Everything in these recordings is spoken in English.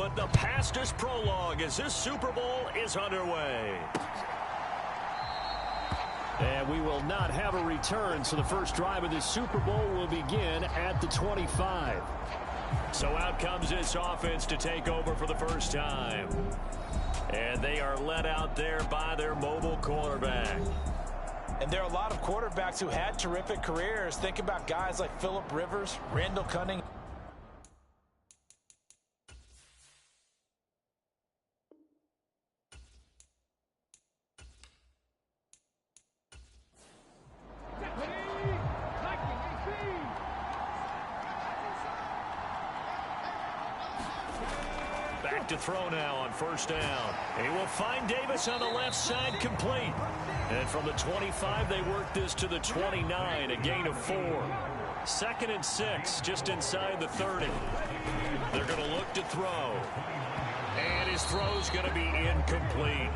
but the past is prologue as this Super Bowl is underway. And we will not have a return, so the first drive of this Super Bowl will begin at the 25. So out comes this offense to take over for the first time. And they are led out there by their mobile quarterback. And there are a lot of quarterbacks who had terrific careers. Think about guys like Phillip Rivers, Randall Cunningham. Back to throw now on first down. He will find Davis on the left side, complete. And from the 25, they work this to the 29, a gain of 4. 2nd and 6, just inside the 30. They're going to look to throw. And his throw's going to be incomplete.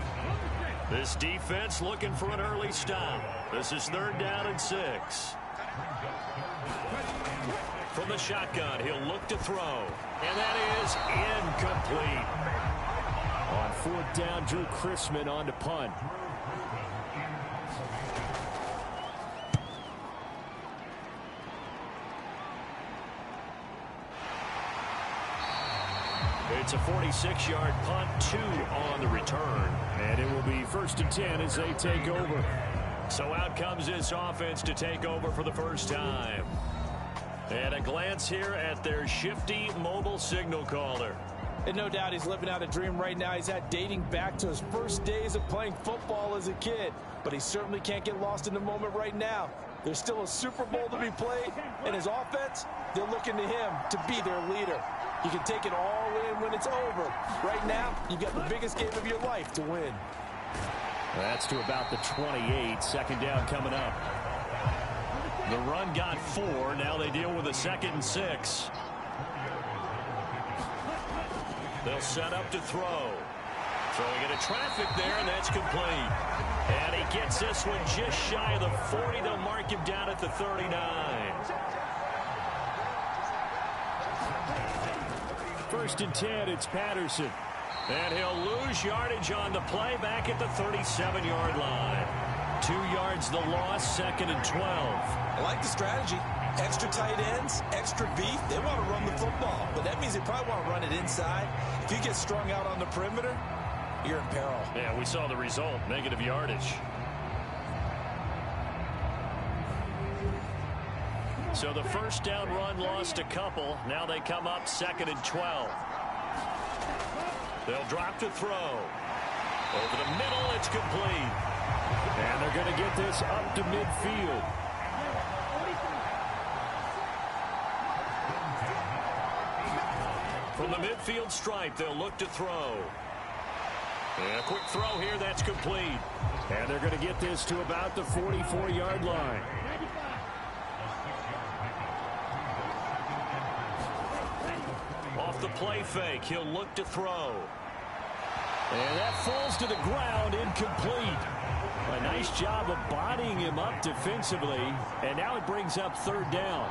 This defense looking for an early stop. This is 3rd down and 6. From the shotgun, he'll look to throw. And that is incomplete. On 4th down, Drew Chrisman on to punt. It's a 46-yard punt, 2 on the return. And it will be 1st and 10 as they take over. So out comes this offense to take over for the first time. And a glance here at their shifty mobile signal caller. And no doubt he's living out a dream right now. He's had dating back to his first days of playing football as a kid. But he certainly can't get lost in the moment right now. There's still a Super Bowl to be played. And his offense, they're looking to him to be their leader. You can take it all in when it's over. Right now, you've got the biggest game of your life to win. That's to about the 28. 2nd down coming up. The run got 4. Now they deal with a 2nd and 6. They'll set up to throw. Throwing into traffic there, and that's complete. And he gets this one just shy of the 40. They'll mark him down at the 39. 1st and 10, it's Patterson. And he'll lose yardage on the play back at the 37-yard line. 2 yards the loss, 2nd and 12. I like the strategy. Extra tight ends, extra beef. They want to run the football, but that means they probably want to run it inside. If you get strung out on the perimeter, you're in peril. Yeah, we saw the result, negative yardage. So the first down run lost a couple. Now they come up 2nd and 12. They'll drop to throw. Over the middle, it's complete. And they're going to get this up to midfield. From the midfield stripe, they'll look to throw. And a quick throw here, that's complete. And they're going to get this to about the 44-yard line. Off the play fake, he'll look to throw. And that falls to the ground, incomplete. A nice job of bodying him up defensively. And now it brings up 3rd down.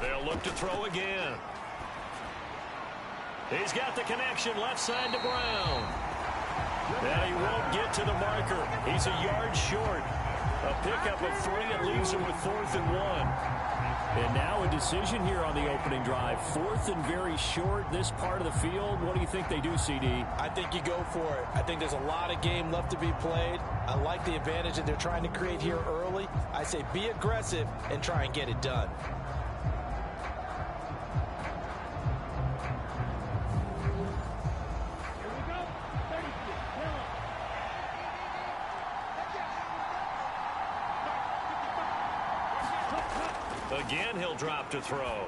They'll look to throw again. He's got the connection left side to Brown. And he won't get to the marker. He's a yard short. A pickup of 3 and leaves him with 4th and 1. And now a decision here on the opening drive. 4th and very short, this part of the field. What do you think they do, CD? I think you go for it. I think there's a lot of game left to be played. I like the advantage that they're trying to create here early. I say be aggressive and try and get it done. Again, he'll drop to throw.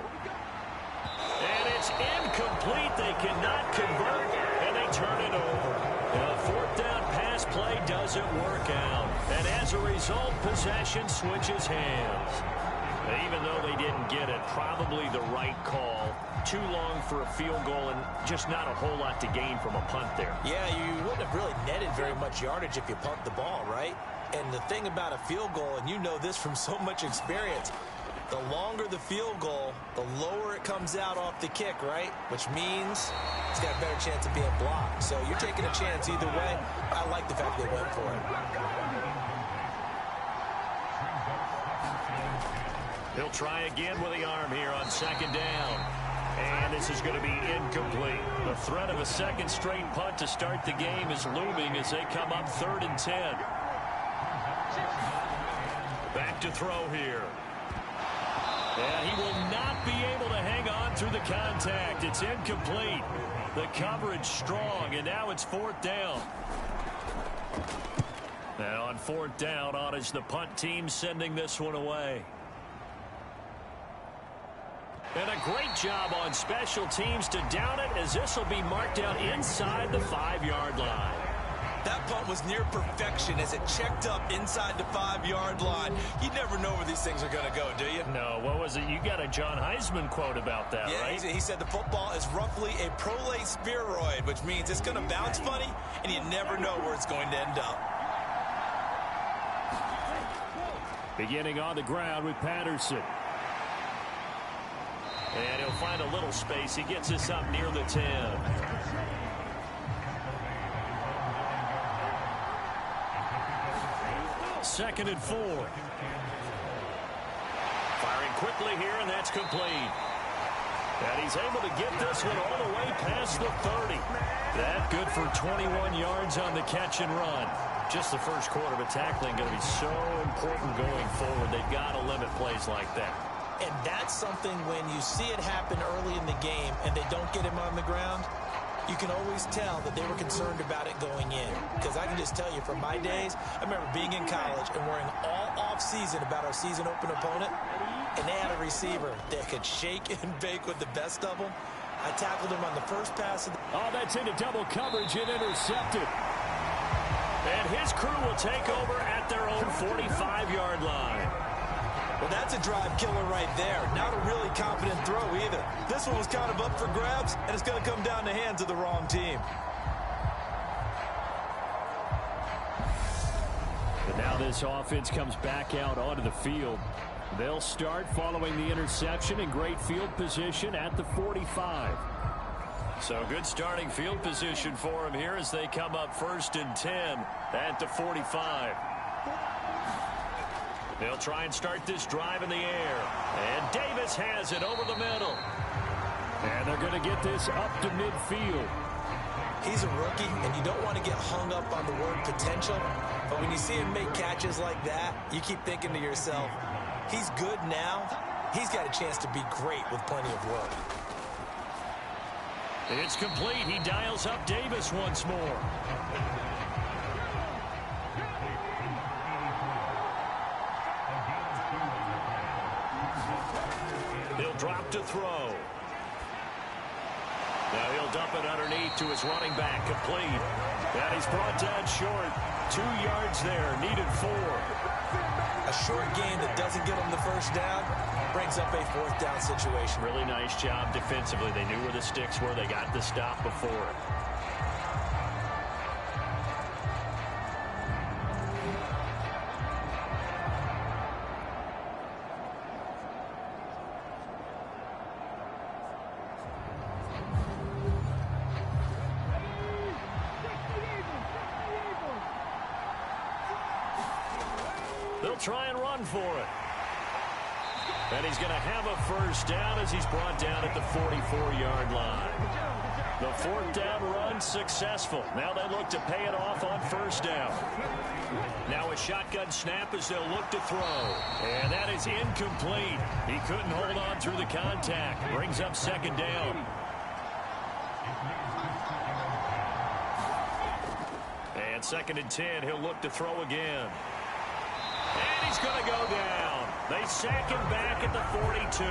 And it's incomplete. They cannot convert, and they turn it over. A 4th down pass play doesn't work out. And as a result, possession switches hands. Even though they didn't get it, probably the right call. Too long for a field goal and just not a whole lot to gain from a punt there. Yeah, you wouldn't have really netted very much yardage if you punt the ball, right? And the thing about a field goal, and you know this from so much experience, The longer the field goal, the lower it comes out off the kick, right? Which means it's got a better chance of being blocked. So you're taking a chance either way. I like the fact they went for it. He'll try again with the arm here on second down. And this is going to be incomplete. The threat of a second straight punt to start the game is looming as they come up 3rd and 10. Back to throw here. And he will not be able to hang on through the contact. It's incomplete. The coverage strong, and now it's 4th down. And on 4th down, on is the punt team sending this one away. And a great job on special teams to down it, as this will be marked out inside the 5-yard line. That punt was near perfection as it checked up inside the 5-yard line. You never know where these things are going to go, do you? No, what was it? You got a John Heisman quote about that, yeah, right? He said the football is roughly a prolate spheroid, which means it's going to bounce funny, and you never know where it's going to end up. Beginning on the ground with Patterson. And he'll find a little space. He gets us up near the 10. Second and 4. Firing quickly here, and that's complete. And he's able to get this one all the way past the 30. That good for 21 yards on the catch and run. Just the first quarter of tackling going to be so important going forward. They've got to limit plays like that. And that's something when you see it happen early in the game and they don't get him on the ground, you can always tell that they were concerned about it going in. Because I can just tell you from my days, I remember being in college and worrying all off-season about our season open opponent, and they had a receiver that could shake and bake with the best of them. I tackled him on the first pass. Oh, that's into double coverage and intercepted. And his crew will take over at their own 45-yard line. Well, that's a drive killer right there. Not a really confident throw either. This one was kind of up for grabs, and it's going to come down the hands of the wrong team. And now this offense comes back out onto the field. They'll start following the interception in great field position at the 45. So good starting field position for them here as they come up 1st and 10 at the 45. They'll try and start this drive in the air. And Davis has it over the middle. And they're going to get this up to midfield. He's a rookie, and you don't want to get hung up on the word potential. But when you see him make catches like that, you keep thinking to yourself, he's good now. He's got a chance to be great with plenty of work. It's complete. He dials up Davis once more. He'll drop to throw. Now he'll dump it underneath to his running back, complete. And he's brought down short. 2 yards there, needed 4. A short gain that doesn't get him the first down brings up a 4th down situation. Really nice job defensively. They knew where the sticks were. They got the stop before it. They'll try and run for it. And he's going to have a first down as he's brought down at the 44-yard line. The 4th down run successful. Now they look to pay it off on 1st down. Now a shotgun snap as they'll look to throw. And that is incomplete. He couldn't hold on through the contact. Brings up 2nd down. And 2nd and 10. He'll look to throw again. And he's going to go down. They sack him back at the 42.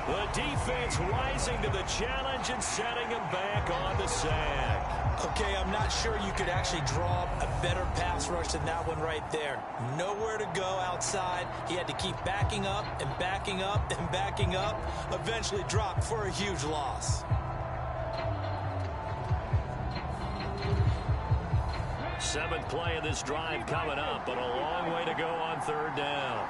The defense rising to the challenge and setting him back on the sack. Okay, I'm not sure you could actually draw a better pass rush than that one right there. Nowhere to go outside. He had to keep backing up and backing up and backing up. Eventually dropped for a huge loss. Seventh play of this drive coming up, but a long way to go on 3rd down.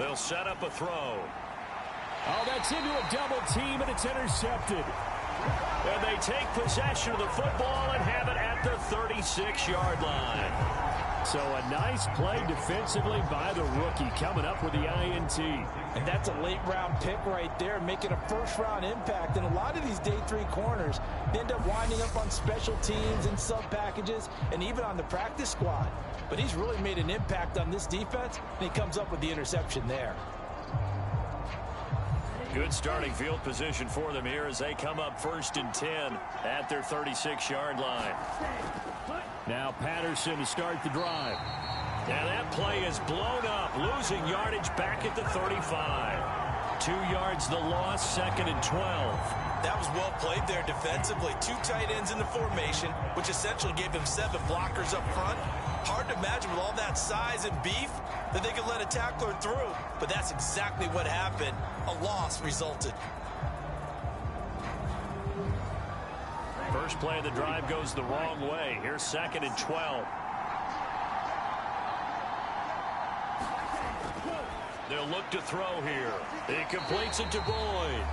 They'll set up a throw. Oh, that's into a double team, and it's intercepted. And they take possession of the football and have it at the 36-yard line. So a nice play defensively by the rookie, coming up with the INT. And that's a late-round pick right there, making a first-round impact. And a lot of these day 3 corners, they end up winding up on special teams and sub-packages and even on the practice squad. But he's really made an impact on this defense, and he comes up with the interception there. Good starting field position for them here as they come up 1st and 10 at their 36-yard line. Now Patterson to start the drive. And that play is blown up, losing yardage back at the 35. 2 yards the loss, 2nd and 12. That was well played there defensively. 2 tight ends in the formation, which essentially gave them 7 blockers up front. Hard to imagine with all that size and beef that they could let a tackler through. But that's exactly what happened. A loss resulted. First play of the drive goes the wrong way. Here's 2nd and 12. They'll look to throw here. He completes it to Boyd.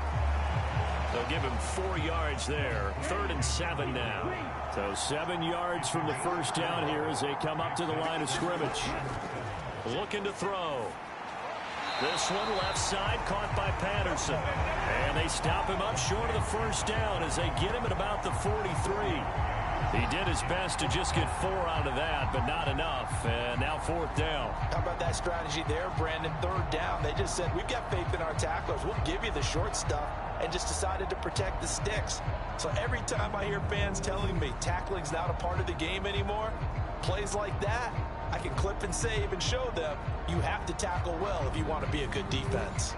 They'll give him 4 yards there. 3rd and 7 now. So 7 yards from the first down here as they come up to the line of scrimmage. Looking to throw. This one left side caught by Patterson. And they stop him up short of the first down as they get him at about the 43. He did his best to just get 4 out of that, but not enough. And now 4th down. How about that strategy there, Brandon? 3rd down. They just said, we've got faith in our tacklers. We'll give you the short stuff, and just decided to protect the sticks. So every time I hear fans telling me tackling's not a part of the game anymore, plays like that, I can clip and save and show them you have to tackle well if you want to be a good defense.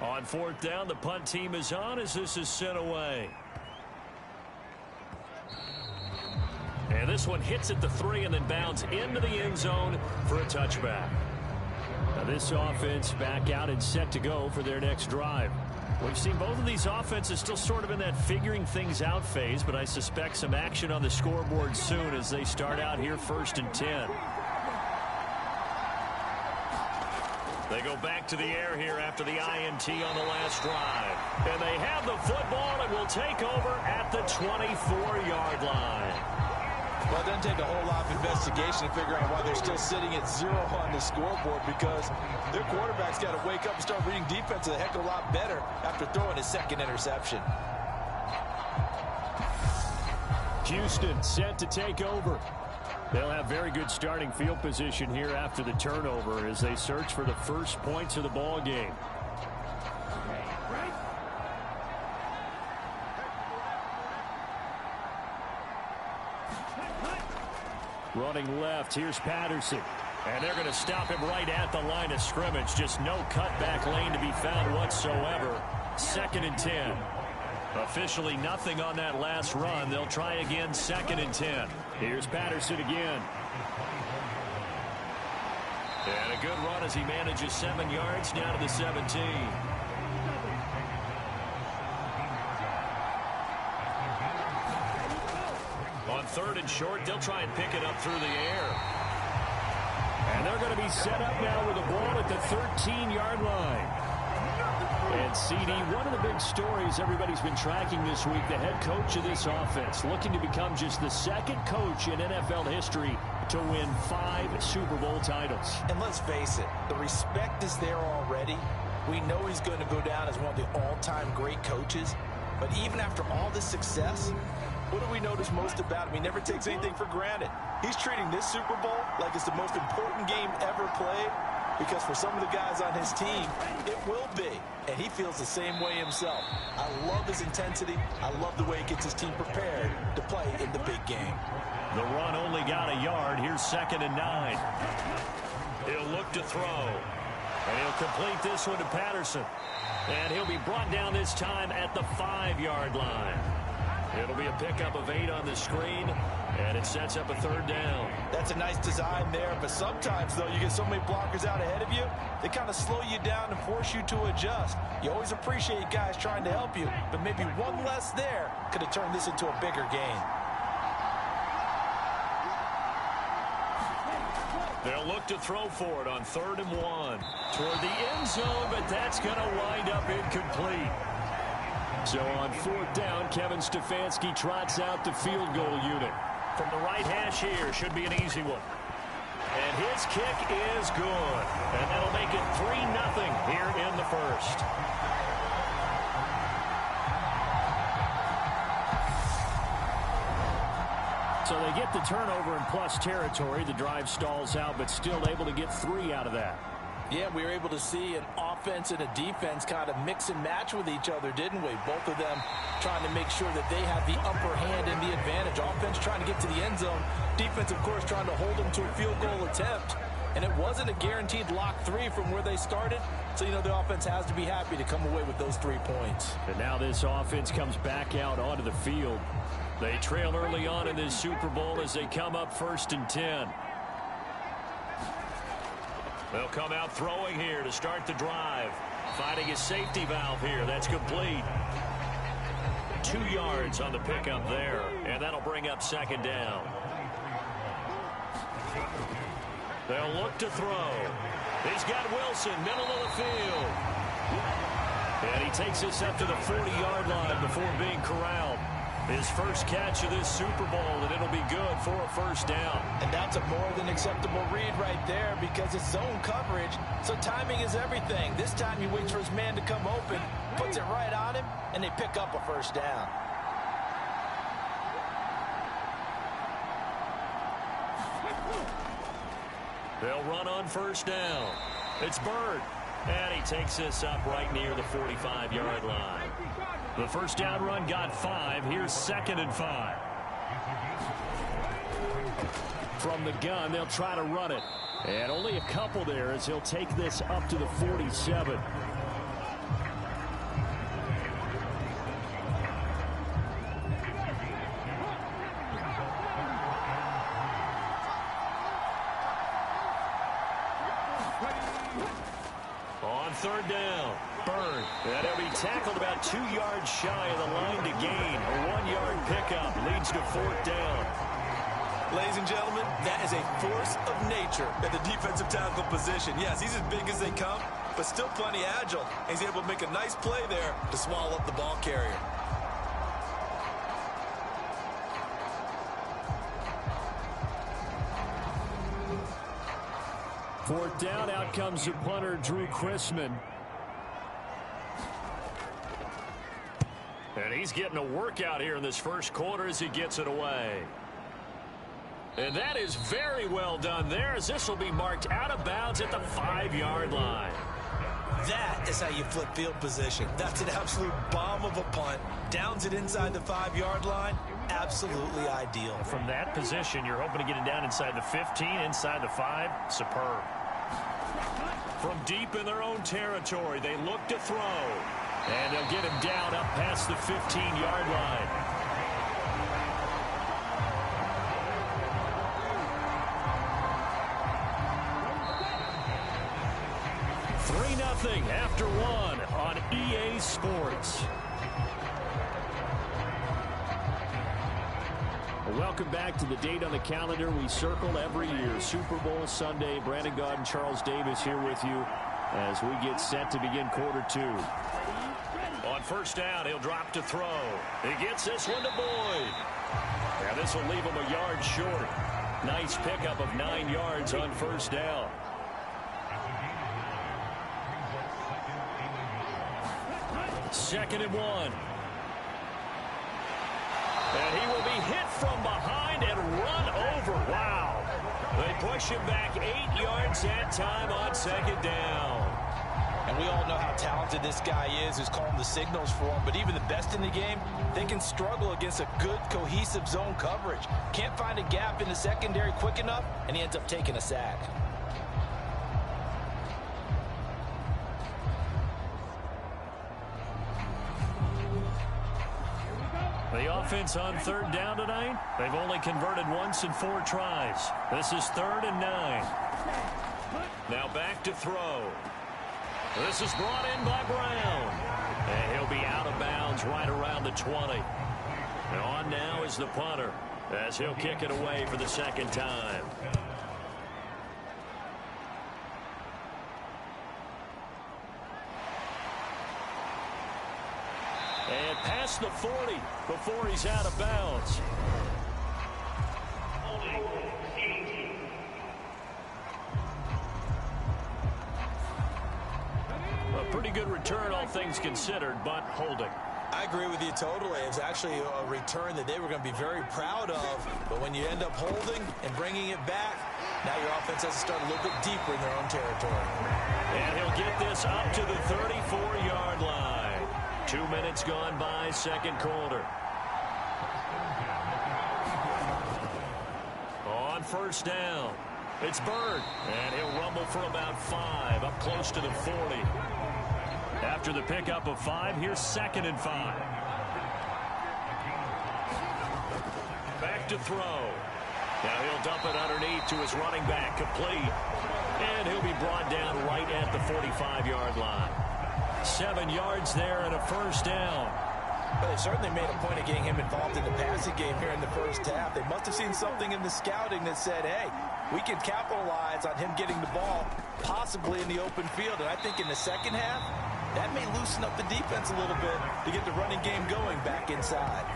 On 4th down, the punt team is on as this is sent away. And this one hits at the 3 and then bounds into the end zone for a touchback. Now this offense back out and set to go for their next drive. We've seen both of these offenses still sort of in that figuring things out phase, but I suspect some action on the scoreboard soon as they start out here 1st and 10. They go back to the air here after the INT on the last drive. And they have the football and will take over at the 24-yard line. Well, it doesn't take a whole lot of investigation to figure out why they're still sitting at 0 on the scoreboard, because their quarterback's got to wake up and start reading defense a heck of a lot better after throwing his 2nd interception. Houston set to take over. They'll have very good starting field position here after the turnover as they search for the first points of the ball game. Running left, here's Patterson. And they're going to stop him right at the line of scrimmage. Just no cutback lane to be found whatsoever. 2nd and 10. Officially nothing on that last run. They'll try again 2nd and 10. Here's Patterson again. And a good run as he manages 7 yards down to the 17. On 3rd and short, they'll try and pick it up through the air. And they're going to be set up now with the ball at the 13-yard line. And CD, one of the big stories everybody's been tracking this week, the head coach of this offense, looking to become just the 2nd coach in NFL history to win 5 Super Bowl titles. And let's face it, the respect is there already. We know he's going to go down as one of the all-time great coaches. But even after all this success, what do we notice most about him? He never takes anything for granted. He's treating this Super Bowl like it's the most important game ever played, because for some of the guys on his team, it will be. And he feels the same way himself. I love his intensity. I love the way he gets his team prepared to play in the big game. The run only got a yard. Here's 2nd and 9. He'll look to throw. And he'll complete this one to Patterson. And he'll be brought down this time at the 5-yard line. It'll be a pickup of 8 on the screen, and it sets up a 3rd down. That's a nice design there, but sometimes, though, you get so many blockers out ahead of you, they kind of slow you down and force you to adjust. You always appreciate guys trying to help you, but maybe one less there could have turned this into a bigger game. They'll look to throw for it on 3rd and 1. Toward the end zone, but that's going to wind up incomplete. So on 4th down, Kevin Stefanski trots out the field goal unit. From the right hash here, should be an easy one. And his kick is good. And that'll make it 3-0 here in the first. So they get the turnover in plus territory. The drive stalls out, but still able to get 3 out of that. Yeah, we were able to see an offense and a defense kind of mix and match with each other, didn't we? Both of them trying to make sure that they have the upper hand and the advantage. Offense trying to get to the end zone. Defense, of course, trying to hold them to a field goal attempt. And it wasn't a guaranteed lock 3 from where they started. So, the offense has to be happy to come away with those 3 points. And now this offense comes back out onto the field. They trail early on in this Super Bowl as they come up 1st and 10. They'll come out throwing here to start the drive. Finding a safety valve here. That's complete. 2 yards on the pickup there. And that'll bring up 2nd down. They'll look to throw. He's got Wilson, middle of the field. And he takes this up to the 40-yard line before being corralled. His first catch of this Super Bowl, and it'll be good for a 1st down. And that's a more than acceptable read right there because it's zone coverage, so timing is everything. This time he waits for his man to come open, puts it right on him, and they pick up a 1st down. They'll run on 1st down. It's Bird. And he takes this up right near the 45-yard line. The 1st down run got 5. Here's 2nd and 5. From the gun, they'll try to run it. And only a couple there as he'll take this up to the 47. On 3rd down, Bird. And he'll be tackled about 2 yards shy of the line to gain. A 1-yard pickup leads to 4th down. Ladies and gentlemen, that is a force of nature at the defensive tackle position. Yes, he's as big as they come, but still plenty agile. He's able to make a nice play there to swallow up the ball carrier. Fourth down, out comes the punter, Drew Chrisman. And he's getting a workout here in this first quarter as he gets it away. And that is very well done there, as this will be marked out of bounds at the 5-yard line. That is how you flip field position. That's an absolute bomb of a punt. Downs it inside the 5-yard line. Absolutely ideal. From that position, you're hoping to get it down inside the 15, inside the 5. Superb. From deep in their own territory, they look to throw. And they'll get him down up past the 15-yard line. After 1 on EA Sports. Welcome back to the date on the calendar we circle every year. Super Bowl Sunday. Brandon Gaud and Charles Davis here with you as we get set to begin quarter 2. On 1st down, he'll drop to throw. He gets this one to Boyd. Now this will leave him a yard short. Nice pickup of 9 yards on 1st down. 2nd and 1. And he will be hit from behind and run over. Wow. They push him back 8 yards that time on 2nd down. And we all know how talented this guy is who's calling the signals for him. But even the best in the game, they can struggle against a good, cohesive zone coverage. Can't find a gap in the secondary quick enough, and he ends up taking a sack. The offense on 3rd down tonight, they've only converted once in 4 tries. This is 3rd and 9. Now back to throw. This is brought in by Brown. And he'll be out of bounds right around the 20. And on now is the punter as he'll kick it away for the 2nd time. across the 40 before he's out of bounds. A pretty good return, all things considered, but holding. I agree with you totally. It's actually a return that they were going to be very proud of. But when you end up holding and bringing it back, now your offense has to start a little bit deeper in their own territory. And he'll get this up to the 34-yard line. 2 minutes gone by, second quarter. On first down, it's Bird. And he'll rumble for about 5, up close to the 40. After the pickup of 5, here's 2nd and 5. Back to throw. Now he'll dump it underneath to his running back, complete. And he'll be brought down right at the 45-yard line. 7 yards there and a first down. But they certainly made a point of getting him involved in the passing game here in the first half. They must have seen something in the scouting that said, hey, we can capitalize on him getting the ball, possibly in the open field. And I think in the second half, that may loosen up the defense a little bit to get the running game going back inside.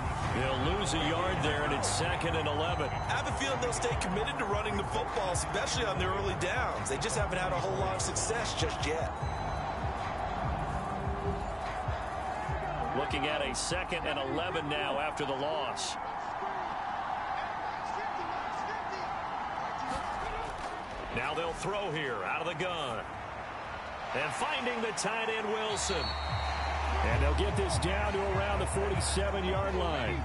They'll lose a yard there, and it's 2nd and 11. I have a feeling they'll stay committed to running the football, especially on their early downs. They just haven't had a whole lot of success just yet. Looking at a 2nd and 11 now after the loss. Now they'll throw here out of the gun. And finding the tight end, Wilson. And they'll get this down to around the 47-yard line.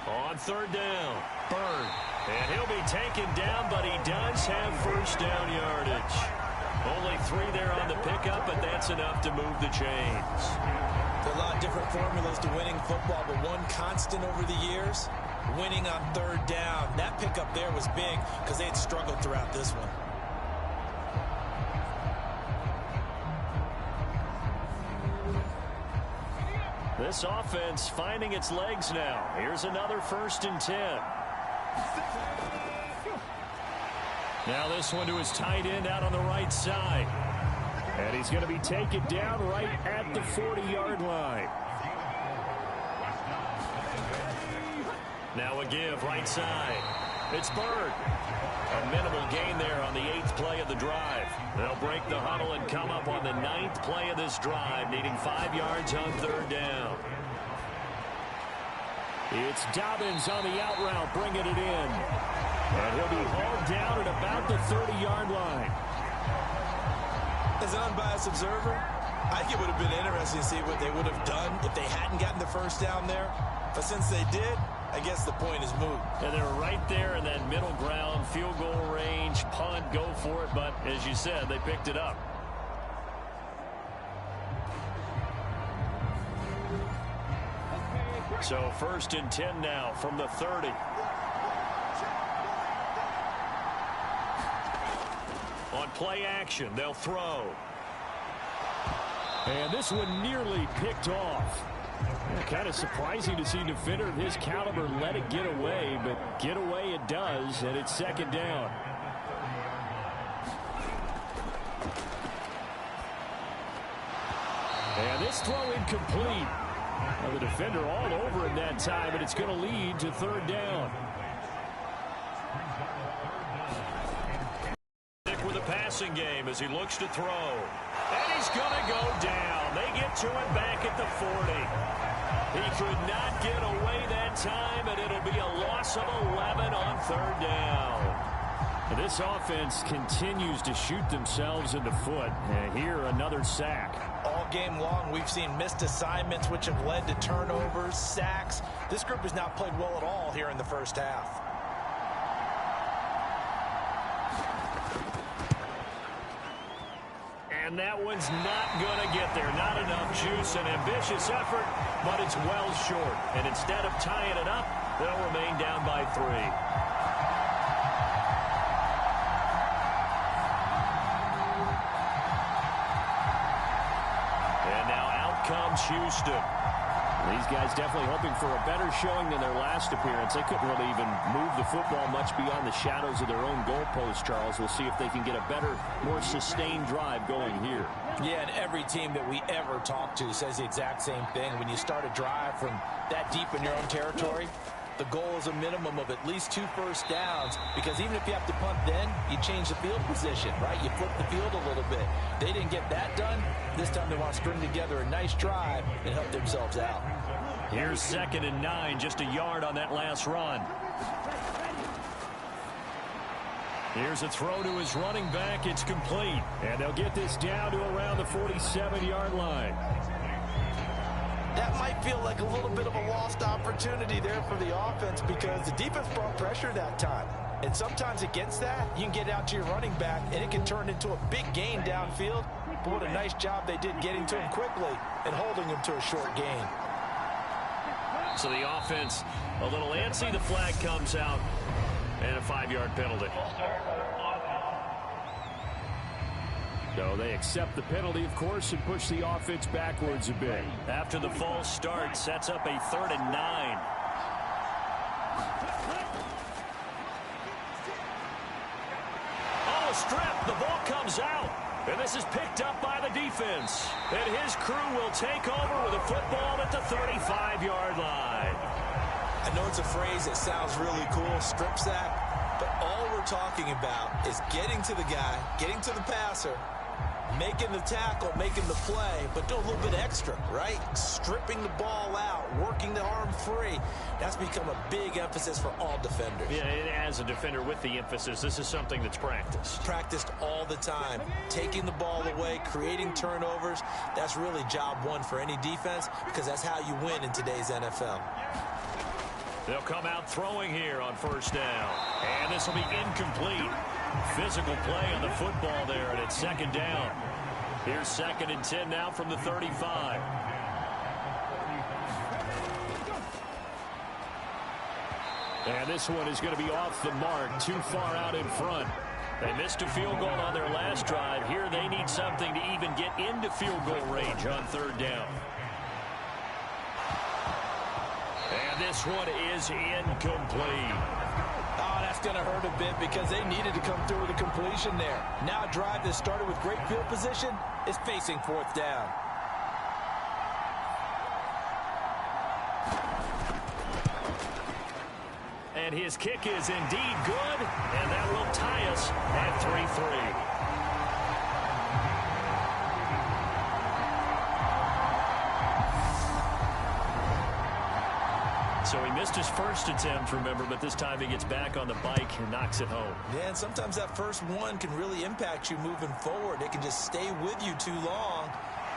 On third down, Bird. And he'll be taken down, but he does have first down yardage. Only 3 there on the pickup, but that's enough to move the chains. There are a lot of different formulas to winning football, but one constant over the years, winning on third down. That pickup there was big because they had struggled throughout this one. This offense finding its legs now. Here's another 1st and 10. Now this one to his tight end out on the right side. And he's going to be taken down right at the 40-yard line. Now a give right side. It's Bird. A minimal gain there on the 8th play of the drive. They'll break the huddle and come up on the 9th play of this drive, needing 5 yards on third down. It's Dobbins on the out route, bringing it in. And he'll be hauled down at about the 30-yard line. As an unbiased observer, I think it would have been interesting to see what they would have done if they hadn't gotten the first down there. But since they did, I guess the point is moot. And they're right there in that middle ground, field goal range, punt, go for it. But as you said, they picked it up. So 1st and 10 now from the 30. On play action, they'll throw. And this one nearly picked off. Kind of surprising to see a defender of his caliber let it get away, but get away it does, and it's 2nd down. And this throw incomplete. Well, the defender all over him that time, but it's going to lead to 3rd down. With a passing game as he looks to throw. And he's going to go down. They get to him back at the 40. He could not get away that time, and it'll be a loss of 11 on 3rd down. And this offense continues to shoot themselves in the foot. And here, another sack. All game long, we've seen missed assignments, which have led to turnovers, sacks. This group has not played well at all here in the first half. And that one's not going to get there. Not enough juice. An ambitious effort, but it's well short. And instead of tying it up, they'll remain down by 3. And now out comes Houston. These guys definitely hoping for a better showing than their last appearance. They couldn't really even move the football much beyond the shadows of their own goalpost, Charles. We'll see if they can get a better, more sustained drive going here. Yeah, and every team that we ever talk to says the exact same thing. When you start a drive from that deep in your own territory, the goal is a minimum of at least 2 first downs, because even if you have to punt then, you change the field position, right? You flip the field a little bit. They didn't get that done. This time they want to string together a nice drive and help themselves out. Here's 2nd and 9, just a yard on that last run. Here's a throw to his running back. It's complete. And they'll get this down to around the 47-yard line. That might feel like a little bit of a lost opportunity there for the offense, because the defense brought pressure that time. And sometimes against that, you can get out to your running back, and it can turn into a big gain downfield. But what a nice job they did getting to him quickly and holding him to a short gain. So the offense a little antsy. The flag comes out, and a 5-yard penalty. So they accept the penalty, of course, and push the offense backwards a bit. After the false start, sets up a 3rd and 9. Oh, a strip. The ball comes out. And this is picked up by the defense. And his crew will take over with a football at the 35-yard line. I know it's a phrase that sounds really cool, strip sack, but all we're talking about is getting to the guy, getting to the passer, making the tackle, making the play, but do a little bit extra, right? Stripping the ball out, working the arm free. That's become a big emphasis for all defenders. Yeah, and as a defender with the emphasis, this is something that's practiced. Practiced all the time. Taking the ball away, creating turnovers, that's really job one for any defense, because that's how you win in today's NFL. They'll come out throwing here on 1st down. And this will be incomplete. Physical play on the football there, and it's 2nd down. Here's 2nd and 10 now from the 35. And this one is going to be off the mark, too far out in front. They missed a field goal on their last drive. Here they need something to even get into field goal range on 3rd down. And this one is incomplete. Oh, that's going to hurt a bit, because they needed to come through with a completion there. Now a drive that started with great field position is facing 4th down. And his kick is indeed good, and that will tie us at 3-3. So he missed his first attempt, remember, but this time he gets back on the bike and knocks it home. Yeah, and sometimes that first one can really impact you moving forward. It can just stay with you too long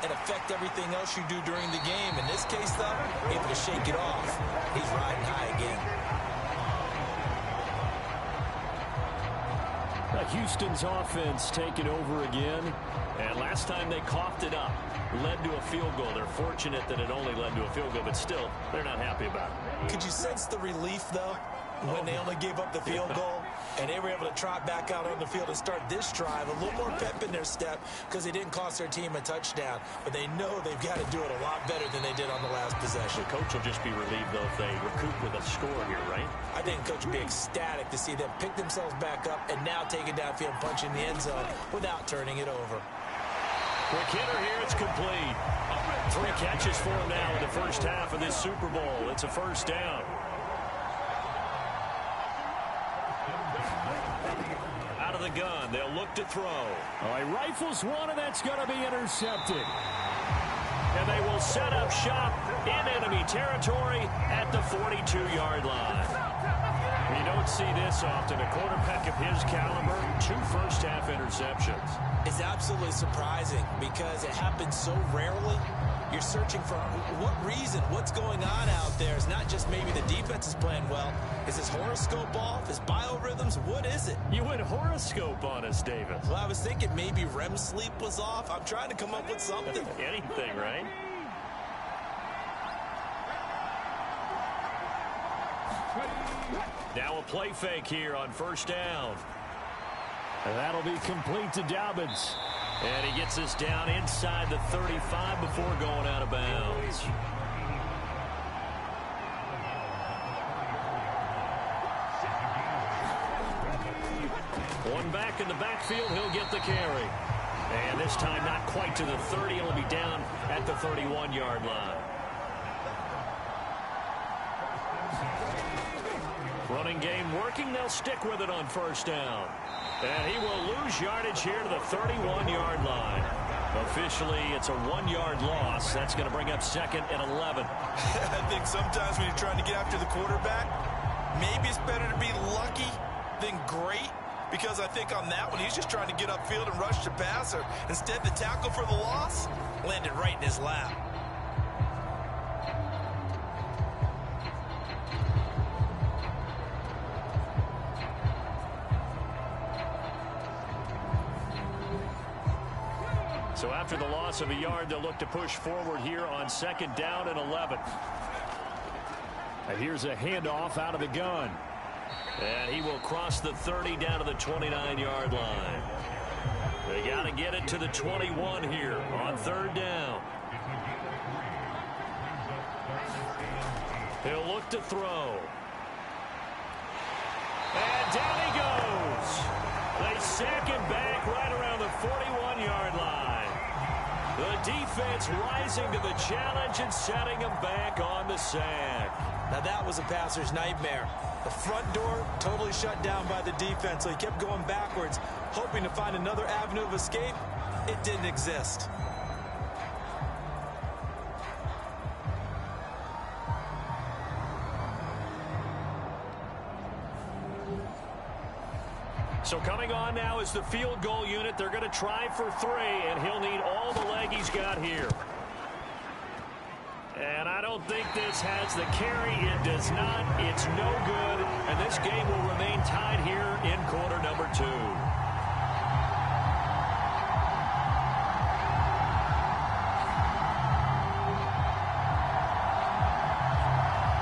and affect everything else you do during the game. In this case, though, able to shake it off. He's riding high again. Houston's offense taking over again. And last time they coughed it up, led to a field goal. They're fortunate that it only led to a field goal, but still, they're not happy about it. Could you sense the relief, though, when they only gave up the field goal and they were able to trot back out on the field and start this drive? A little more pep in their step, because they didn't cost their team a touchdown, but they know they've got to do it a lot better than they did on the last possession. The coach will just be relieved, though, if they recoup with a score here, right? I think coach will be ecstatic to see them pick themselves back up and now take it downfield and punch in the end zone without turning it over. Quick hitter here, it's complete. 3 catches for him now in the first half of this Super Bowl. It's a 1st down. Out of the gun, they'll look to throw. Oh, he rifles one, and that's going to be intercepted. And they will set up shop in enemy territory at the 42-yard line. You don't see this often. A quarterback of his caliber, 2 first-half interceptions. It's absolutely surprising, because it happens so rarely. You're searching for what reason, what's going on out there. It's not just maybe the defense is playing well. Is his horoscope off? His biorhythms? What is it? You went horoscope on us, David. Well, I was thinking maybe REM sleep was off. I'm trying to come up with something. Anything, right? Now a play fake here on 1st down. And that'll be complete to Dobbins. And he gets us down inside the 35 before going out of bounds. One back in the backfield, he'll get the carry. And this time not quite to the 30. He'll be down at the 31-yard line. Running game working. They'll stick with it on first down. And he will lose yardage here to the 31-yard line. Officially, it's a 1-yard loss. That's going to bring up 2nd and 11. I think sometimes when you're trying to get after the quarterback, maybe it's better to be lucky than great. Because I think on that one, he's just trying to get upfield and rush the passer. Instead, the tackle for the loss landed right in his lap. So after the loss of a yard, they'll look to push forward here on 2nd down and 11. And here's a handoff out of the gun. And he will cross the 30 down to the 29-yard line. They got to get it to the 21 here on 3rd down. He'll look to throw. And down he goes. They sack him back right around the 41-yard line. The defense rising to the challenge and setting him back on the sack. Now that was a passer's nightmare. The front door totally shut down by the defense, so he kept going backwards, hoping to find another avenue of escape. It didn't exist. So coming on now is the field goal unit. They're going to try for 3, and he'll need all the leg he's got here. And I don't think this has the carry. It does not. It's no good. And this game will remain tied here in quarter number 2.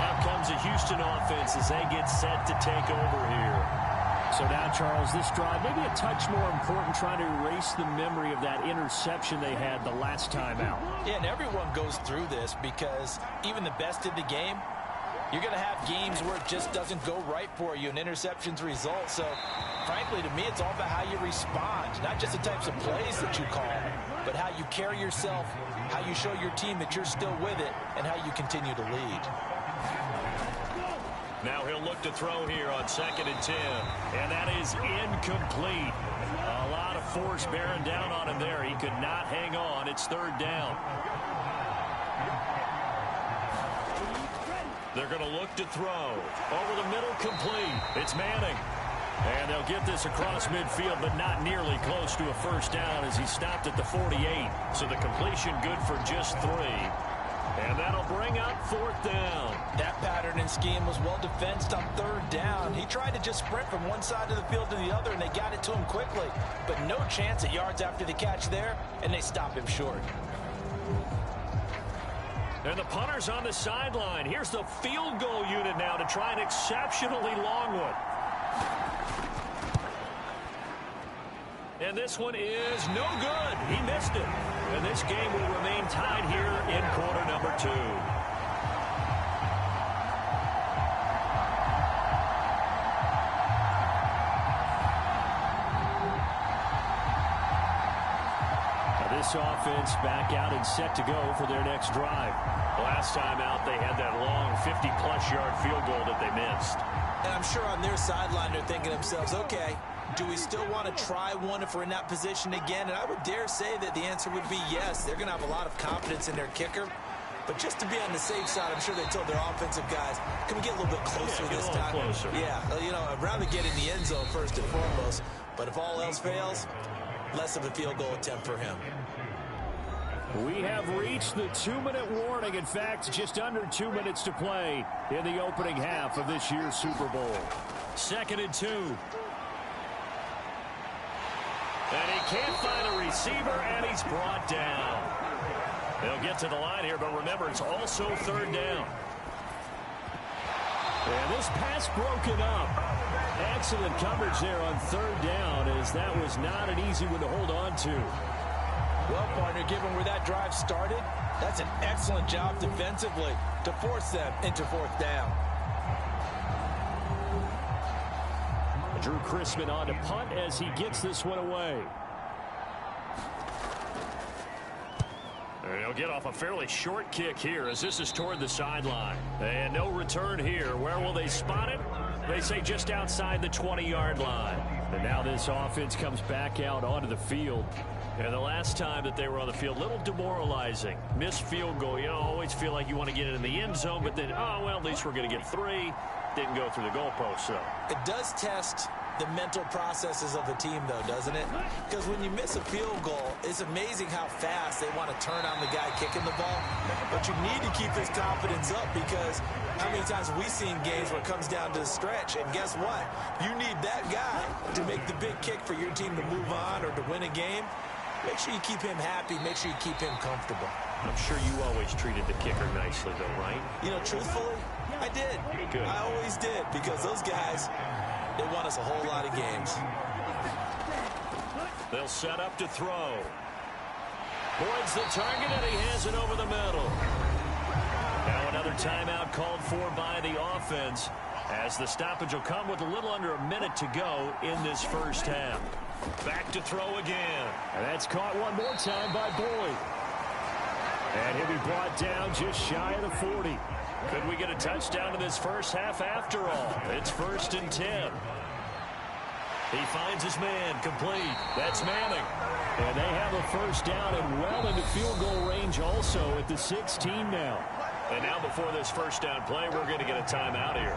Out comes the Houston offense as they get set to take over here. So now, Charles, this drive maybe a touch more important, trying to erase the memory of that interception they had the last time out. Yeah, and everyone goes through this because even the best in the game, you're going to have games where it just doesn't go right for you and interceptions result. So, frankly, to me, it's all about how you respond, not just the types of plays that you call, but how you carry yourself, how you show your team that you're still with it, and how you continue to lead. Now he'll look to throw here on 2nd and 10. And that is incomplete. A lot of force bearing down on him there. He could not hang on. It's 3rd down. They're going to look to throw. Over the middle, complete. It's Manning. And they'll get this across midfield, but not nearly close to a first down as he stopped at the 48. So the completion good for just 3. And that'll bring up 4th down. That pattern and scheme was well defensed on 3rd down. He tried to just sprint from one side of the field to the other, and they got it to him quickly. But no chance at yards after the catch there, and they stop him short. And the punter's on the sideline. Here's the field goal unit now to try an exceptionally long one. And this one is no good. He missed it. And this game will remain tied here in quarter number 2. Now this offense back out and set to go for their next drive. Last time out, they had that long 50-plus yard field goal that they missed. And I'm sure on their sideline they're thinking to themselves, okay, do we still want to try one if we're in that position again? And I would dare say that the answer would be yes. They're going to have a lot of confidence in their kicker. But just to be on the safe side, I'm sure they told their offensive guys, can we get a little bit closer this time? Closer. Yeah, you know, I'd rather get in the end zone first and foremost. But if all else fails, less of a field goal attempt for him. We have reached the 2-minute warning. In fact, just under 2 minutes to play in the opening half of this year's Super Bowl. 2nd and 2. And he can't find a receiver, and he's brought down. They'll get to the line here, but remember, it's also 3rd down. And this pass broken up. Excellent coverage there on 3rd down, as that was not an easy one to hold on to. Well, partner, given where that drive started, that's an excellent job defensively to force them into 4th down. Drew Chrisman on to punt as he gets this one away. He'll get off a fairly short kick here as this is toward the sideline. And no return here. Where will they spot it? They say just outside the 20-yard line. And now this offense comes back out onto the field. And the last time that they were on the field, a little demoralizing. Missed field goal. You know, always feel like you want to get it in the end zone, but then, oh, well, at least we're going to get 3. Didn't go through the goalpost, though. It does test the mental processes of the team, though, doesn't it? Because when you miss a field goal, it's amazing how fast they want to turn on the guy kicking the ball. But you need to keep this confidence up because how many times have we seen games where it comes down to the stretch? And guess what? You need that guy to make the big kick for your team to move on or to win a game. Make sure you keep him happy. Make sure you keep him comfortable. I'm sure you always treated the kicker nicely, though, right? You know, truthfully, I did. Good. I always did because those guys, they won us a whole lot of games. They'll set up to throw. Boyd's the target, and he has it over the middle. Now another timeout called for by the offense as the stoppage will come with a little under a minute to go in this first half. Back to throw again. And that's caught one more time by Boyd. And he'll be brought down just shy of the 40. Could we get a touchdown in this first half after all? It's 1st and 10. He finds his man complete. That's Manning. And they have a first down and well into field goal range also at the 16 now. And now before this first down play, we're going to get a timeout here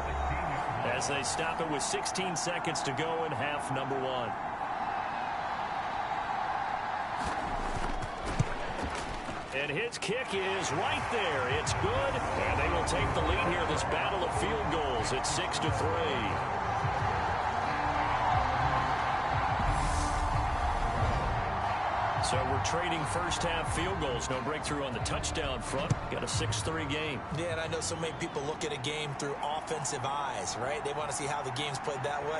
as they stop it with 16 seconds to go in half number 1. And his kick is right there. It's good. And they will take the lead here in this battle of field goals. It's 6-3. So we're trading first half field goals. No breakthrough on the touchdown front. Got a 6-3 game. Yeah, and I know so many people look at a game through offensive eyes, right? They want to see how the game's played that way.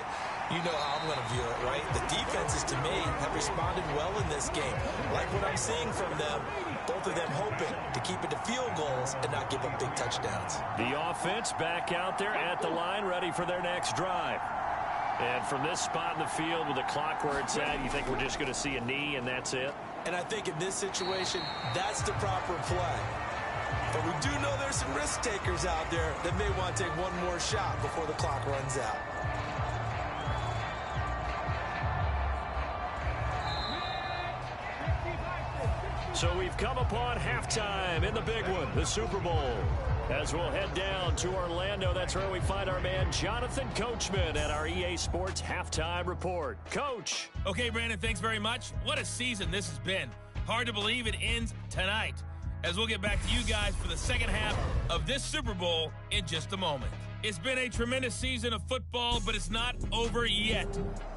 You know how I'm going to view it, right? The defenses, to me, have responded well in this game. Like what I'm seeing from them, both of them hoping to keep it to field goals and not give up big touchdowns. The offense back out there at the line, ready for their next drive. And from this spot in the field with the clock where it's at, you think we're just going to see a knee and that's it? And I think in this situation, that's the proper play. But we do know there's some risk takers out there that may want to take one more shot before the clock runs out. So we've come upon halftime in the big one, the Super Bowl. As we'll head down to Orlando, that's where we find our man Jonathan Coachman at our EA Sports Halftime Report. Coach. Okay, Brandon, thanks very much. What a season this has been. Hard to believe it ends tonight, as we'll get back to you guys for the second half of this Super Bowl in just a moment. It's been a tremendous season of football, but it's not over yet.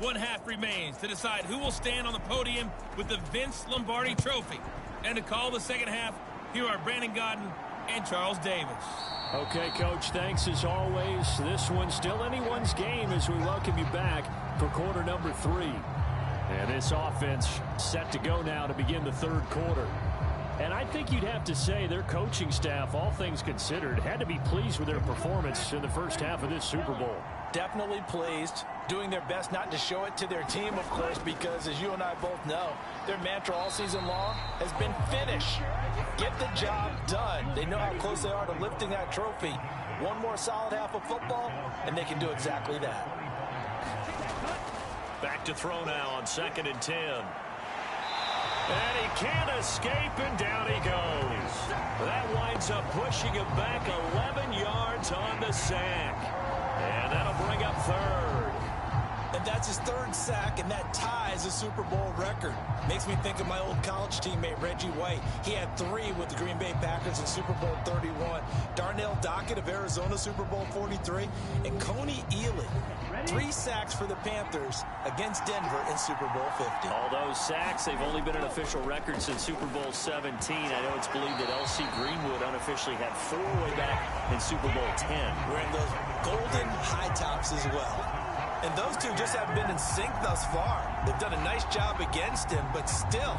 One half remains to decide who will stand on the podium with the Vince Lombardi Trophy. And to call the second half, here are Brandon Godden and Charles Davis. Okay, Coach, thanks as always. This one's still anyone's game as we welcome you back for quarter number 3. And this offense set to go now to begin the third quarter. And I think you'd have to say their coaching staff, all things considered, had to be pleased with their performance in the first half of this Super Bowl. Definitely pleased, doing their best not to show it to their team, of course, because as you and I both know, their mantra all season long has been finish. Get the job done. They know how close they are to lifting that trophy. One more solid half of football, and they can do exactly that. Back to throw now on 2nd and 10. And he can't escape, and down he goes. That winds up pushing him back 11 yards on the sack. And that'll bring up 3rd. And that's his 3rd sack, and that ties a Super Bowl record. Makes me think of my old college teammate, Reggie White. He had 3 with the Green Bay Packers in Super Bowl 31. Darnell Dockett of Arizona, Super Bowl 43. And Coney Ealy, 3 sacks for the Panthers against Denver in Super Bowl 50. All those sacks, they've only been an official record since Super Bowl 17. I know it's believed that L.C. Greenwood unofficially had 4 way back in Super Bowl 10. Wearing those golden high tops as well. And those two just haven't been in sync thus far. They've done a nice job against him, but still,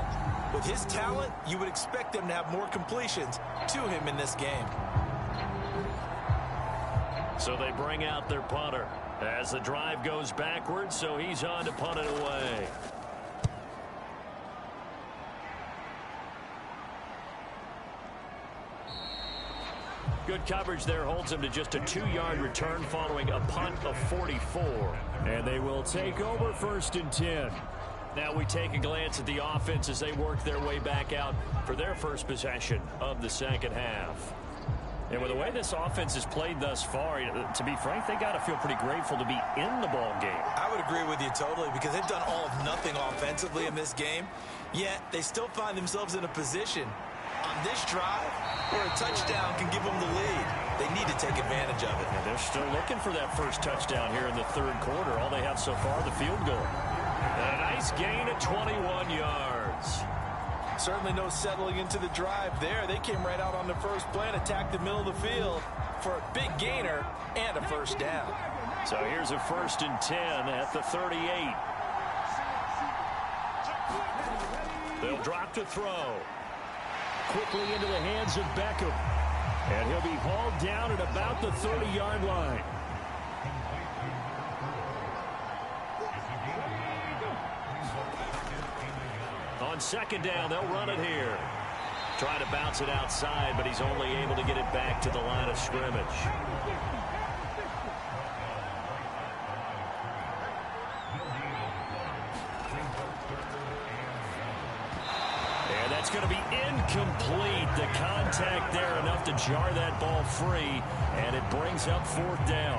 with his talent, you would expect them to have more completions to him in this game. So they bring out their punter. As the drive goes backwards, so he's on to punt it away. Good coverage there holds him to just a 2-yard return following a punt of 44. And they will take over 1st and 10. Now we take a glance at the offense as they work their way back out for their first possession of the second half. And with the way this offense has played thus far, to be frank, they got to feel pretty grateful to be in the ball game. I would agree with you totally because they've done all of nothing offensively in this game, yet they still find themselves in a position on this drive where a touchdown can give them the lead. They need to take advantage of it. And they're still looking for that first touchdown here in the 3rd quarter. All they have so far, the field goal. And a nice gain of 21 yards. Certainly no settling into the drive there. They came right out on the first play and attacked the middle of the field for a big gainer and a first down. So here's a 1st and 10 at the 38. They'll drop to throw. Quickly into the hands of Beckham. And he'll be hauled down at about the 30-yard line. On 2nd down, they'll run it here. Try to bounce it outside, but he's only able to get it back to the line of scrimmage. And that's going to be incomplete. The contact there enough to jar that ball free, and it brings up 4th down.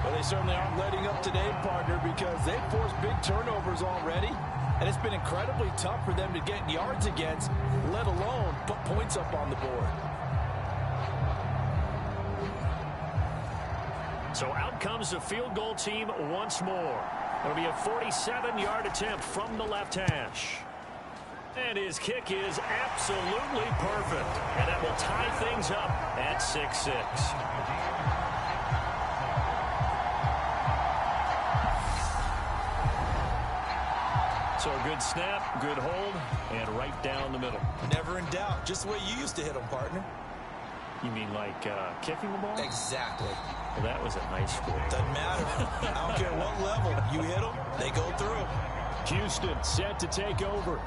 Well, they certainly aren't letting up today, partner, because they've forced big turnovers already. And it's been incredibly tough for them to get yards against, let alone put points up on the board. So out comes the field goal team once more. It'll be a 47-yard attempt from the left hash. And his kick is absolutely perfect. And that will tie things up at 6-6. So a good snap, good hold, and right down the middle. Never in doubt. Just the way you used to hit them, partner. You mean like kicking the ball? Exactly. Well, that was at high school. Doesn't matter. I don't care what level. You hit them, they go through. Houston set to take over.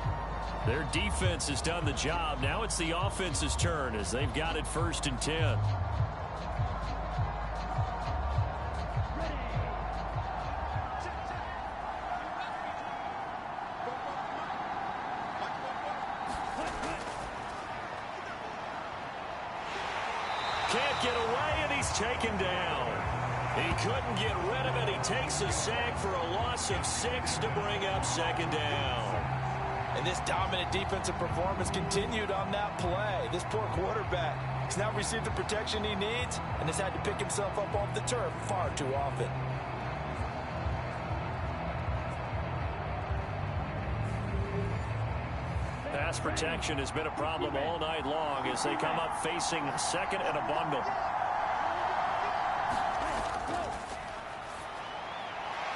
Their defense has done the job. Now it's the offense's turn as they've got it 1st and 10. Can't get away, and he's taken down. He couldn't get rid of it. He takes a sack for a loss of 6 to bring up 2nd down. And this dominant defensive performance continued on that play. This poor quarterback has now received the protection he needs and has had to pick himself up off the turf far too often. Pass protection has been a problem all night long as they come up facing 2nd and a bundle.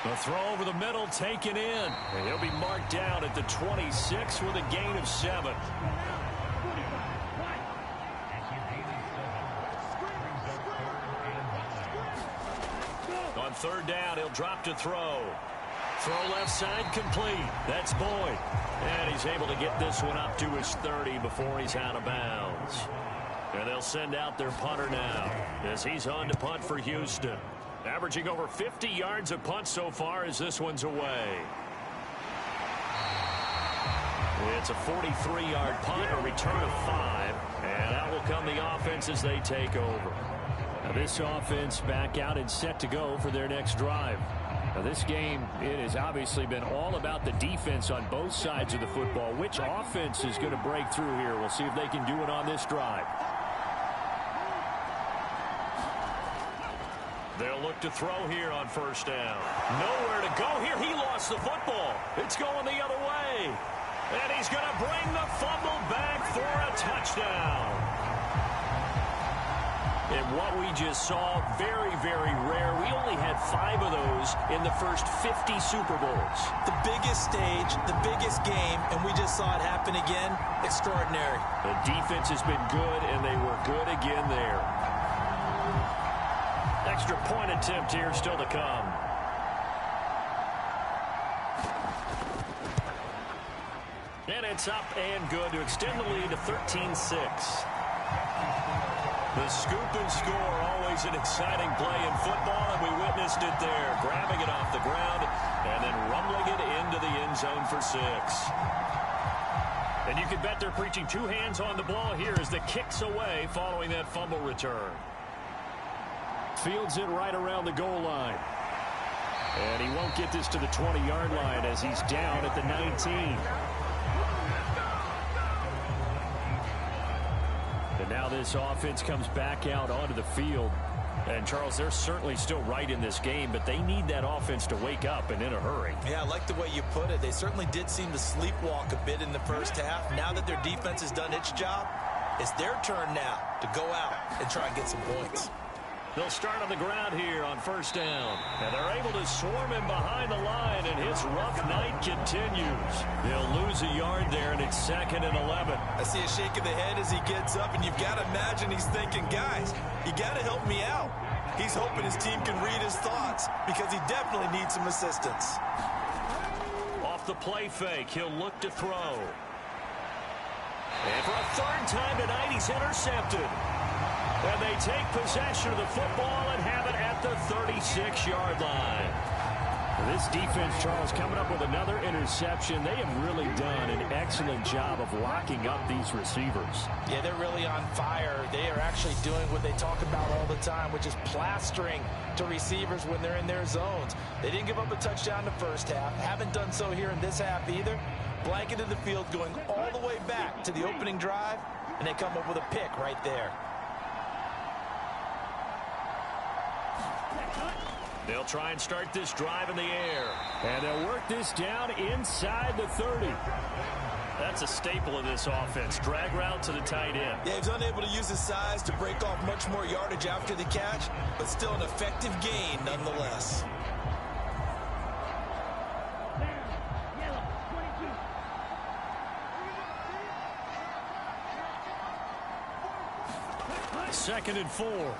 The throw over the middle taken in. And he'll be marked down at the 26 with a gain of 7. On 3rd down, he'll drop to throw. Throw left side complete. That's Boyd. And he's able to get this one up to his 30 before he's out of bounds. And they'll send out their punter now as he's on to punt for Houston. Averaging over 50 yards a punt so far as this one's away. It's a 43-yard punt, a return of 5. And out will come the offense as they take over. Now this offense back out and set to go for their next drive. Now this game, it has obviously been all about the defense on both sides of the football. Which offense is going to break through here? We'll see if they can do it on this drive. They'll look to throw here on 1st down. Nowhere to go here. He lost the football. It's going the other way. And he's going to bring the fumble back for a touchdown. And what we just saw, very, very rare. We only had 5 of those in the first 50 Super Bowls. The biggest stage, the biggest game, and we just saw it happen again. Extraordinary. The defense has been good, and they were good again there. Extra point attempt here still to come. And it's up and good to extend the lead to 13-6. The scoop and score, always an exciting play in football, and we witnessed it there. Grabbing it off the ground and then rumbling it into the end zone for 6. And you can bet they're preaching two hands on the ball here as the kick's away following that fumble return. Fields it right around the goal line. And he won't get this to the 20-yard line as he's down at the 19. And now this offense comes back out onto the field. And, Charles, they're certainly still right in this game, but they need that offense to wake up and in a hurry. Yeah, I like the way you put it. They certainly did seem to sleepwalk a bit in the first half. Now that their defense has done its job, it's their turn now to go out and try and get some points. They'll start on the ground here on first down. And they're able to swarm him behind the line, and his rough night continues. They'll lose a yard there, and it's 2nd and 11. I see a shake of the head as he gets up, and you've got to imagine he's thinking, guys, you got to help me out. He's hoping his team can read his thoughts because he definitely needs some assistance. Off the play fake, he'll look to throw. And for a third time tonight, he's intercepted. And they take possession of the football and have it at the 36-yard line. This defense, Charles, coming up with another interception. They have really done an excellent job of locking up these receivers. Yeah, they're really on fire. They are actually doing what they talk about all the time, which is plastering to receivers when they're in their zones. They didn't give up a touchdown in the first half. Haven't done so here in this half either. Blanketed the field going all the way back to the opening drive, and they come up with a pick right there. They'll try and start this drive in the air. And they'll work this down inside the 30. That's a staple of this offense. Drag route to the tight end. Yeah, he's unable to use his size to break off much more yardage after the catch, but still an effective gain nonetheless. Second and 4.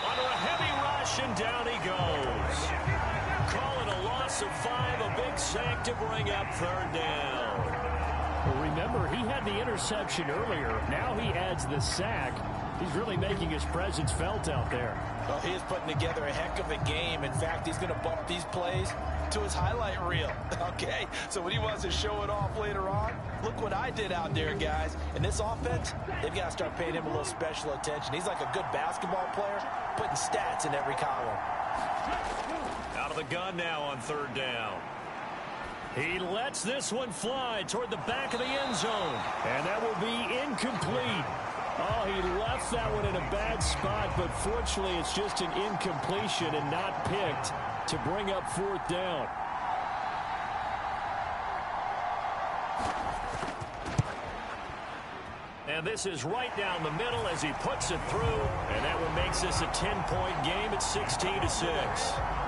Under a heavy rush, and down he goes. Calling a loss of 5, a big sack to bring up third down. Well, remember, he had the interception earlier. Now he adds the sack. He's really making his presence felt out there. Well, he is putting together a heck of a game. In fact, he's going to bump these plays to his highlight reel. Okay, so when he wants to show it off later on, look what I did out there, guys. In this offense, they've got to start paying him a little special attention. He's like a good basketball player, putting stats in every column. Out of the gun now on third down. He lets this one fly toward the back of the end zone. And that will be incomplete. Oh, he left that one in a bad spot, but fortunately it's just an incompletion and not picked to bring up fourth down. And this is right down the middle as he puts it through. And that one makes this a 10-point game at 16-6.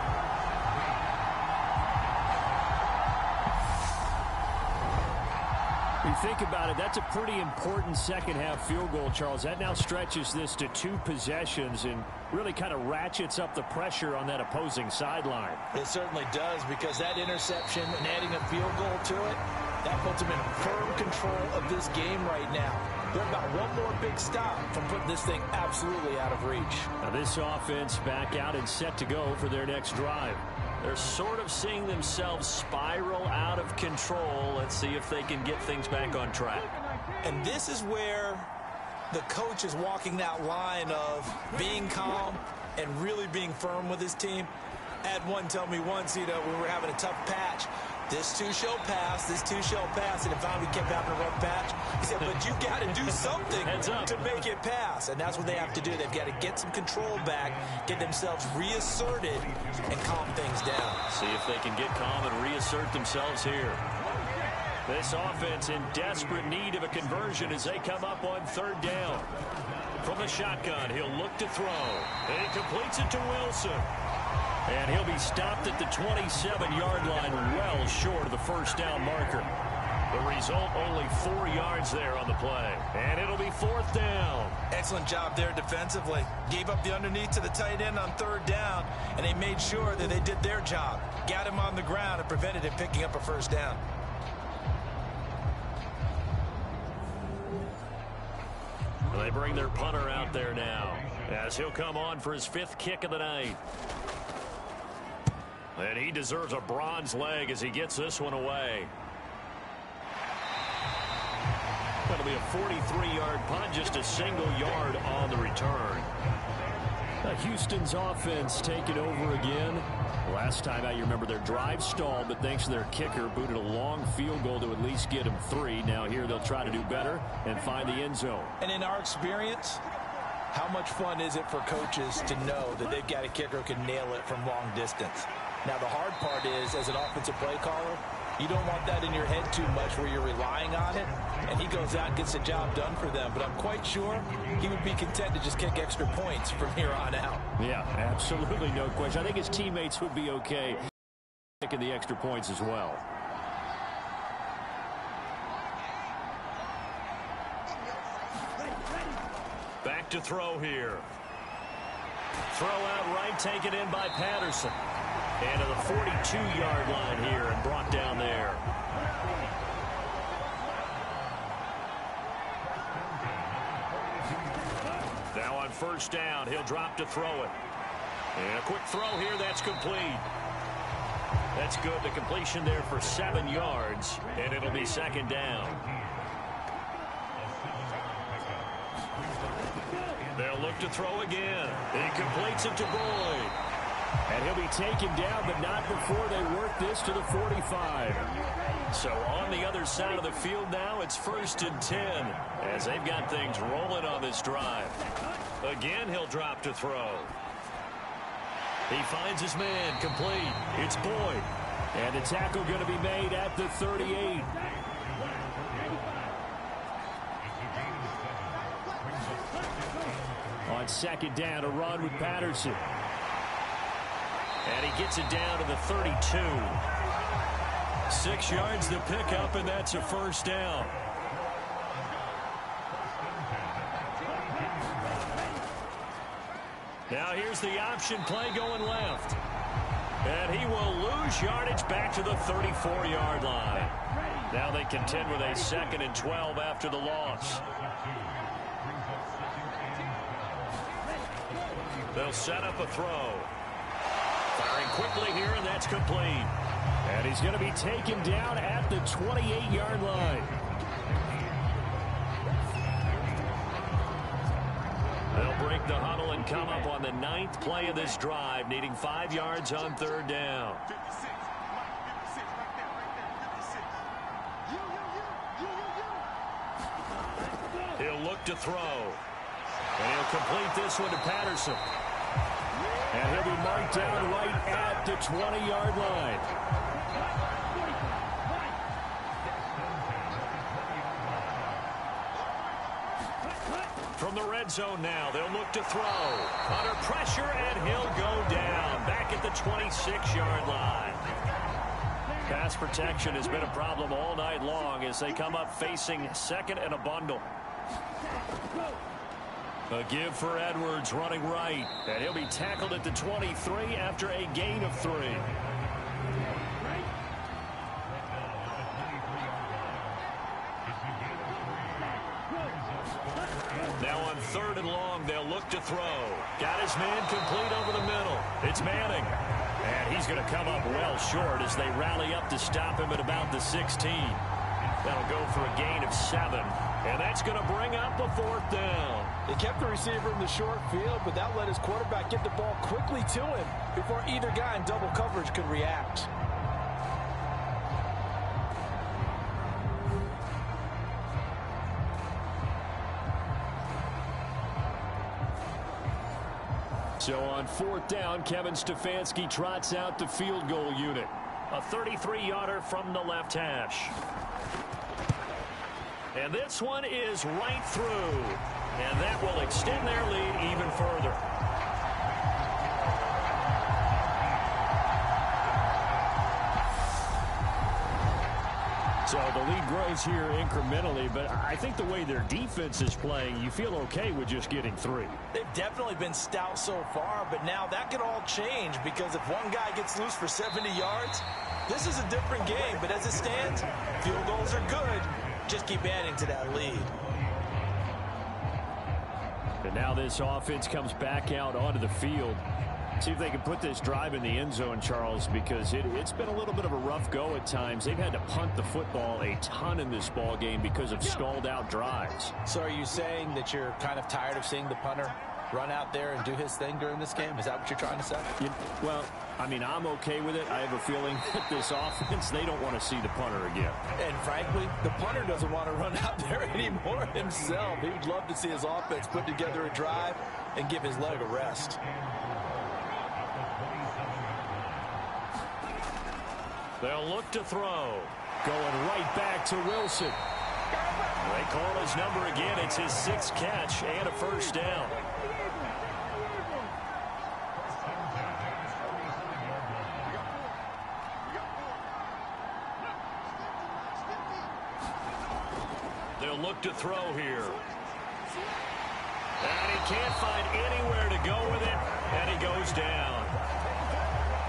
You think about it, that's a pretty important second-half field goal, Charles. That now stretches this to 2 possessions and really kind of ratchets up the pressure on that opposing sideline. It certainly does, because that interception and adding a field goal to it, that puts them in firm control of this game right now. They're about one more big stop from putting this thing absolutely out of reach. Now this offense back out and set to go for their next drive. They're sort of seeing themselves spiral out of control. Let's see if they can get things back on track. And this is where the coach is walking that line of being calm and really being firm with his team. I had one tell me once, you know, we were having a tough patch. This too shall pass, this too shall pass. And if finally we kept having a rough patch, he said, but you got to do something to make it pass. And that's what they have to do. They've got to get some control back, get themselves reasserted, and calm things down. See if they can get calm and reassert themselves here. This offense in desperate need of a conversion as they come up on third down. From the shotgun, he'll look to throw. And he completes it to Wilson. And he'll be stopped at the 27-yard line, well short of the first down marker. The result, only 4 yards there on the play. And it'll be fourth down. Excellent job there defensively. Gave up the underneath to the tight end on third down, and they made sure that they did their job. Got him on the ground and prevented him picking up a first down. They bring their punter out there now as he'll come on for his 5th kick of the night. And he deserves a bronze leg as he gets this one away. That'll be a 43-yard punt, just a single yard on the return. Houston's offense taking over again. Last time out, you remember their drive stalled, but thanks to their kicker, booted a long field goal to at least get them 3. Now here they'll try to do better and find the end zone. And in our experience, how much fun is it for coaches to know that they've got a kicker who can nail it from long distance? Now the hard part is, as an offensive play caller, you don't want that in your head too much where you're relying on it, and he goes out and gets the job done for them. But I'm quite sure he would be content to just kick extra points from here on out. Yeah, absolutely, no question. I think his teammates would be okay kicking the extra points as well. Back to throw here. Throw out right, taken in by Patterson. And to the 42-yard line here and brought down there. Now on first down, he'll drop to throw it. And a quick throw here, that's complete. That's good. The completion there for 7 yards, and it'll be 2nd down. They'll look to throw again. He completes it to Boyd. And he'll be taken down, but not before they work this to the 45. So on the other side of the field now, it's 1st and 10 as they've got things rolling on this drive. Again, he'll drop to throw. He finds his man, complete. It's Boyd. And the tackle going to be made at the 38. On 2nd down, a run with Patterson. And he gets it down to the 32. 6 yards to pick up, and that's a 1st down. Now here's the option play going left. And he will lose yardage back to the 34-yard line. Now they contend with a 2nd and 12 after the loss. They'll set up a throw. Firing quickly here, and that's complete. And he's going to be taken down at the 28-yard line. They'll break the huddle and come up on the 9th play of this drive, needing 5 yards on 3rd down. He'll look to throw. And he'll complete this one to Patterson. And he'll be marked down right at the 20-yard line. From the red zone now, they'll look to throw. Under pressure, and he'll go down. Back at the 26-yard line. Pass protection has been a problem all night long as they come up facing 2nd and a bundle. A give for Edwards running right, and he'll be tackled at the 23 after a gain of 3. Now on 3rd and long, they'll look to throw. Got his man complete over the middle. It's Manning. And he's going to come up well short as they rally up to stop him at about the 16. That'll go for a gain of 7. And that's going to bring up a 4th down. They kept the receiver in the short field, but that let his quarterback get the ball quickly to him before either guy in double coverage could react. So on 4th down, Kevin Stefanski trots out the field goal unit. A 33-yarder from the left hash. And this one is right through. And that will extend their lead even further. So the lead grows here incrementally, but I think the way their defense is playing, you feel okay with just getting 3. They've definitely been stout so far, but now that could all change because if one guy gets loose for 70 yards, this is a different game. But as it stands, field goals are good. Just keep adding to that lead. And now this offense comes back out onto the field. See if they can put this drive in the end zone, Charles, because it's been a little bit of a rough go at times. They've had to punt the football a ton in this ball game because of stalled out drives. So are you saying that you're kind of tired of seeing the punter run out there and do his thing during this game? Is that what you're trying to say? Well, I mean, I'm okay with it. I have a feeling that this offense, they don't want to see the punter again. And frankly, the punter doesn't want to run out there anymore himself. He would love to see his offense put together a drive and give his leg a rest. They'll look to throw. Going right back to Wilson. They call his number again. It's his 6th catch and a first down. They'll look to throw here. And he can't find anywhere to go with it, and he goes down.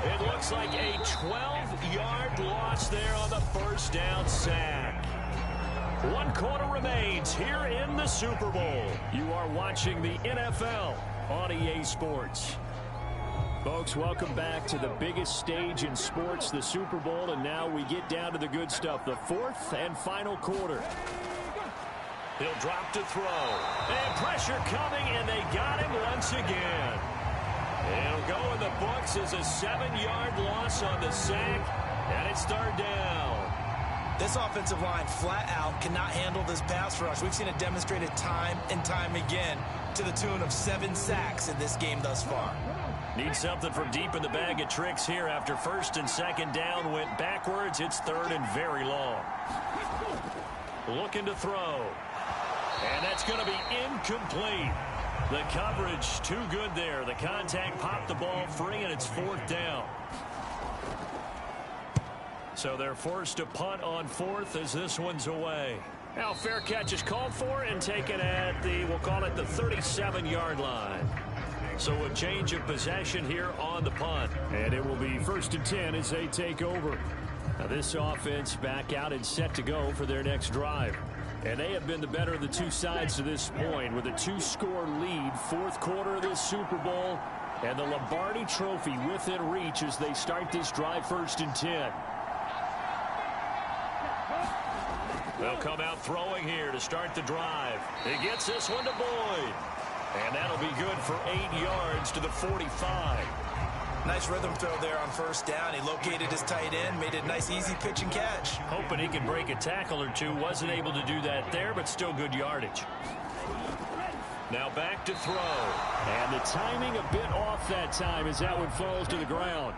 It looks like a 12-yard loss there on the first down sack. 1 quarter remains here in the Super Bowl. You are watching the NFL on EA Sports. Folks, welcome back to the biggest stage in sports, the Super Bowl, and now we get down to the good stuff, the 4th and final quarter. He'll drop to throw. And pressure coming, and they got him once again. It'll go in the books as a 7-yard loss on the sack, and it's 3rd down. This offensive line flat out cannot handle this pass rush. We've seen it demonstrated time and time again to the tune of 7 sacks in this game thus far. Need something from deep in the bag of tricks here after 1st and 2nd down went backwards. It's 3rd and very long. Looking to throw. And that's going to be incomplete. The coverage too good there. The contact popped the ball free, and it's 4th down. So they're forced to punt on 4th as this one's away. Now fair catch is called for and taken at we'll call it the 37-yard line. So a change of possession here on the punt. And it will be 1st and 10 as they take over. Now this offense back out and set to go for their next drive. And they have been the better of the two sides to this point with a 2-score lead, 4th quarter of this Super Bowl, and the Lombardi Trophy within reach as they start this drive 1st and 10. They'll come out throwing here to start the drive. He gets this one to Boyd. And that'll be good for 8 yards to the 45. Nice rhythm throw there on 1st down. He located his tight end, made a nice easy pitch and catch. Hoping he could break a tackle or two. Wasn't able to do that there, but still good yardage. Now back to throw. And the timing a bit off that time as that one falls to the ground.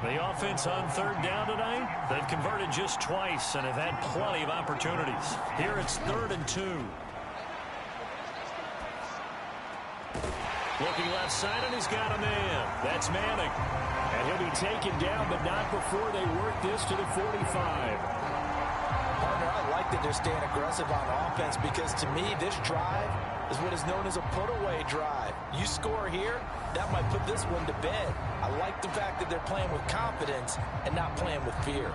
The offense on 3rd down tonight, they've converted just twice and have had plenty of opportunities. Here it's 3rd and 2. Looking left side, and he's got a man. That's Manning. And he'll be taken down, but not before they work this to the 45. Partner, I like that they're staying aggressive on offense because, to me, this drive is what is known as a put-away drive. You score here, that might put this one to bed. I like the fact that they're playing with confidence and not playing with fear.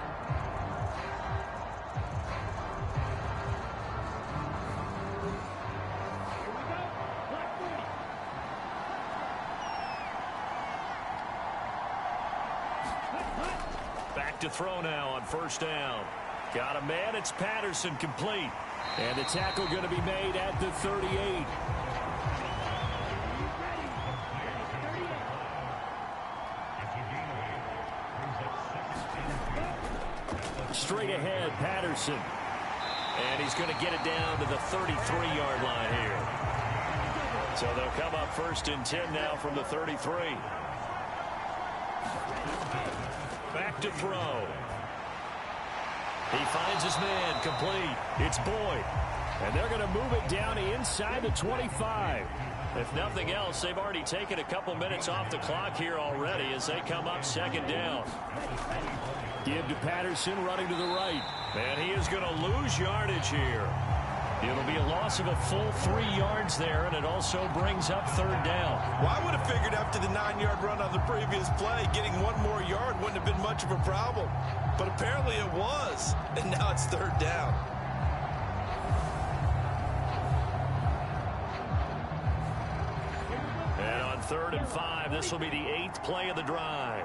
Back to throw now on 1st down. Got a man. It's Patterson, complete. And the tackle going to be made at the 38. Straight ahead, Patterson. And he's going to get it down to the 33-yard line here. So they'll come up 1st and 10 now from the 33. Back to throw. He finds his man, complete. It's Boyd. And they're going to move it down inside the 25. If nothing else, they've already taken a couple minutes off the clock here already as they come up 2nd down. Give to Patterson running to the right. And he is going to lose yardage here. It'll be a loss of a full 3 yards there, and it also brings up 3rd down. Well, I would have figured after the 9-yard run on the previous play, getting 1 more yard wouldn't have been much of a problem. But apparently it was, and now it's 3rd down. 3rd and 5. This will be the 8th play of the drive.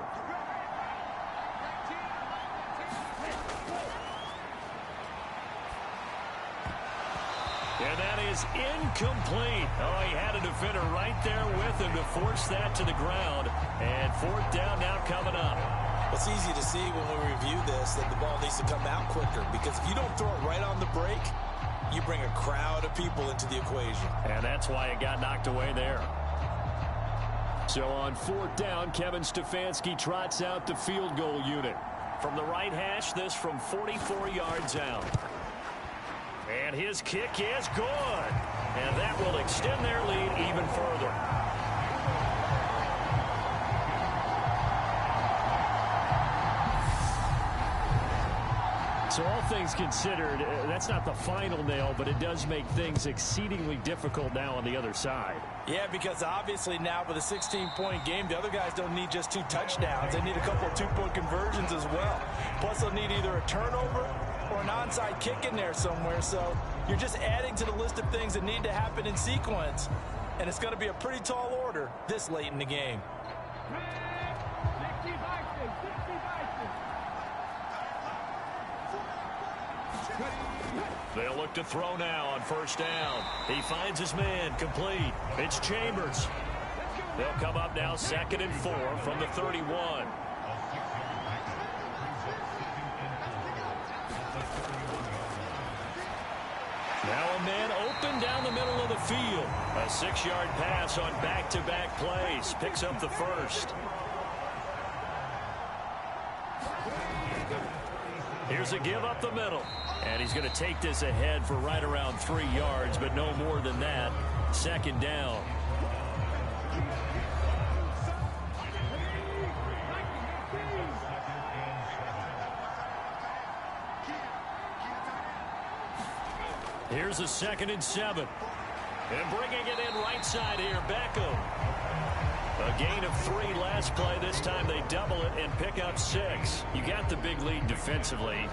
And that is incomplete. Oh, he had a defender right there with him to force that to the ground. And 4th down now coming up. It's easy to see when we review this that the ball needs to come out quicker, because if you don't throw it right on the break, you bring a crowd of people into the equation. And that's why it got knocked away there. So on 4th down, Kevin Stefanski trots out the field goal unit. From the right hash, this from 44 yards out. And his kick is good. And that will extend their lead even further. So all things considered, that's not the final nail, but it does make things exceedingly difficult now on the other side. Yeah, because obviously now with a 16-point game, the other guys don't need just 2 touchdowns. They need a couple of 2-point conversions as well. Plus, they'll need either a turnover or an onside kick in there somewhere. So you're just adding to the list of things that need to happen in sequence. And it's going to be a pretty tall order this late in the game. They'll look to throw now on 1st down. He finds his man complete. It's Chambers. They'll come up now 2nd and 4 from the 31. Now a man open down the middle of the field. A 6-yard pass on back-to-back plays. Picks up the 1st. Here's a give up the middle. And he's going to take this ahead for right around 3 yards, but no more than that. 2nd down. Here's a 2nd and 7. And bringing it in right side here, Beckham. A gain of 3 last play. This time they double it and pick up 6. You got the big lead defensively.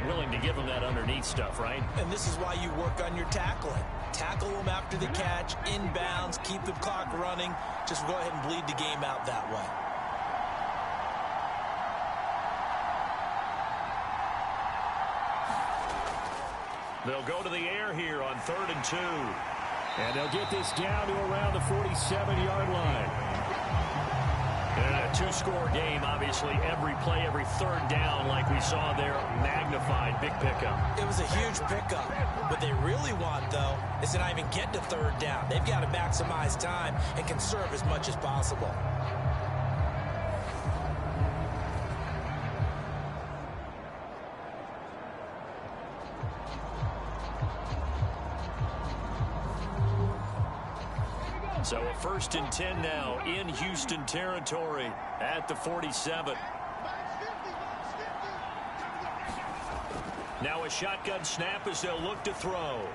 Willing to give them that underneath stuff, right? And this is why you work on your tackling. Tackle them after the catch, inbounds, keep the clock running. Just go ahead and bleed the game out that way. They'll go to the air here on 3rd and 2. And they'll get this down to around the 47-yard line. And a 2-score game, obviously, every play, every 3rd down, like we saw there, magnified, big pickup. It was a huge pickup. What they really want, though, is to not even get to 3rd down. They've got to maximize time and conserve as much as possible. So a 1st and 10 now in Houston territory at the 47. Now a shotgun snap as they'll look to throw.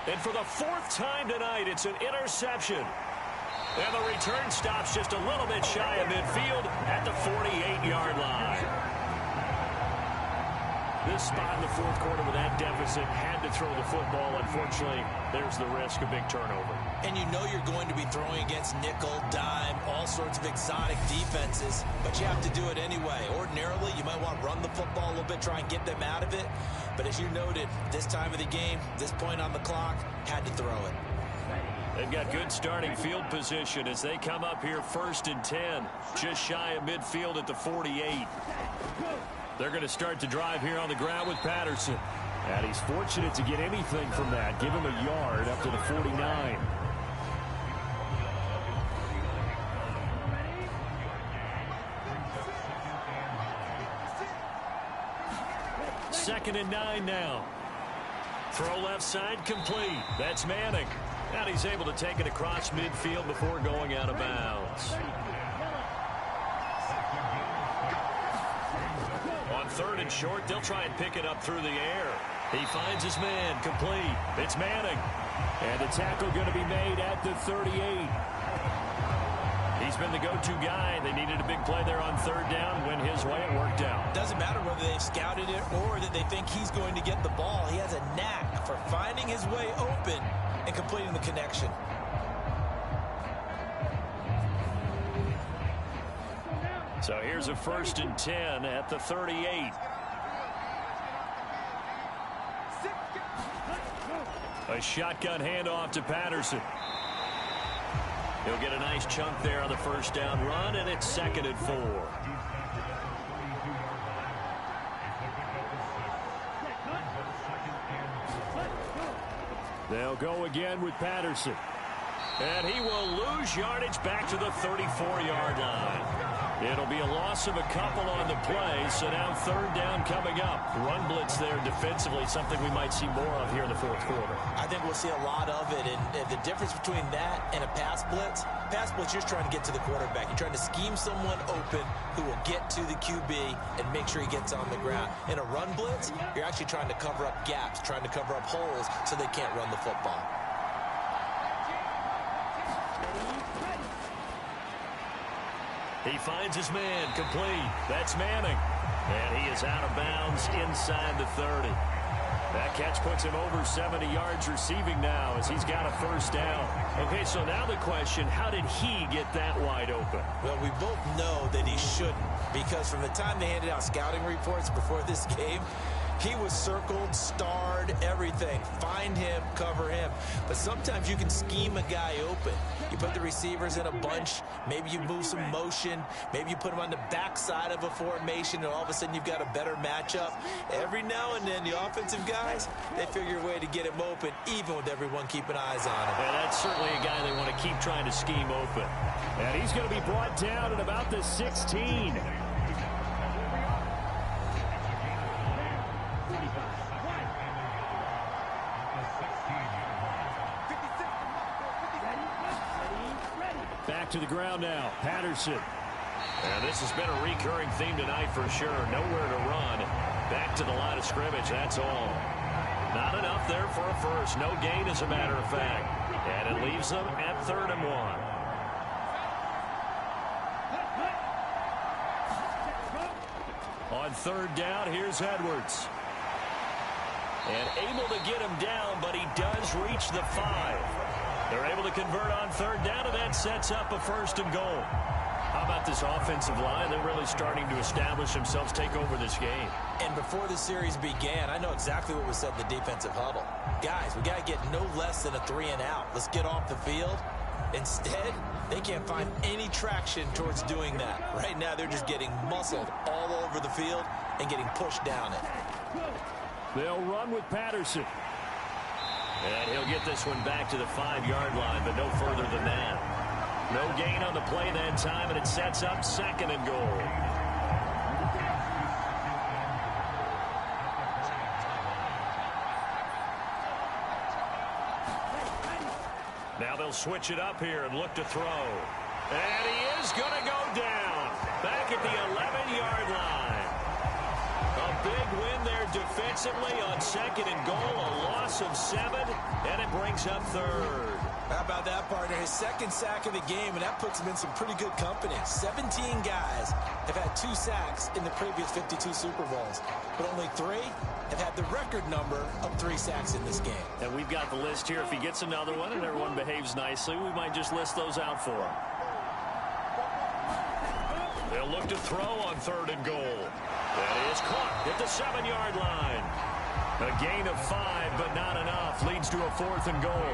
And for the 4th time tonight, it's an interception. And the return stops just a little bit shy of midfield at the 48-yard line. This spot in the 4th quarter with that deficit had to throw the football. Unfortunately, there's the risk of big turnover. And you know you're going to be throwing against nickel, dime, all sorts of exotic defenses, but you have to do it anyway. Ordinarily, you might want to run the football a little bit, try and get them out of it. But as you noted, this time of the game, this point on the clock, had to throw it. They've got good starting field position as they come up here 1st and 10, just shy of midfield at the 48. They're going to start to drive here on the ground with Patterson. And he's fortunate to get anything from that. Give him a yard up to the 49. Second and 9 now. Throw left side complete. That's Manning. And he's able to take it across midfield before going out of bounds. On 3rd and short, they'll try and pick it up through the air. He finds his man complete. It's Manning. And the tackle going to be made at the 38. He's been the go-to guy. They needed a big play there on 3rd down. Went his way, it worked out. Doesn't matter whether they've scouted it or that they think he's going to get the ball. He has a knack for finding his way open and completing the connection. So here's a 1st and 10 at the 38. A shotgun handoff to Patterson. He'll get a nice chunk there on the 1st down run, and it's 2nd and 4. They'll go again with Patterson. And he will lose yardage back to the 34-yard line. It'll be a loss of a couple on the play, so now 3rd down coming up. Run blitz there defensively, something we might see more of here in the 4th quarter. I think we'll see a lot of it, and the difference between that and a pass blitz, you're just trying to get to the quarterback. You're trying to scheme someone open who will get to the QB and make sure he gets on the ground. In a run blitz, you're actually trying to cover up gaps, trying to cover up holes so they can't run the football. He finds his man, complete. That's Manning. And he is out of bounds inside the 30. That catch puts him over 70 yards receiving now as he's got a 1st down. Okay, so now the question, how did he get that wide open? Well, we both know that he shouldn't, because from the time they handed out scouting reports before this game, he was circled, starred, everything. Find him, cover him. But sometimes you can scheme a guy open. You put the receivers in a bunch. Maybe you move some motion. Maybe you put him on the backside of a formation, and all of a sudden you've got a better matchup. Every now and then, the offensive guys, they figure a way to get him open, even with everyone keeping eyes on him. And that's certainly a guy they want to keep trying to scheme open. And he's going to be brought down at about the 16. Back to the ground now. Patterson. And this has been a recurring theme tonight for sure. Nowhere to run. Back to the line of scrimmage. That's all. Not enough there for a first. No gain, as a matter of fact. And it leaves them at 3rd and 1. On 3rd down, here's Edwards. And able to get him down, but he does reach the 5. They're able to convert on 3rd down, and that sets up a 1st and goal. How about this offensive line? They're really starting to establish themselves, take over this game. And before the series began, I know exactly what was said in the defensive huddle. Guys, we got to get no less than a 3-and-out. Let's get off the field. Instead, they can't find any traction towards doing that. Right now, they're just getting muscled all over the field and getting pushed down it. They'll run with Patterson. And he'll get this one back to the 5-yard line, but no further than that. No gain on the play that time, and it sets up 2nd and goal. Now they'll switch it up here and look to throw. And he is going to go down. Back at the 11-yard line. A big win there defensively on 2nd and goal. A loss of 7, and it brings up 3rd. How about that, partner? His 2nd sack of the game, and that puts him in some pretty good company. 17 guys have had 2 sacks in the previous 52 Super Bowls, but only 3 have had the record number of 3 sacks in this game. And we've got the list here. If he gets another one and everyone behaves nicely, we might just list those out for him. They'll look to throw on 3rd and goal. That is caught at the 7-yard line. A gain of 5, but not enough. Leads to a 4th and goal.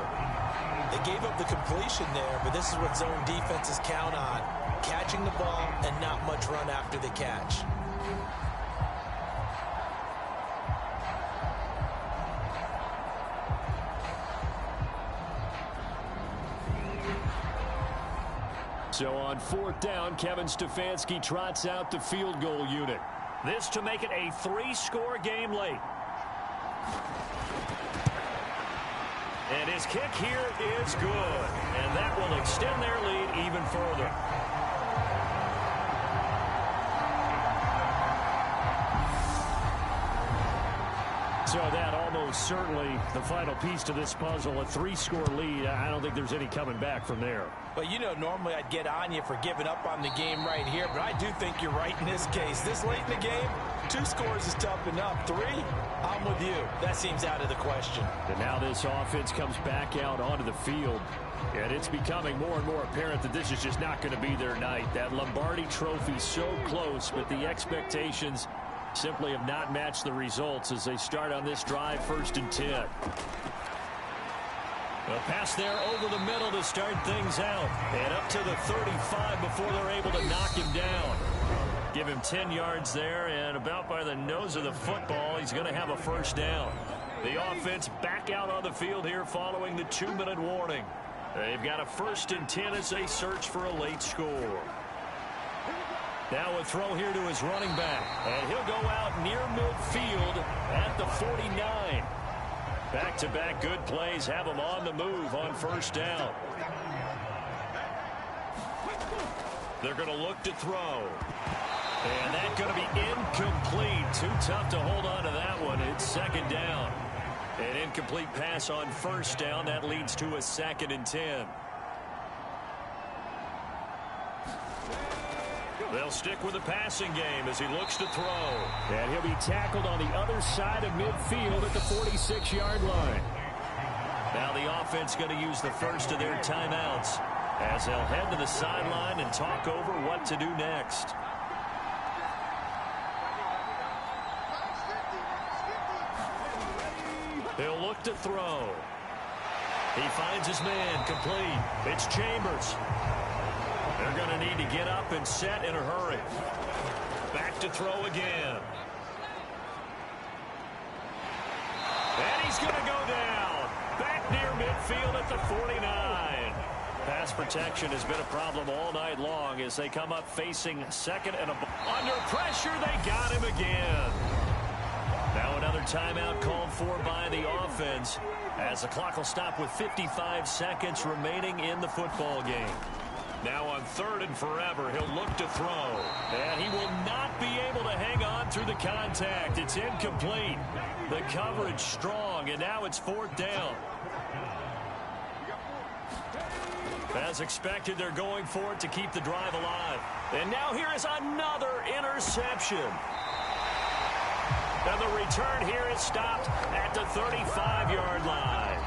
They gave up the completion there, but this is what zone defenses count on. Catching the ball and not much run after the catch. So on 4th down, Kevin Stefanski trots out the field goal unit. This to make it a 3-score game late. And his kick here is good. And that will extend their lead even further. So that almost certainly the final piece to this puzzle, a 3-score lead. I don't think there's any coming back from there. Well, you know, normally I'd get on you for giving up on the game right here, but I do think you're right in this case. This late in the game, 2 scores is tough enough. 3, I'm with you. That seems out of the question. And now this offense comes back out onto the field. And it's becoming more and more apparent that this is just not going to be their night. That Lombardi trophy so close, but the expectations simply have not matched the results as they start on this drive, 1st and 10. A pass there over the middle to start things out. And up to the 35 before they're able to knock him down. Give him 10 yards there, and about by the nose of the football, he's going to have a 1st down. The offense back out on the field here following the 2-minute warning. They've got a 1st and 10 as they search for a late score. Now a throw here to his running back, and he'll go out near midfield at the 49. Back-to-back good plays have him on the move on 1st down. They're going to look to throw. And that's going to be incomplete. Too tough to hold on to that one. It's 2nd down. An incomplete pass on 1st down. That leads to a 2nd and 10. They'll stick with the passing game as he looks to throw. And he'll be tackled on the other side of midfield at the 46-yard line. Now the offense going to use the first of their timeouts as they'll head to the sideline and talk over what to do next. He'll look to throw. He finds his man complete. It's Chambers. They're going to need to get up and set in a hurry. Back to throw again. And he's going to go down. Back near midfield at the 49. Pass protection has been a problem all night long as they come up facing 2nd and under pressure. They got him again. Now another timeout called for by the offense as the clock will stop with 55 seconds remaining in the football game. Now on 3rd and forever, he'll look to throw. And he will not be able to hang on through the contact. It's incomplete. The coverage strong, and now it's 4th down. As expected, they're going for it to keep the drive alive. And now here is another interception. And the return here is stopped at the 35-yard line.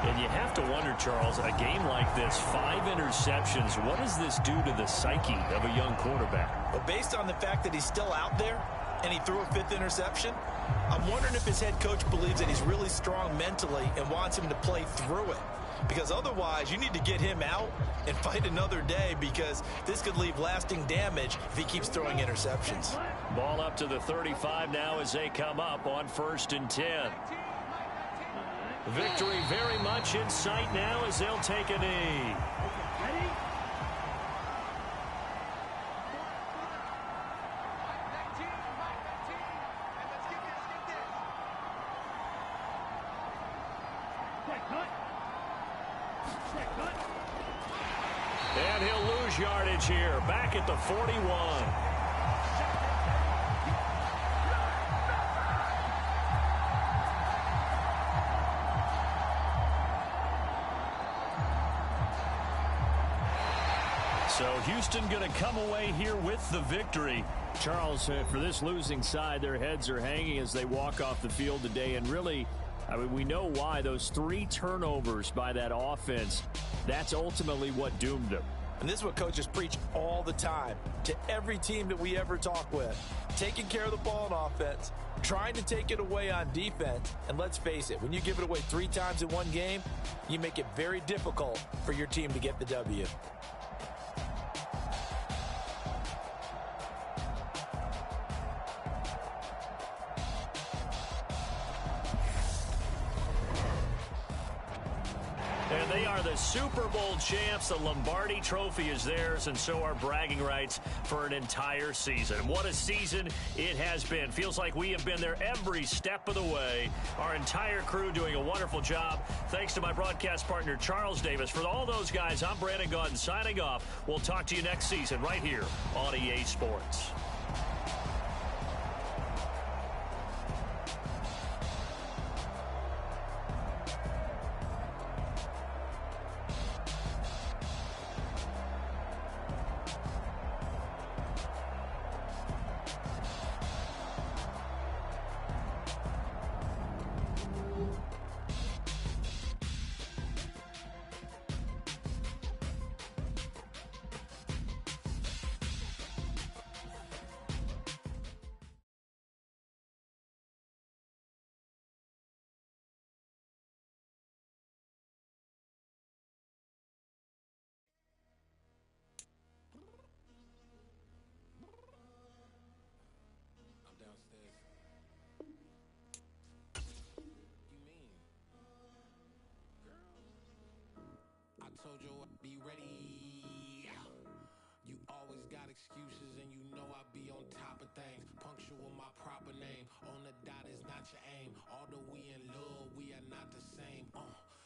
And you have to wonder, Charles, a game like this, 5 interceptions, what does this do to the psyche of a young quarterback? Well, based on the fact that he's still out there and he threw a 5th interception, I'm wondering if his head coach believes that he's really strong mentally and wants him to play through it. Because otherwise, you need to get him out and fight another day because this could leave lasting damage if he keeps throwing interceptions. Ball up to the 35 now as they come up on 1st and 10. Victory very much in sight now as they'll take a knee. And he'll lose yardage here, back at the 41. So Houston going to come away here with the victory. Charles, for this losing side, their heads are hanging as they walk off the field today. And really, I mean, we know why. Those 3 turnovers by that offense, that's ultimately what doomed them. And this is what coaches preach all the time to every team that we ever talk with. Taking care of the ball on offense, trying to take it away on defense. And let's face it, when you give it away 3 times in one game, you make it very difficult for your team to get the W. And they are the Super Bowl champs. The Lombardi trophy is theirs, and so are bragging rights for an entire season. What a season it has been. Feels like we have been there every step of the way. Our entire crew doing a wonderful job. Thanks to my broadcast partner, Charles Davis. For all those guys, I'm Brandon Gaudin signing off. We'll talk to you next season right here on EA Sports. ready. You always got excuses and you know I be on top of things. Punctual my proper name. On the dot is not your aim. Although we in love, we are not the same.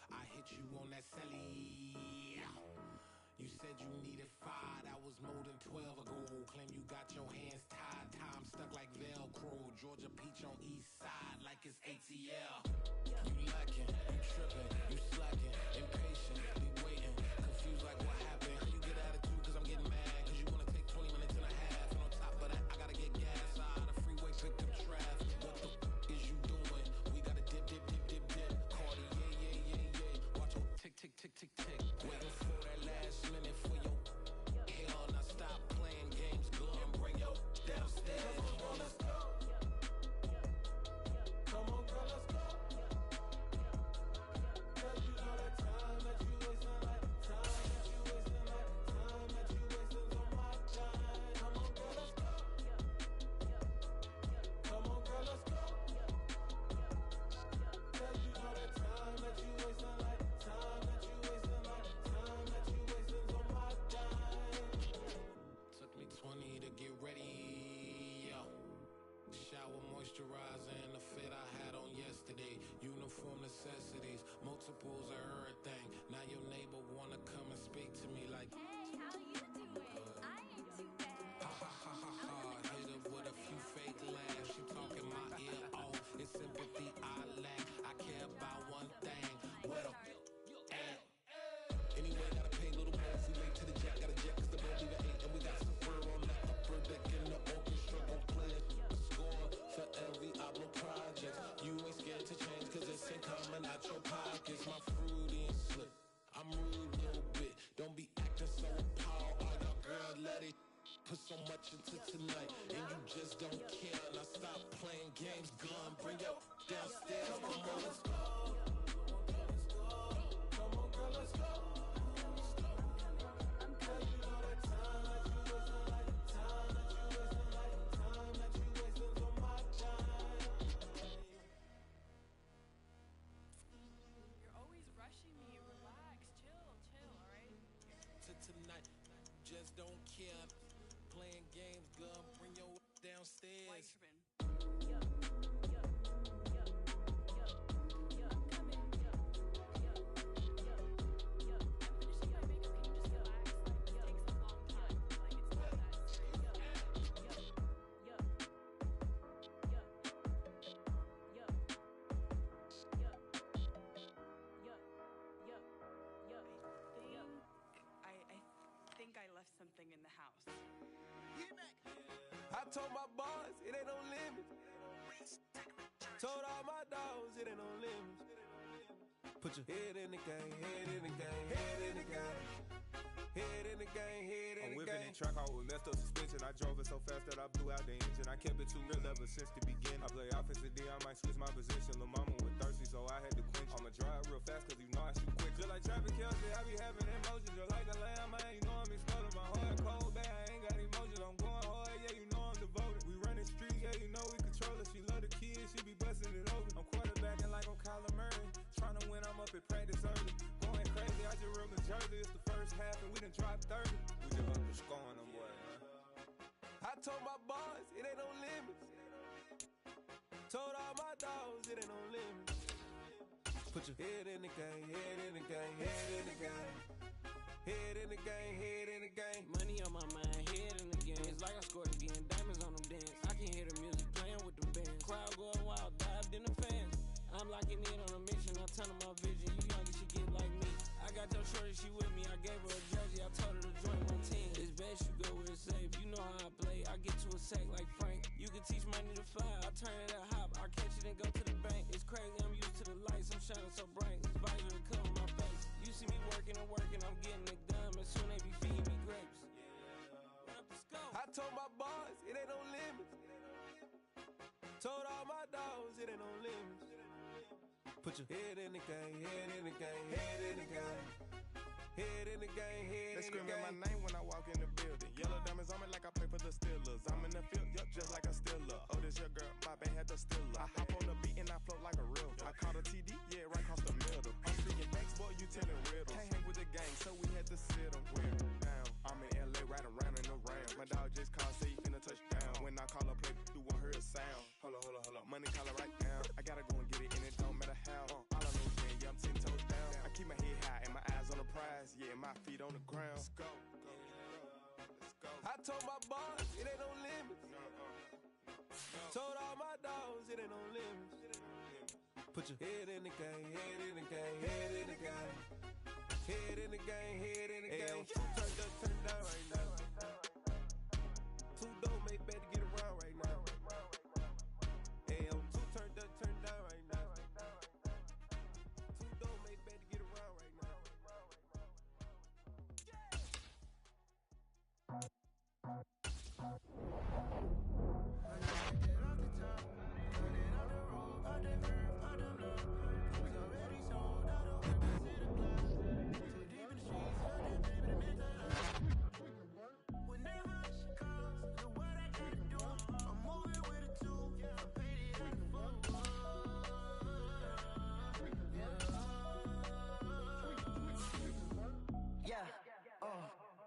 I hit you on that celly. You said you needed 5, that was more than 12 ago. Claim you got your hands tied, time stuck like Velcro. Georgia peach on east side like it's ATL. You lacking, you tripping, you slacking, impatient, be waiting, confused like what happened. You get attitude cause I'm getting mad, cause you wanna take 20 minutes and a half. And on top of that, I gotta get gas out of the freeway, pick up traffic. What the is you doing? We gotta dip, dip, dip, dip, dip. Cardi, yeah. Watch your tick, tick, tick, tick, tick. Waiting for that last minute for your hell. Now stop playing games, go and bring your downstairs. Come on, let's go. Come on, girl, let's go. Cause you know that time that you wasting, like time that you wasting, like time that you wasting on my time. Come on, girl, let's go. Come on, girl, let's go. Cause you know that time that you wasting, like time that you wasting, like time that you wasting on my time. Took me 20 to get ready, yo. Shower moisturizer and the fit I had on yesterday. Uniform necessities, multiples of everything. Now your neighbor wanna come and speak to me like, hey, how you doing? I ain't too bad. ha ha ha ha ha. Hit her with a few fake laughs. She talking my ear off. It's sympathy I lack. I care about one thing. What up? Anyway, gotta pay a little more if we late to the jet. Gotta jet cause the boat leave at 8. And we got some fur on the upper deck in the orchestra. Gon' play it. Score for every album project. You ain't scared to change cause it's ain't coming out your pockets. My fruity and slip. I'm rude a little bit. Don't be acting so appalled. All y'all girl, let it put so much into tonight. And you just don't care. Now stop playing games. Gun, bring your downstairs. Come on, let's go. Come on, girl, let's go. Rushing me. Relax, chill, all right? Tonight, just don't care. Playing games, girl, bring your downstairs. White tripping. I'm coming. I'm finishing my makeup. Can you just relax? Like, this takes a long time. Like, it's not that serious. I think I left something in the house. I told my boss it ain't no limits. Told all my dogs it ain't no limits. Put your head in the game, head in the game, head in the game. Head in the game, head in the game. I'm whipping in track out with messed up suspension. I drove it so fast that I blew out the engine. I kept it too real ever since the beginning. I play offensive D, I might switch my position. Lil' mama was thirsty, so I had to quench. I'ma drive real fast, cause you know I shoot quick. Just like Travis Kelce, I be having emotions. Just like a lamb, man, you know I'm exploding. My heart cold, bad, I ain't got emotions. I'm going hard, yeah, you know I'm devoted. We running streets, yeah, you know we control it. She love the kids, she be busting it over. I'm quarterbacking like I'm Kyler Murray. Trying to win, I'm up at practice early. Going crazy, I just real the jersey. It's the first half and we done dropped 30. We just up to scoring them, boy, man. I told my boss it ain't no limits. Told all my dogs it ain't no limits. Put your head in the game, head in the game, head in the game. Head in the game, head in the game. Money on my mind, head in the game. It's like I scored again, diamonds on them dance. I can hear the music playing with the bands. Crowd going wild, dived in the fans. I'm locking in on a mission, I tell her my vision. You young, you should get like me. I got your shorty, she with me. I gave her a jersey, I told her to join my team. It's best you go where it's safe. You know how I play. I get to a sack like Frank. You can teach money to fly. I turn it a hop. I catch it and go to the bank. It's crazy, I'm used to the lights. I'm shining so bright. This visor to cover my face. You see me working and working. I'm getting it done. And soon they be feeding me grapes. Run up the scope. I told my boss it ain't no limits. Told all my dogs it ain't no limits. Put your head in the game, head in the game, head in the game. Head in the game, head in the game. They screaming my name when I walk in the building. Yellow diamonds on me like I play for the Steelers. I'm in the field, yup, just like a Steeler. Oh, this your girl, my band had the Steeler. I hop on the beat and I float like a river. I caught a TD, yeah, right across the middle. I'm speaking thanks, boy, you telling riddles. Can't hang with the gang, so we had to to sit them with down. I'm in LA right around and around. My dog just called, say he finna touch down. When I call a play, you won't hear a sound. Hold up, money calling right now. I gotta go and get it, and it don't matter how. All I know is when, yeah, I'm 10 toes down. I keep my head high and my eyes on the prize. Yeah, and my feet on the ground. Let's go. I told my boss, it ain't no limits. Told all my dogs, it ain't no limits. Put your head in the game, head in the game, head in the game. Head in the game, head in the game. Two turned up, turned down right now. Two dope make better get around right now. Hey, two turned up, turned down right now. Two dope make better get around right now.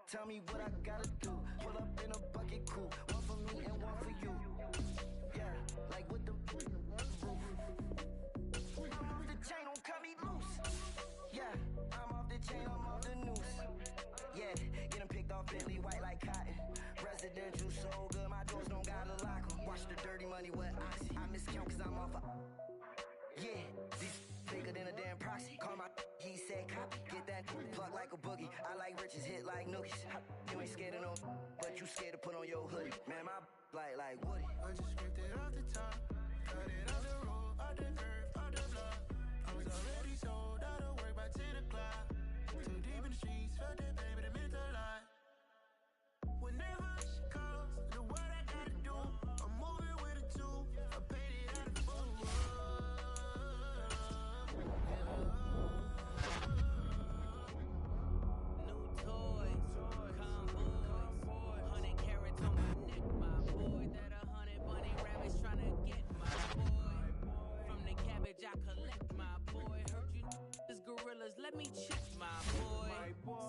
Tell me what I gotta do. Pull up in a bucket coupe. One for me and one for you. Yeah, like with the roof. I'm off the chain, don't cut me loose. Yeah, I'm off the chain, I'm off the noose. Yeah, getting picked off Bentley, white like cotton. Residential so good, my doors don't gotta lock 'em. Watch the dirty money with oxy. I miscount cause I'm off a... Yeah, these bigger than a damn proxy. Call my he said copy. Get that plug like a boogie. I like riches, hit like nookies. You ain't scared of no, but you scared to put on your hoodie. Man, my like Woody. I just scraped it off the top, cut it off the road, off the curve, off the block. I was already sold out of work by 10 o'clock. Too deep in the streets, felt that baby, that meant a lot. Whenever she calls, do what I gotta do. I'm moving with a two, I paid it out of full. New toys, convoys, 100 carats on my neck, my boy. That 100 bunny rabbits tryna get my boy. From the cabbage I collect, my boy. Heard you niggas gorillas, let me check, my boy.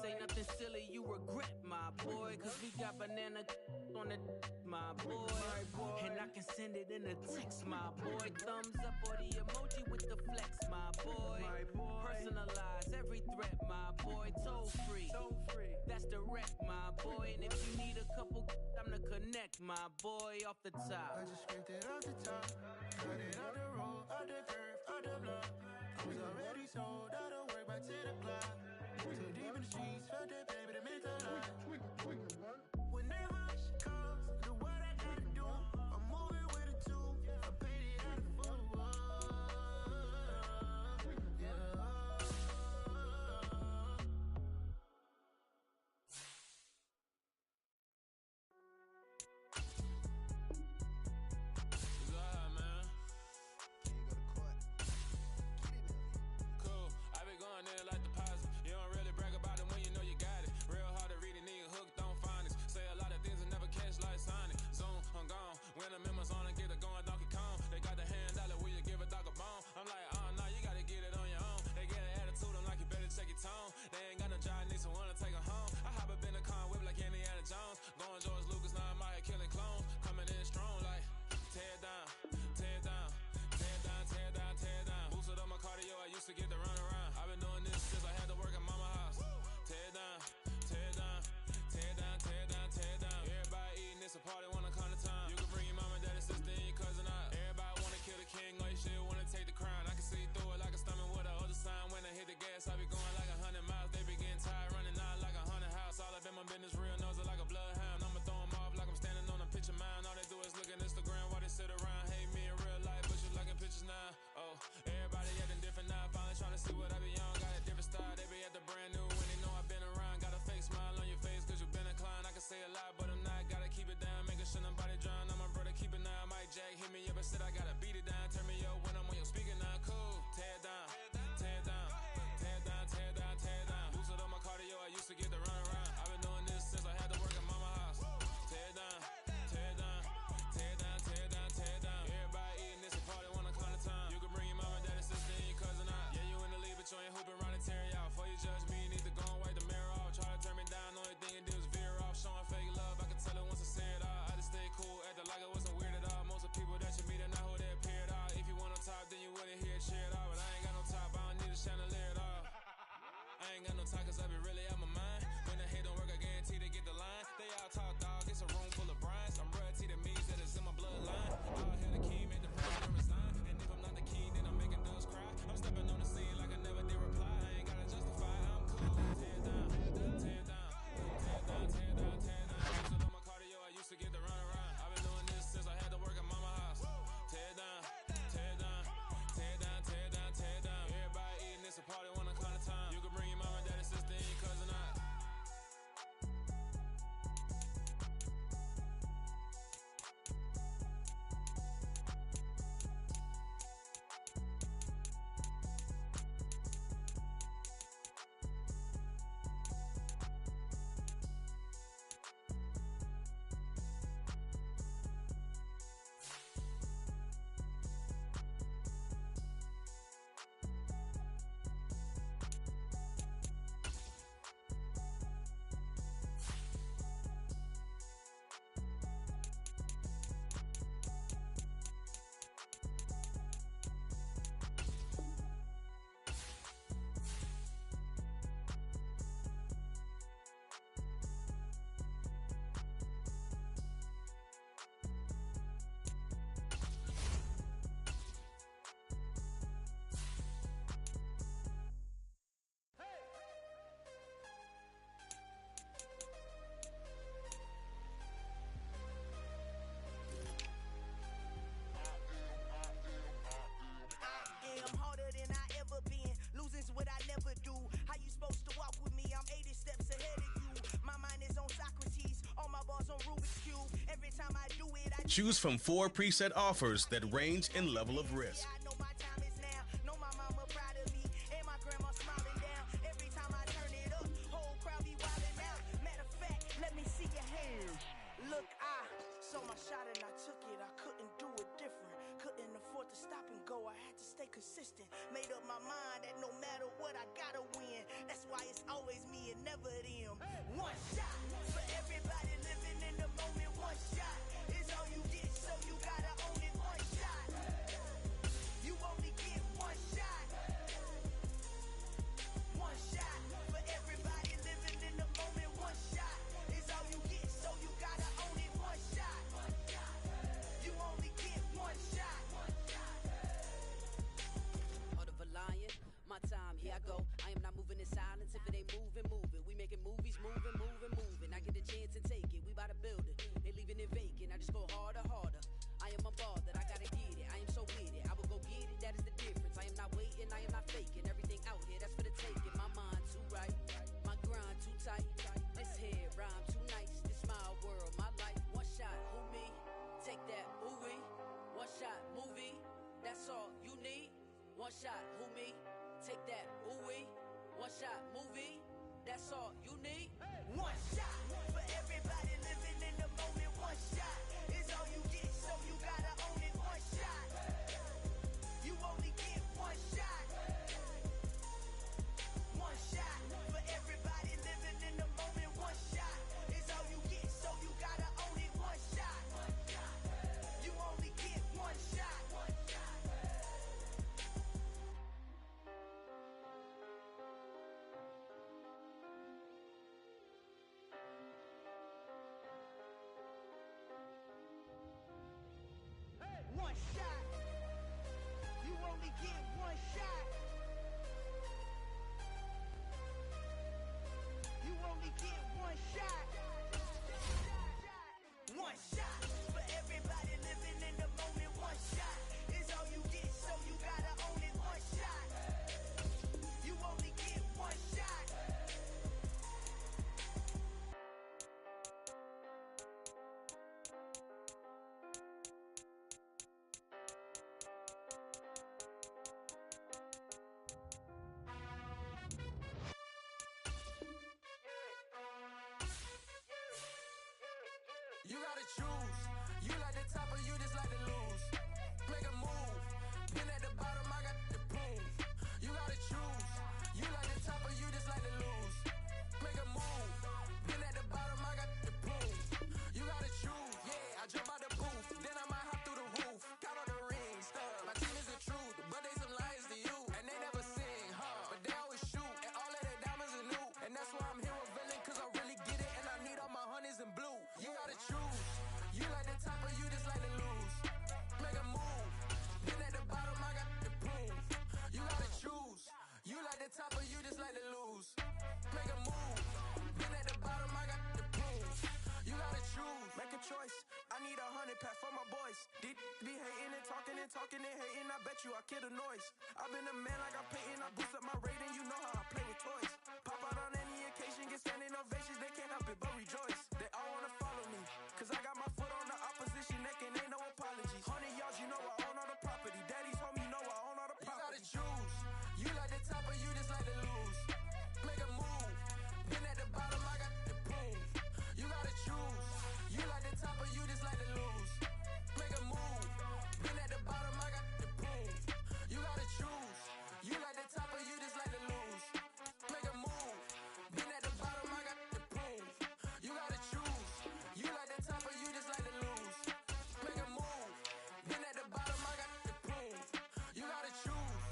Say nothing silly, you regret, my boy. Cause we got banana on the my boy. And I can send it in a text, my boy. Thumbs up or the emoji with the flex, my boy. Personalize every threat, my boy. Toll free, that's direct, my boy. And if you need a couple, I'm the connect, my boy. Off the top, I just scraped it off the top, cut it off the road, off the curve, off the block. I was already sold out of work by 10 o'clock. Too deep in the streets, felt that baby, that meant a lot. Whenever she calls, do what I gotta do. I'm moving with a two, I paid it out of full. Cool, I been going there like deposit. You don't really brag about it when you know you got it. Real hard to read a nigga hooked on Choose from 4 preset offers that range in level of risk. I know my time is now. Know my mama proud of me. And my grandma smiling down. Every time I turn it up, whole crowd be wildin' out. Matter of fact, let me see your hands. Look, I saw my shot and I took it. I couldn't do it different. Couldn't afford to stop and go. I had to stay consistent. Made up my mind that no matter what, I gotta win. That's why it's always me and never them. One shot for everybody living in the moment. One shot is all you get, so you gotta own it. One shot. You only get one shot. One shot for everybody living in the moment. One shot is all you get, so you gotta own it. One shot. You only get one shot. Heart of a lion, my time, here I go. I am not moving in silence. If it ain't moving, moving. We making movies, moving, moving, moving. I get a chance to take it. We bout to build it. They leaving it vacant. I just go harder, harder. I am a ball that I gotta get it. I am so with it. I will go get it. That is the difference. I am not waiting. I am not faking. Everything out here, that's for the taking. My mind too right. My grind too tight. This head rhyme too nice. This my world, my life. One shot, who me? Take that, ooh wee. One shot, movie. That's all you need. One shot, who me? Take that, ooh wee. One shot, movie. That's all you need. One shot for everybody living in the moment. One shot is all you get, so you gotta own it. One shot. You only get one shot. One shot for everybody living in the moment. One shot is all you get, so you gotta own it. One shot. You only get one shot. One shot. You only get one shot. You only get one shot. One shot for everybody living in the moment. One shot is all you get, so you gotta own it. One shot. You only get one shot. You gotta choose. You like the top or you just like to lose. Make a move. Been at the bottom, I got the proof. You gotta choose. You like the top or you just like to lose. Make a move. Been at the bottom, I got the proof. You gotta choose. Yeah, I jump out the booth. Then I might hop through the roof. Got on the ring, stuff. My team is the truth, but they some liars to you. And they never sing, huh? But they always shoot. And all of their diamonds are new. And that's why I'm here revealing, cause I really get it. And I need all my honeys in blue. You gotta choose. You like the top or you just like to lose. Make a move. Been at the bottom, I got the proof. You gotta choose. You like the top or you just like to lose. Make a move. Been at the bottom, I got the proof. You gotta choose. Make a choice. I need 100 pack for my boys. Be hating and talking and talking and hating. I bet you I kill the noise. I've been a man like I'm Peyton. I boost up my rating. You know how I play with toys. Pop out on any occasion, get standing ovations. They can't help it but rejoice. They all wanna follow me, cause I got my foot on the opposition neck and ain't no apologies. 100 yards, you know I own all the property. Daddy's home, you know I own all the property. You gotta choose. You like the top or you just like to lose. Make a move. Been at the bottom, I got the proof. You gotta choose. You like the top or you just like to lose. Make a move. Been at the bottom, I got the proof. You gotta choose. You like the top or you just like to lose. Make a move. Been at the bottom, I got the proof. You gotta choose. You like the top or you just like to lose. Make a move. Been at the bottom, I got the proof. You gotta choose.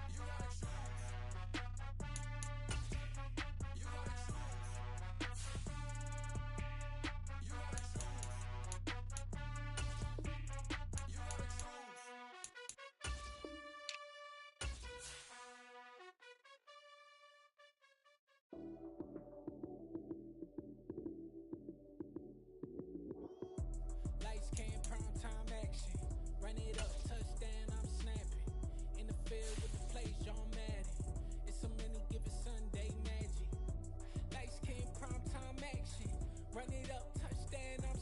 You gotta choose. You gotta choose. You gotta choose. You gotta choose. Lights came, prime time action. Run it up, touchdown, I'm snapping. In the field with the plays, John Madden. It's a many given Sunday magic. Lights came, prime time action. Run it up, touchdown, I'm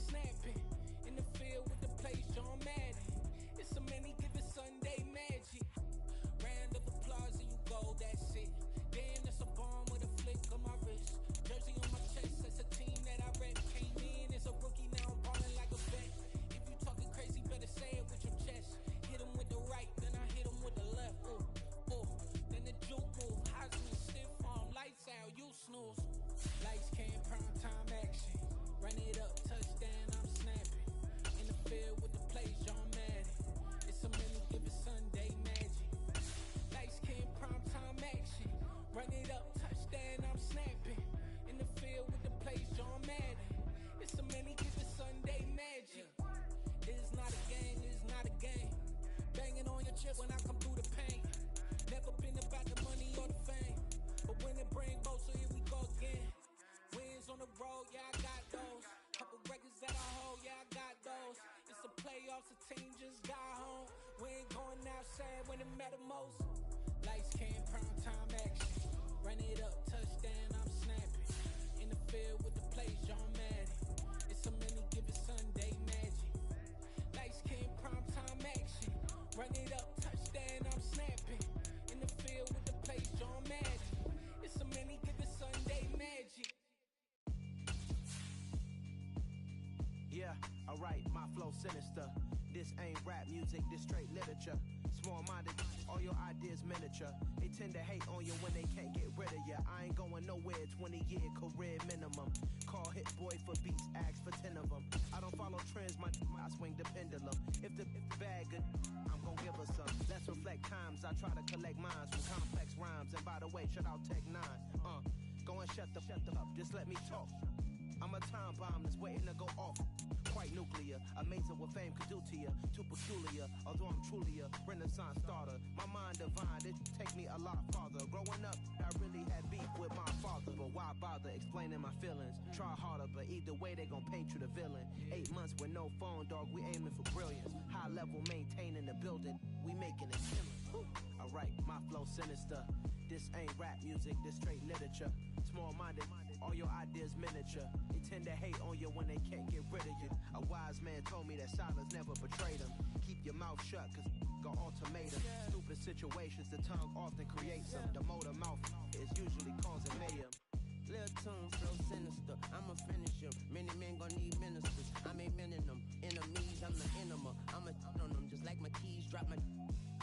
playoffs, the team just got home. We ain't going outside when it matter most. Lights came, prime time action. Run it up, touchdown, I'm snapping. In the field with the plays, John Madden. It's a many given Sunday magic. Lights came, prime time action. Run it up, touchdown, I'm snapping. In the field with the plays, John Madden. It's a many given Sunday magic. Yeah, alright, my flow sinister. This ain't rap music, this straight literature. Small-minded, all your ideas miniature. They tend to hate on you when they can't get rid of you. I ain't going nowhere, 20-year career minimum. Call Hit Boy for beats, ask for 10 of them. I don't follow trends, I swing the pendulum. If the bag good, I'm gon' give her some. Let's reflect times, I try to collect minds from complex rhymes. And by the way, shout out Tech 9. Go and shut the up, just let me talk. I'm a time bomb that's waiting to go off. Quite nuclear, amazing what fame could do to you. Too peculiar, although I'm truly a renaissance starter. My mind divine, it take me a lot farther. Growing up, I really had beef with my father. But why bother explaining my feelings? Try harder, but either way they gon' paint you the villain. 8 months with no phone, dog, we aiming for brilliance. High level, maintaining the building, we making it killing. Alright, my flow sinister. This ain't rap music, this straight literature. Small-minded, all your ideas miniature. They tend to hate on you when they can't get rid of you. A wise man told me that silence never betrayed them. Keep your mouth shut, cause got ultimatum. Stupid situations, the tongue often creates them. The motor mouth is usually causing mayhem. Lil' tune, flow sinister, I'ma finish him. Many men gon' need ministers, I'm aiming them. Enemies, I'm the enema. I'ma on them, just like my keys, drop my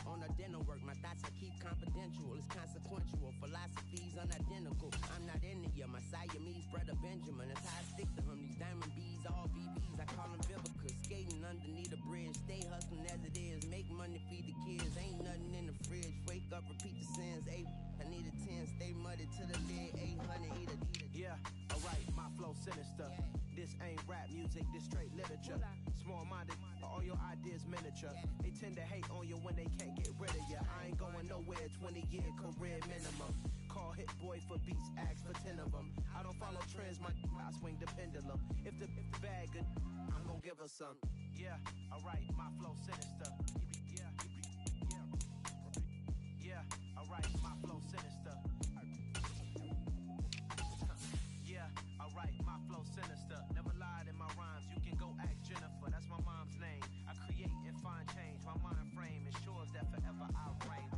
on a dinner work. My thoughts I keep confidential, it's consequential. Philosophies unidentical, I'm not in it, yeah. My Siamese brother Benjamin, that's how I stick to him. These diamond bees, all BBs, I call them Vivica. Skating underneath a bridge, stay hustling as it is. Make money, feed the kids, ain't nothing in the fridge. Wake up, repeat the sins, I need a 10, stay muddy to the lid, 800, eat a. Yeah, alright, my flow sinister. This ain't rap music, this straight literature. Small-minded, all your ideas miniature. They tend to hate on you when they can't get rid of you. I ain't going nowhere, 20-year career minimum. Call Hit Boy for beats, ask for 10 of them. I don't follow trends, I swing the pendulum. If the bag good, I'm gon' give her some. Yeah, alright, my flow sinister. Yeah, alright, my flow sinister. Yeah, alright, my flow sinister. Never lied in my rhymes, you can go ask Jennifer, that's my mom's name. I create and find change, my mind frame ensures that forever I reign.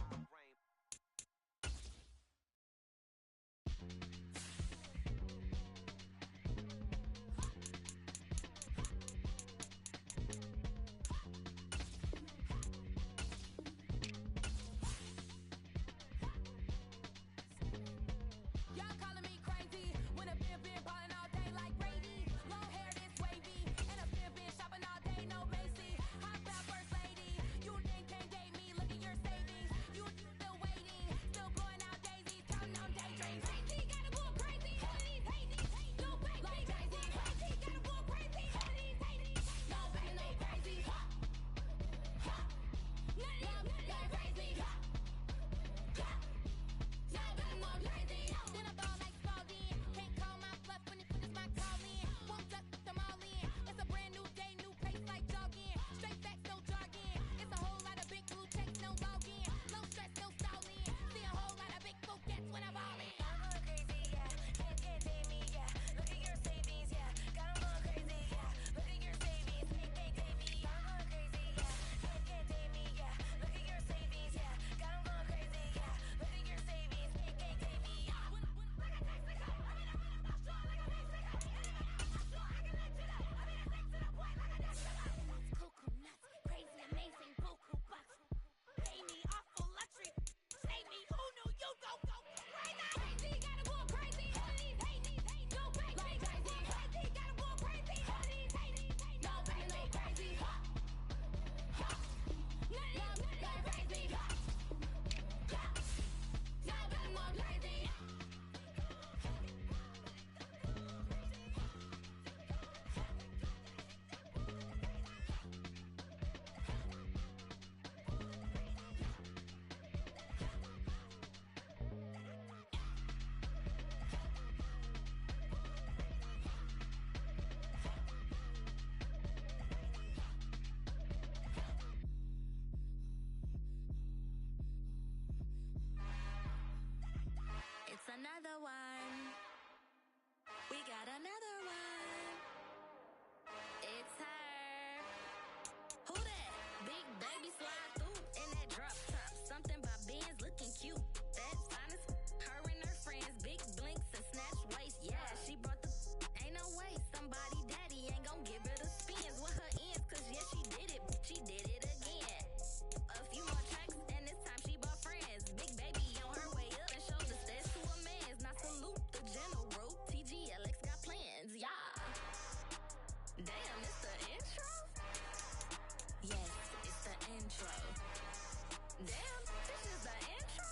Damn, this is the intro?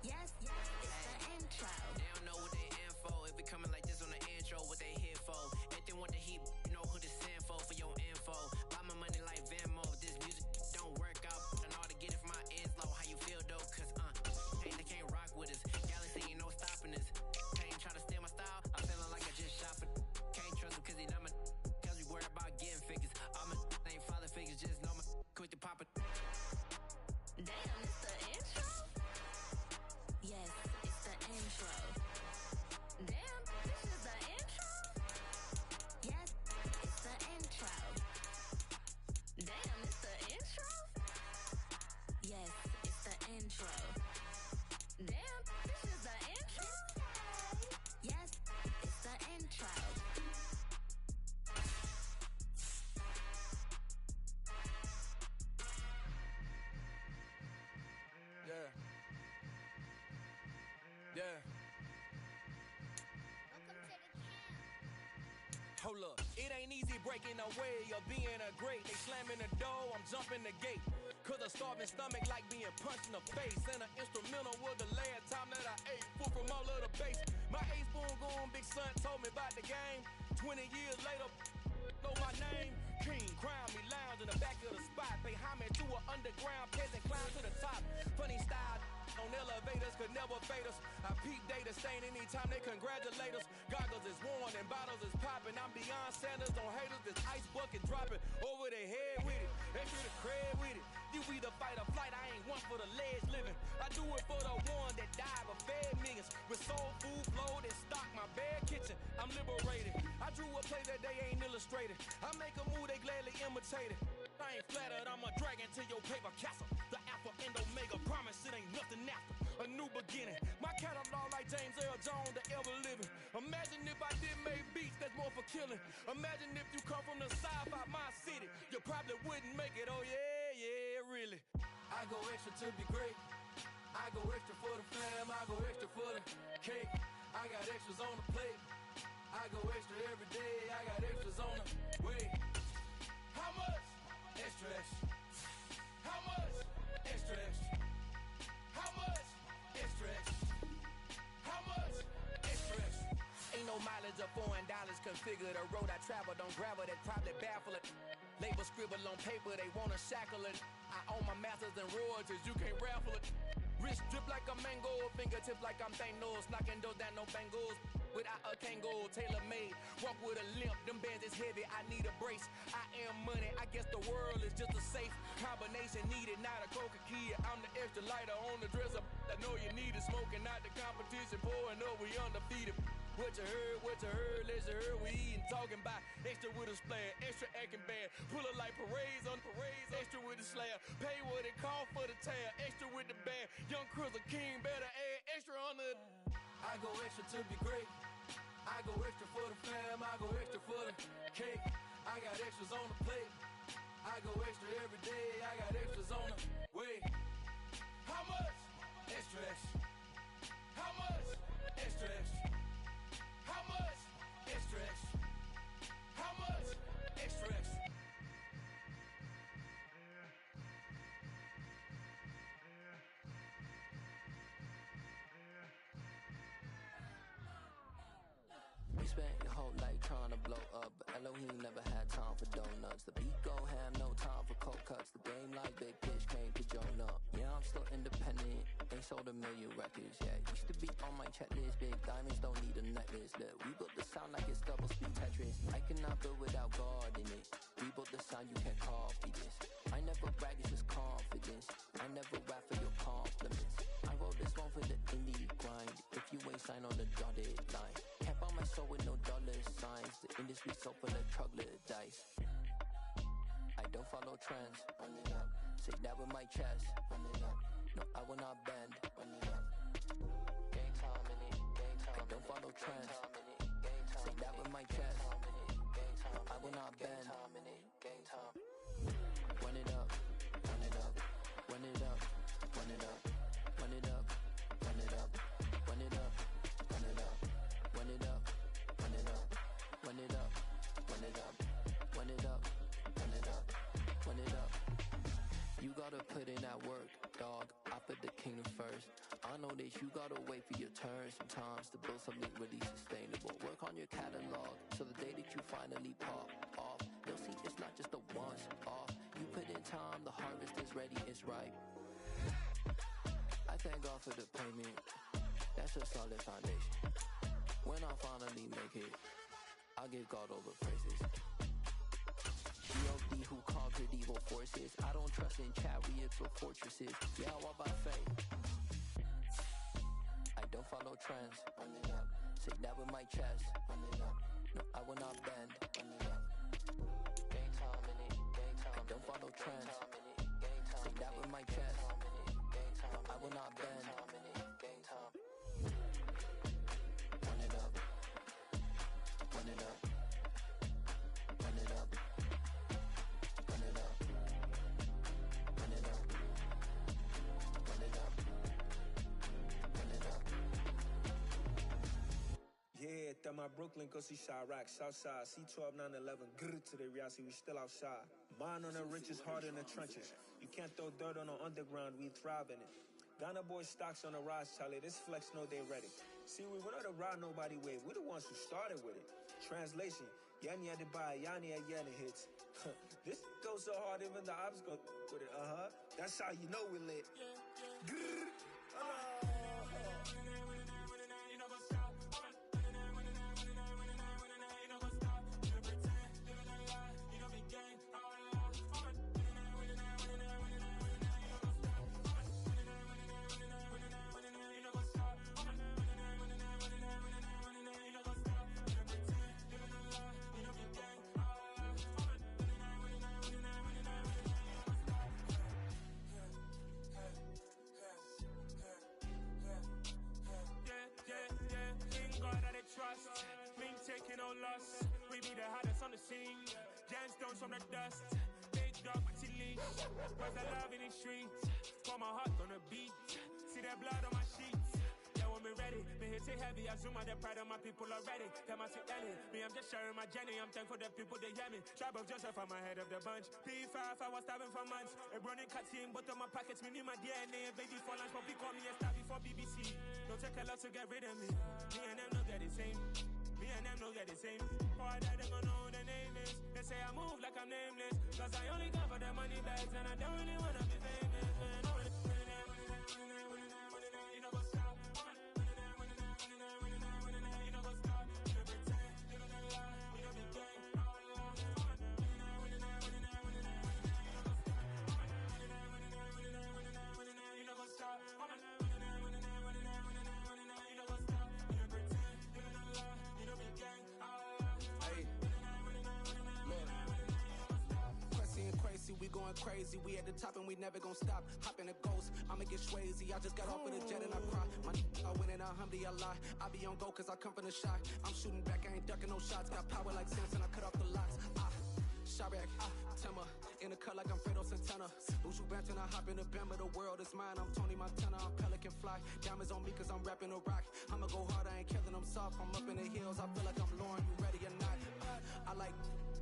Yes, it's the intro. They don't know what they in for. If it coming like this on the intro, what they here for? If they want the heat, you know who to send for your info. Buy my money like Venmo. If this music don't work out, I know how to get it from my ends low. How you feel though? Cause hey, they can't rock with us. Galaxy ain't no stopping us. Can't try to steal my style. I'm feeling like I just shopping. Can't trust him cause he not my. Cause we worried about getting figures. All my ain't father figures, just know my quick to pop it. Damn, it's the intro? Yes, it's the intro. Damn, this is the intro? Yes, it's the intro. Damn, it's the intro? Yes, it's the intro. Damn, this is the intro? Yes, it's the intro. Yeah. Hold up, it ain't easy breaking away or being a great. They slamming the door, I'm jumping the gate. Cause a starving stomach like being punched in the face. And an instrumental was the last time that I ate. Food from all of the bass. My ace boom goon, big son told me about the game. 20 years later, know my name. King, crown me, lounge in the back of the spot. Pay homage to an underground peasant, climb to the top. Funny style on elevators could never fade us. I peep data stain anytime they congratulate us. Goggles is worn and bottles is popping. I'm beyond Sanders on haters. This ice bucket dropping over their head with it. Extra the cred with it. You either fight or flight. I ain't one for the ledge living. I do it for the one that died but fed millions. With soul food flowed and stock my bare kitchen. I'm liberated. I drew a play that they ain't illustrated. I make a move they gladly imitate it. I ain't flattered, I'm a dragon to your paper castle. The alpha and omega, promise it ain't nothing after. A new beginning. My catalog like James Earl Jones, the ever living. Imagine if I did make beats that's more for killing. Imagine if you come from the south out my city. You probably wouldn't make it, oh yeah, really. I go extra to be great. I go extra for the fam, I go extra for the cake. I got extras on the plate. I go extra every day, I got extras on the way. How much? Extra, extra. How much? Extra, extra. How much? Extra, extra. How much? Extra, extra. Ain't no mileage of $4 configure the road I travel. Don't gravel, that probably baffle it. Label scribble on paper, they wanna shackle it. I own my masters and royalties, you can't raffle it. Wrist drip like a mango, fingertips like I'm Thanos. Knocking doors down, no bangles. Without a Kango, tailor-made. Walk with a limp, them bands is heavy, I need a brace. I am money, I guess the world is just a safe combination needed, not a coca key. I'm the extra lighter on the dresser. I know you need it, smoking out the competition, pouring up, we undefeated. What you heard, let's heard, we eating, talking about extra with a splash, extra acting bad, pull it like parades on parades, extra with the slab, pay what it cost for the tab, extra with the band, young Crystal King, better add extra on the. I go extra to be great, I go extra for the fam, I go extra for the cake, I got extras on the plate, I go extra every day, I got extras on the way. How much? Extra, extra. How much? Extra, extra. How much? Extra, extra. How much? Extra, extra. We spent your whole life trying to blow up, but Elohim never had time for donuts. The beat go ham, no time for cold cuts. The game like big pitch came to join up. Yeah, I'm still independent, ain't sold a million records yet. Used to be on my checklist, big diamonds don't need a necklace. Look, we built the sound like it's double speed Tetris. I cannot build without God in it. We built the sound, you can't copy this. I never brag, it's just confidence. I never rap for your compliments. I wrote this one for the indie grind. If you ain't signed on the dotted line, can't buy my soul with no dollar signs. The industry so full of troglodytes. I don't follow trends. Say that with my chest. No, I will not bend. Gang time in it. I don't follow trends. Say that with my chest. I will not bend. Run it up, run it up, run it up, run it up, run it up, run it up, run it up, run it up, run it up, run it up, run it up, run it up, run it up, run it up, run it up. You gotta put in that work, dog. I put the kingdom first. I know that you gotta wait for your turn sometimes to build something really sustainable. Work on your catalog, so the day that you finally pop off, you'll see it's not just a once off. You put in time, the harvest is ready, it's ripe. I thank God for the payment. That's a solid foundation. When I finally make it, I'll give God all the praises. G.O.D. who conquered evil forces. I don't trust in chariots or fortresses. Yeah, I walk by faith. I don't follow trends. Say that with my chest. No, I will not bend. Gang time in it. I don't follow trends. Say that with my chest. I will not bend. Run it up. Run it up. Run it up. Run it up. Run it up. Run it up. Run it up. Yeah, that my Brooklyn, go see Chirac, Southside, C12, 911, grr to the reality, we still outside. Mine on the richest, heart in the trenches. You can't throw dirt on the underground, we thrive in it. Ghana boy stocks on the rise, Charlie, this flex know they ready. See, we were not to ride nobody wave, we the ones who started with it. Translation, Yani had to buy, Yani had Yanni hits. This goes so hard, even the ops go with it, That's how you know we lit. Grr. Trust, me taking no loss. We be the hottest on the scene. Gemstones from the dust. Big dog, Matty leash. Where's the love in the streets? Pour my heart on the beat. See that blood on my sheets. Yeah, when we ready, me hit it heavy. I zoom out the pride of my people already. Tell my Ellie, me I'm just sharing my journey. I'm thankful the people they hear me. Tribe of Joseph, I'm ahead of the bunch. P5, I was starving for months. A running cut seeing but on my pockets. Me need my DNA. Baby for lunch, but we call me a star before BBC. Don't take a lot to get rid of me. Me and them don't get the same. Me and them don't get the same. Boy, that they gonna know who the name is. They say I move like I'm nameless. Cause I only cover the money bags and I don't really wanna be famous, man. You know go stop. You know go stop. You know pretend. You know the lie. You know the game. You know go stop. We going crazy, we at the top and we never gonna stop. Hop in a ghost, I'ma get swayzy. I just got off of the jet and I cry. My I win and I humbly I lie. I be on go cause I come from the shot. I'm shooting back, I ain't ducking no shots. Got power like Samson, I cut off the locks. Chirac, Timmer, in the cut like I'm Fredo Santana. Uju Banton, I hop in the Bama, the world is mine. I'm Tony Montana, I'm Pelican Fly. Diamonds on me cause I'm rapping a rock. I'ma go hard, I ain't killing them soft. I'm up in the hills, I feel like I'm Lauren, you ready or not? I like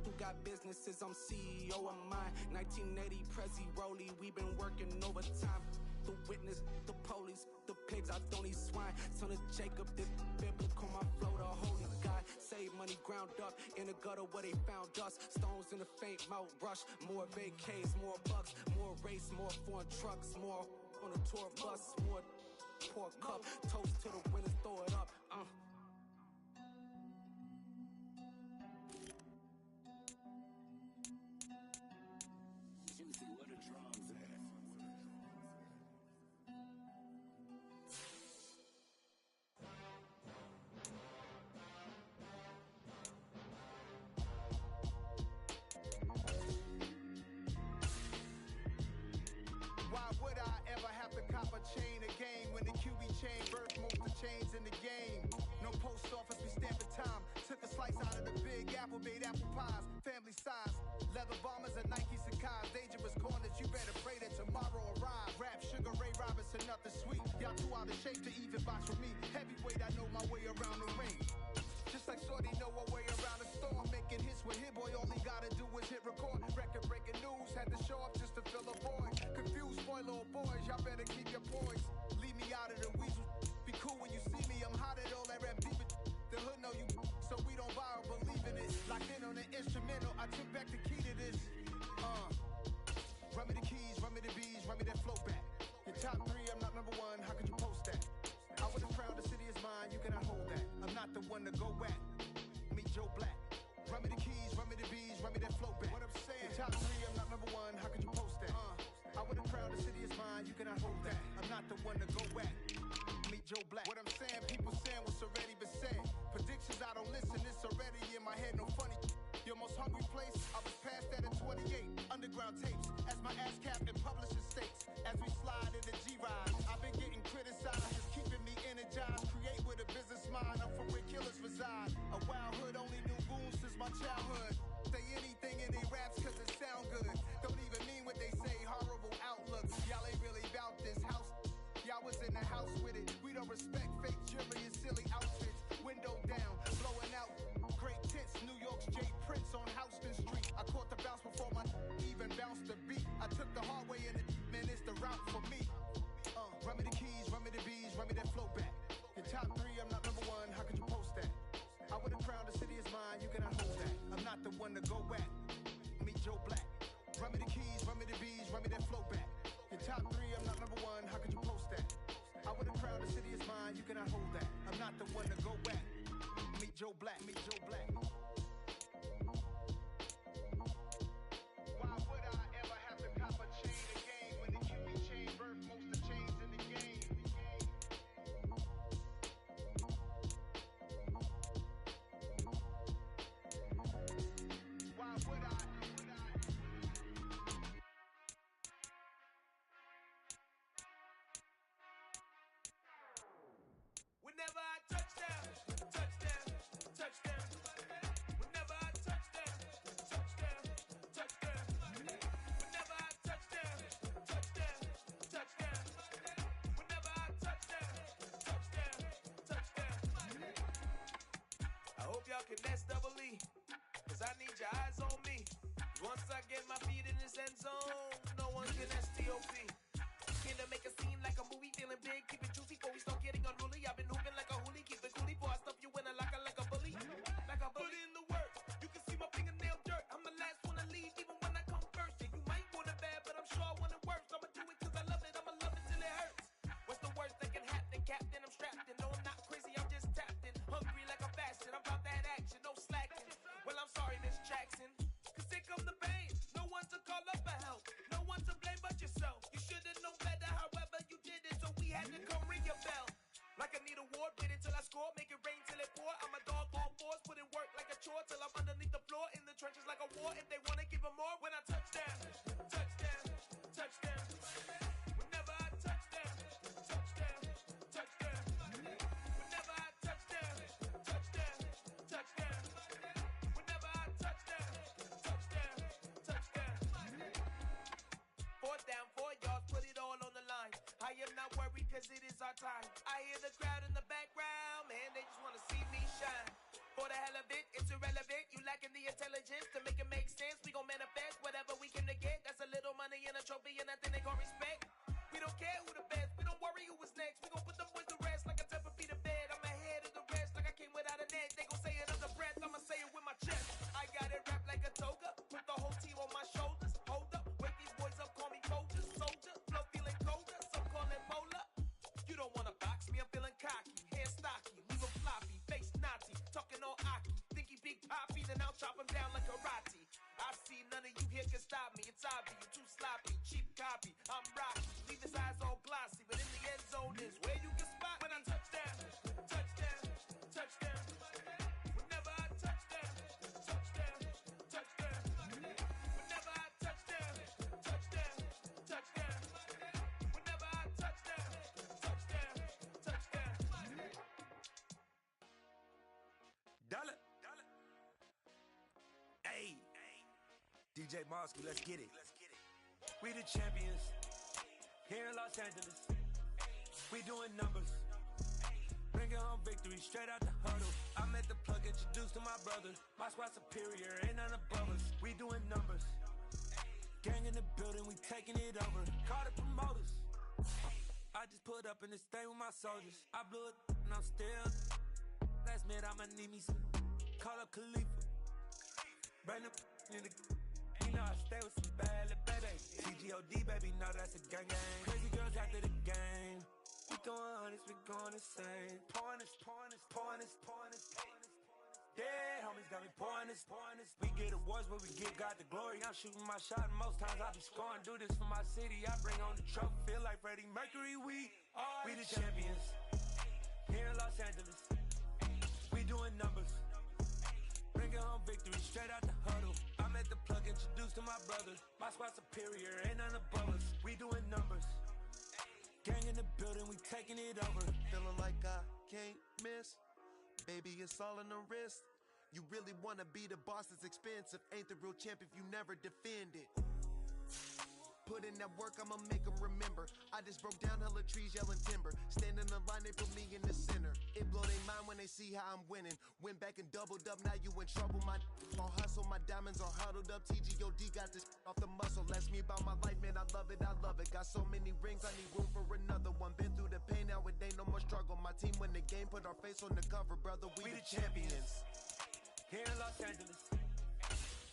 who got businesses, I'm CEO of mine. 1980 Prezi Rolly, we been working overtime. The witness, the police, the pigs, I don't eat swine. Son of Jacob, this biblical, my flow, the holy God. Save money ground up in the gutter where they found us. Stones in the faint mouth rush. More vacays, more bucks, more race, more foreign trucks, more on a tour bus, more pour cup. Toast to the winners, throw it up. Juicy, where the drums at? Why would I ever have to cop a chain again when the QB chain birthed most of chains in the game? No post office, we stamping time. Took a slice out of the big apple, made apple pies, family size. Leather bombers and Nike Sakai's. Dangerous corners, you better pray that tomorrow arrives. Rap, Sugar Ray Robinson, nothing sweet. Y'all too out of shape to even box with me. Heavyweight, I know my way around the ring. Just like Shorty know her way around the storm. Making hits with Hit Boy, all he gotta do is hit record. Record breaking news, had to show up just to fill a void. one to go at. Meet Joe Black. What I'm saying, people saying what's already been said. Predictions, I don't listen, it's already in my head, no funny. Your most hungry place, I was past that in 28. Underground tapes, as my ass cap in publishing states. As we slide in the G-Ride, I've been getting criticized, it's keeping me energized. Create with a business mind, I'm from where killers reside. A wild hood, only knew goons since my childhood. Say anything in they raps cause it sound good. Don't even mean what they say, horrible outlooks. Y'all ain't really about this house. Y'all was in the house with it. We don't respect fake jewelry and silly outfits. Window down, blowing out. Great tits, New York's J. Prince on Houston Street. I caught the bounce before my even bounced the beat. I took the hard way in it, man, it's the route for me. Run me the keys, run me the bees, run me that flow back. Your top three, I'm not number one, how could you post that? I would've crowned the city is mine, you cannot hold that. I'm not the one to go at. Meet Joe Black. Run me the keys, run me the bees, run me that flow back. Your top three, I'm not number one, how could you post that? I would've crowned the city is mine, you cannot hold that. I'm not the one to go at. Meet Joe Black, meet Joe Black. Why would I ever have to cop a chain again when the QB chain birthed most of chains in the game? Why would I? Whenever I touch down, touchdown, touchdown. Whenever I touch down, touchdown, touchdown. Whenever I touch down, touchdown, touchdown. Whenever I touch down, touchdown, touchdown. I hope y'all can nest double E, cause I need your eyes on me. Once I get my feet in this end zone, no one can STOP. Here to make a scene like a movie, feeling big, keep it juicy before we start getting unruly. I've been hooping like a hoolie, keep it coolie before I stuff you in a locker like a bully. Like a bully. Put in the work, you can see my fingernail dirt. I'm the last one to leave, even when I come first. Yeah, you might want it bad, but I'm sure I want it worse. I'ma do it cause I love it, I'ma love it till it hurts. What's the worst that can happen, Captain? I'm strapped in, no I'm not crazy, I'm just tapped in. Hungry like a fashion, I'm about that action, no slacking. Well, I'm sorry, Miss Jackson, cause here come the pain. No one to call up for help, no one to blame but yourself. You should've known better, however you did it, so we had to come ring your bell. Like I need a award, wait until I score, make it rain till it pour. I'm a dog on fours, put in work like a chore till I'm underneath the floor, in the trenches like a war. If they wanna give them more, when I touch down, touchdown, touchdown. Whenever I touch down, touchdown, touchdown. Whenever I touch down, touchdown, touchdown. Whenever I touch down, touchdown, touchdown. Fourth down, 4 yards, put it all on the line. I am not worried cause it is our time. I hear the crowd in the background, man, they just wanna see me shine. For the hell of it, it's irrelevant. You lacking the intelligence to make it make sense. We gon' manifest whatever we came to get. That's a little money and a trophy and nothing they gon' respect. We don't care who the best, we don't worry who was next. We gon' put them boys to rest like a Tempur-Pedic bed. I'm ahead of the rest like I came without a net. They gon' say it under breath, I'ma say it with my chest. I got it wrapped like a toga, put the whole team on my shoulders. Hold up, wake these boys up, call me Folger, soldier. Flow feeling colder, some call it molar. You don't wanna box me, I'm feeling cocky. Hair stocky, leave him floppy, face naughty. Talking all aki, think he big poppy, then I'll chop him down like karate. I see none of you here can stop me. It's obvious, you too sloppy, cheap copy. I'm rocky, leave his eyes all glossy, but in the end zone is where you can spot when I touch down, touchdown, touchdown. Whenever I touch down, touchdown, touchdown. Whenever I touch down, touchdown, touchdown. Whenever I touch down, touchdown, touchdown. Dollar. Hey, DJ Mosky, let's get it. We the champions here in Los Angeles. We doing numbers, bringing home victory straight out the huddle. I met the plug, introduced to my brother. My squad superior, ain't none above us. We doing numbers, gang in the building, we taking it over. Call the promoters. I just put up in this thing with my soldiers. I blew it and I'm still. Last minute I'ma need me some. Call up Khalifa. Bring the in the. You know I stay with some bad little baby. TGOD baby, know that's a gang gang. Crazy girls after the game. We throwing hundreds, we going insane. Pouring this. Dead homies got me pouring this. We get awards, but we get God the glory. I'm shooting my shot, and most times I be scoring. Do this for my city, I bring on the trophy. Feel like Freddie Mercury, we the champions. Here in Los Angeles, we doing numbers. Bringing home victory straight out the huddle. I'm at the plug, introduced to my brothers. My squad superior, ain't none above us. We doing numbers. Gang in the building, we taking it over. Feeling like I can't miss. Baby, it's all in the wrist. You really wanna be the boss, it's expensive. Ain't the real champ if you never defend it. Put in that work, I'ma make them remember. I just broke down hella trees, yelling timber. Stand in the line, they put me in the center. It blow their mind when they see how I'm winning. Went back and doubled up, now you in trouble. My on hustle, my diamonds are huddled up. TGOD got this off the muscle. Ask me about my life, man, I love it, I love it. Got so many rings, I need room for another one. Been through the pain, now it ain't no more struggle. My team win the game, put our face on the cover, brother. We the champions. Here in Los Angeles,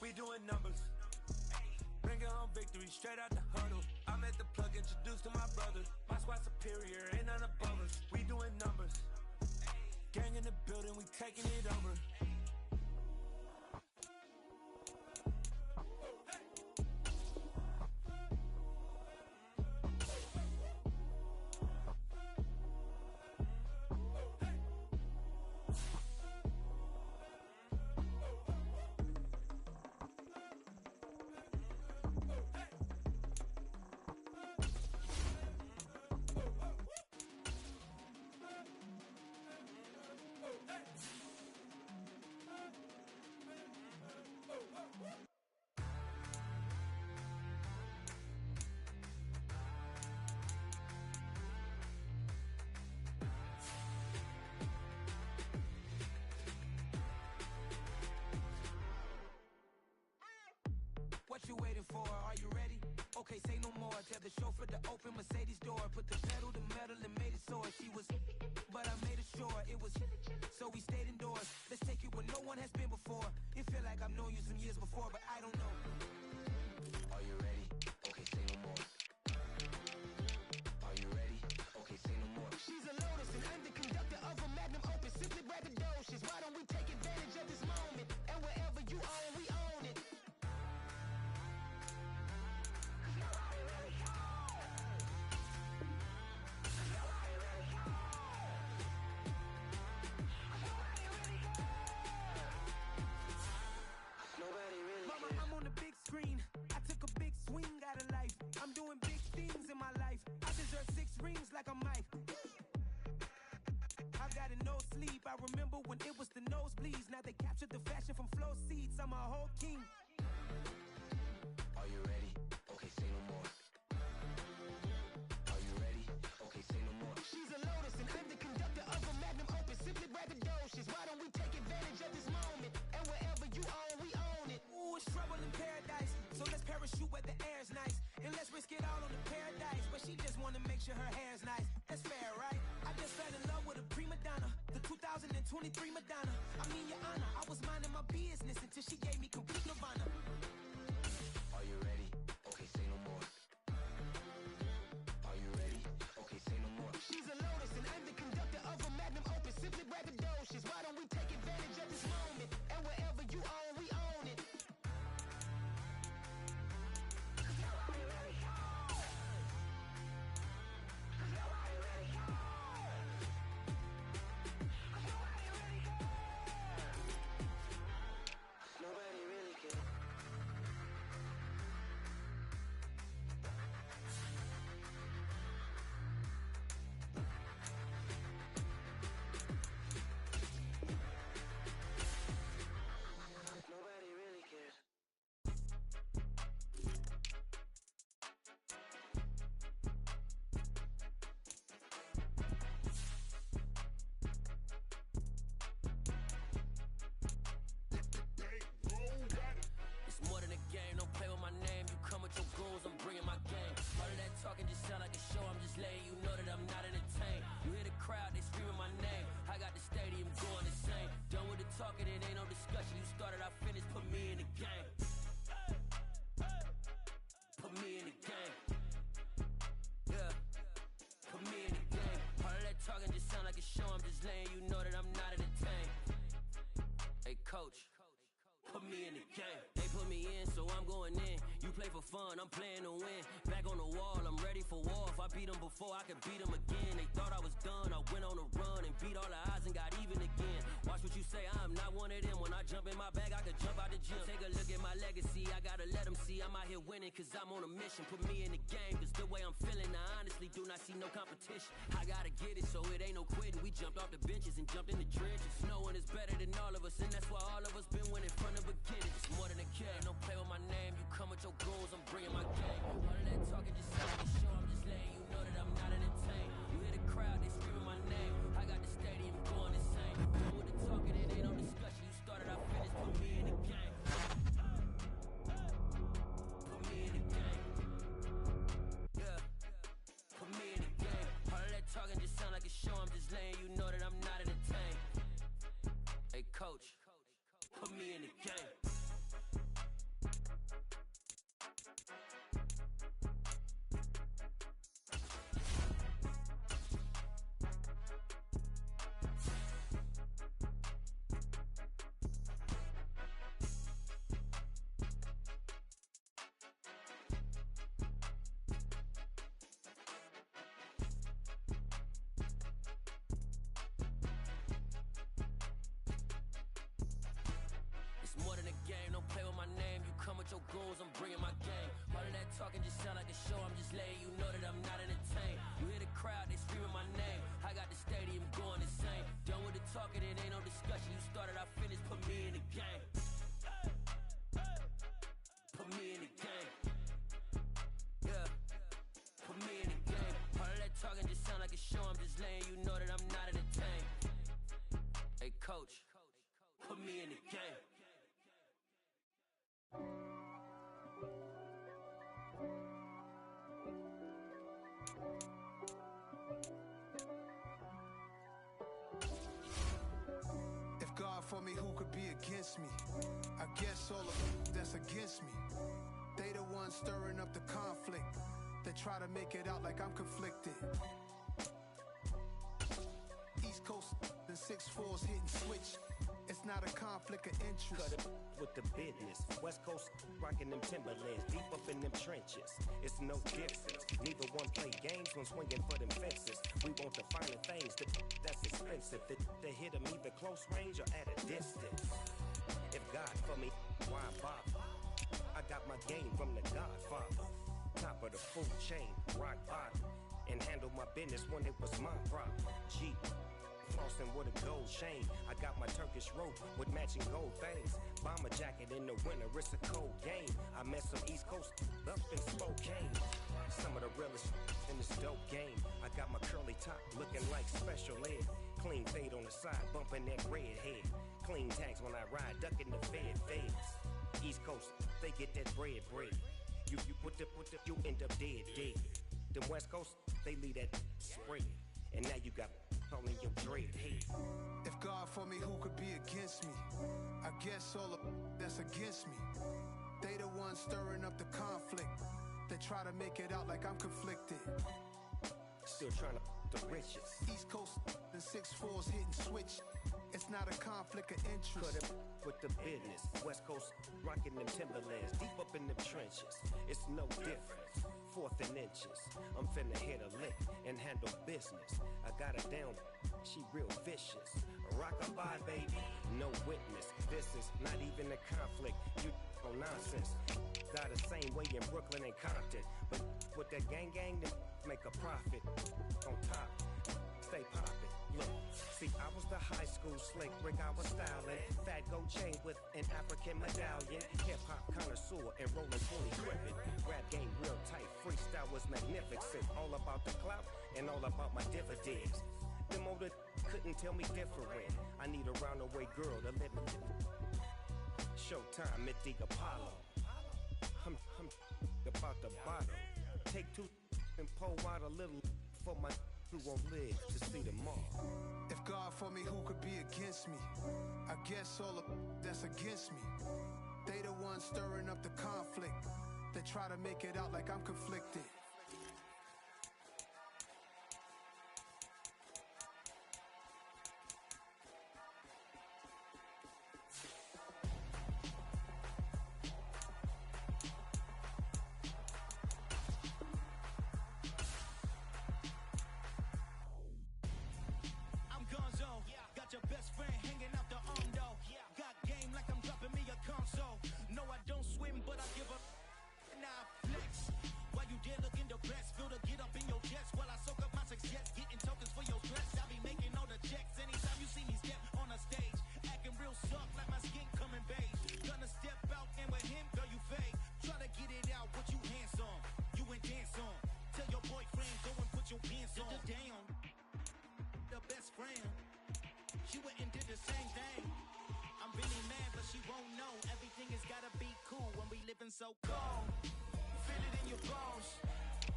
we doing numbers. Bringing home victory straight out the huddle. I'm at the plug, introduced to my brothers. My squad superior, ain't none above us. We doing numbers. Gang in the building, we taking it over. What you waiting for? Are you ready? Okay, say no more. Tell the chauffeur to open Mercedes door. Put the pedal to metal and made it soar. She was, but I made it sure it was. So we stayed indoors. Let's take it where no one has been before. It feel like I've known you some years before, but I don't know. Are you ready? Okay, say no more. Are you ready? Okay, say no more. She's a Lotus and I'm the conductor of a magnum opus. Simply braggadocious. Why don't we take advantage of this moment? And wherever you own, we own it. Mama, I'm on the big screen. I took a big swing out of life. I'm doing big things in my life. I deserve 6 rings like a Mike. I got no sleep. I remember when it was the nosebleeds. Now they captured the fashion from flow seats. I'm a whole king. Are you ready? Okay, say no more. Are you ready? Okay, say no more. She's a Lotus and I'm the conductor of a magnum opus. Simply braggadocious. Why don't we take advantage of this moment? And wherever you own, we own it. Ooh, it's trouble in paradise. So let's parachute where the air's nice. And let's risk it all on the paradise. But she just wanna make sure her hair's nice. That's fair, right? I just fell in love with a prima donna. The 2023 Madonna. I mean, your honor, I was minding my business until she gave me complete nirvana. Are you ready? Okay, say no more. Are you ready? Okay, say no more. She's a Lotus and I'm the conductor of a magnum opus. Simply braggadocious. Why don't we take advantage of this moment? And wherever you own, we own it. Nobody really cares. Nobody really cares. It's more than a game, don't play with my name. You come with your goons, I'm bringing my game. All of that talking just sound like a show, I'm just letting you know that I'm not entertained. You hear the crowd, they screaming my name. I got the stadium going insane. Done with the talking, it ain't no discussion. You started, I finished, put me in the game. Put me in the game. Yeah, put me in the game. All of that talking just sound like a show, I'm just letting you know that I'm not entertained. Hey, for fun, I'm playing to win. Back on the wall, I'm ready for war. If I beat them before, I could beat them again. They thought I was done, I went on a run and beat all the odds and got even again. Watch what you say, I'm not one of them. When I jump in my bag, I could jump out the gym. Take a look at my legacy, I gotta let them see I'm out here winning, cause I'm on a mission. Put me in the game, cause the way I'm feeling, I honestly do not see no competition. I gotta get it, so it ain't no quitting. We jumped off the benches and jumped in the trenches. No one is better than all of us, and that's why all of us been winning from the beginning. It's more than a kid, don't play with my name. You come with your goals, I'm bringing my game. All of that talking just sound like a show, I'm just letting you know that I'm not entertained. You hear the crowd, they screaming my name. I got the stadium going insane. Done with the talking, it ain't no discussion. You started, I finished, put me in the game. Put me in the game. Yeah, put me in the game. All of that talking just sound like a show, I'm just letting you know that I'm not entertained. Hey coach, put me in the game. It's more than a game, don't play with my name. You come with your goals, I'm bringing my game. All of that talking just sound like a show, I'm just letting you know that I'm not entertained. You hear the crowd, they screaming my name. I got the stadium going insane. Done with the talking, it ain't no discussion. You started, I finished, put me in the game. Put me in the game. Yeah, put me in the game. All of that talking just sound like a show, I'm just letting you know that I'm not entertained. Hey coach, put me in the game. If God for me, who could be against me? I guess all of that's against me. They the ones stirring up the conflict. They try to make it out like I'm conflicted. East Coast and 6'4's hitting switch. It's not a conflict of interest. Cut it with the business. West Coast rocking them Timberlands, deep up in them trenches. It's no difference. Neither one play games when swinging for them fences. We want the finer things, that's expensive. They hit them either close range or at a distance. If God for me, why bother? I got my game from the Godfather. Top of the food chain, rock bottom. And handle my business when it was my problem. G. Flossing with a gold chain. I got my Turkish rope with matching gold things. Bomber jacket in the winter, it's a cold game. I met some East Coast up in Spokane. Some of the realest in this dope game. I got my curly top looking like special ed. Clean fade on the side, bumping that red head. Clean tags when I ride, ducking the feds. East Coast, they get that bread. You you end up dead. Them West Coast, they leave that spread. And now you got all in your dread head. If God for me, who could be against me? I guess all of that's against me. They the ones stirring up the conflict. They try to make it out like I'm conflicted. Still trying to the riches. East Coast and 6'4's hitting switch. It's not a conflict of interest. Cut it with the business. West Coast rocking them Timberlands, deep up in them trenches. It's no difference. 4th and inches. I'm finna hit a lick and handle business. I got her down, she real vicious. Rock-a-bye, baby, no witness. This is not even a conflict. You on nonsense. Die the same way in Brooklyn and Compton. But with that gang, they make a profit. On top, stay poppin'. Look, see, I was the high school slick Rick, I was styling. Fat gold chain with an African medallion. Hip-hop connoisseur and rolling 20 gripping. Rap game real tight, freestyle was magnificent. All about the clout and all about my dividends. Them older couldn't tell me different. I need a roundaway girl to live in. Showtime at the Apollo. I'm about the bottle. Take 2 and pour out a little for my who won't live to see tomorrow. If God for me, who could be against me? I guess all of that's against me. They the ones stirring up the conflict. They try to make it out like I'm conflicted. so gone. Feel it in your bones.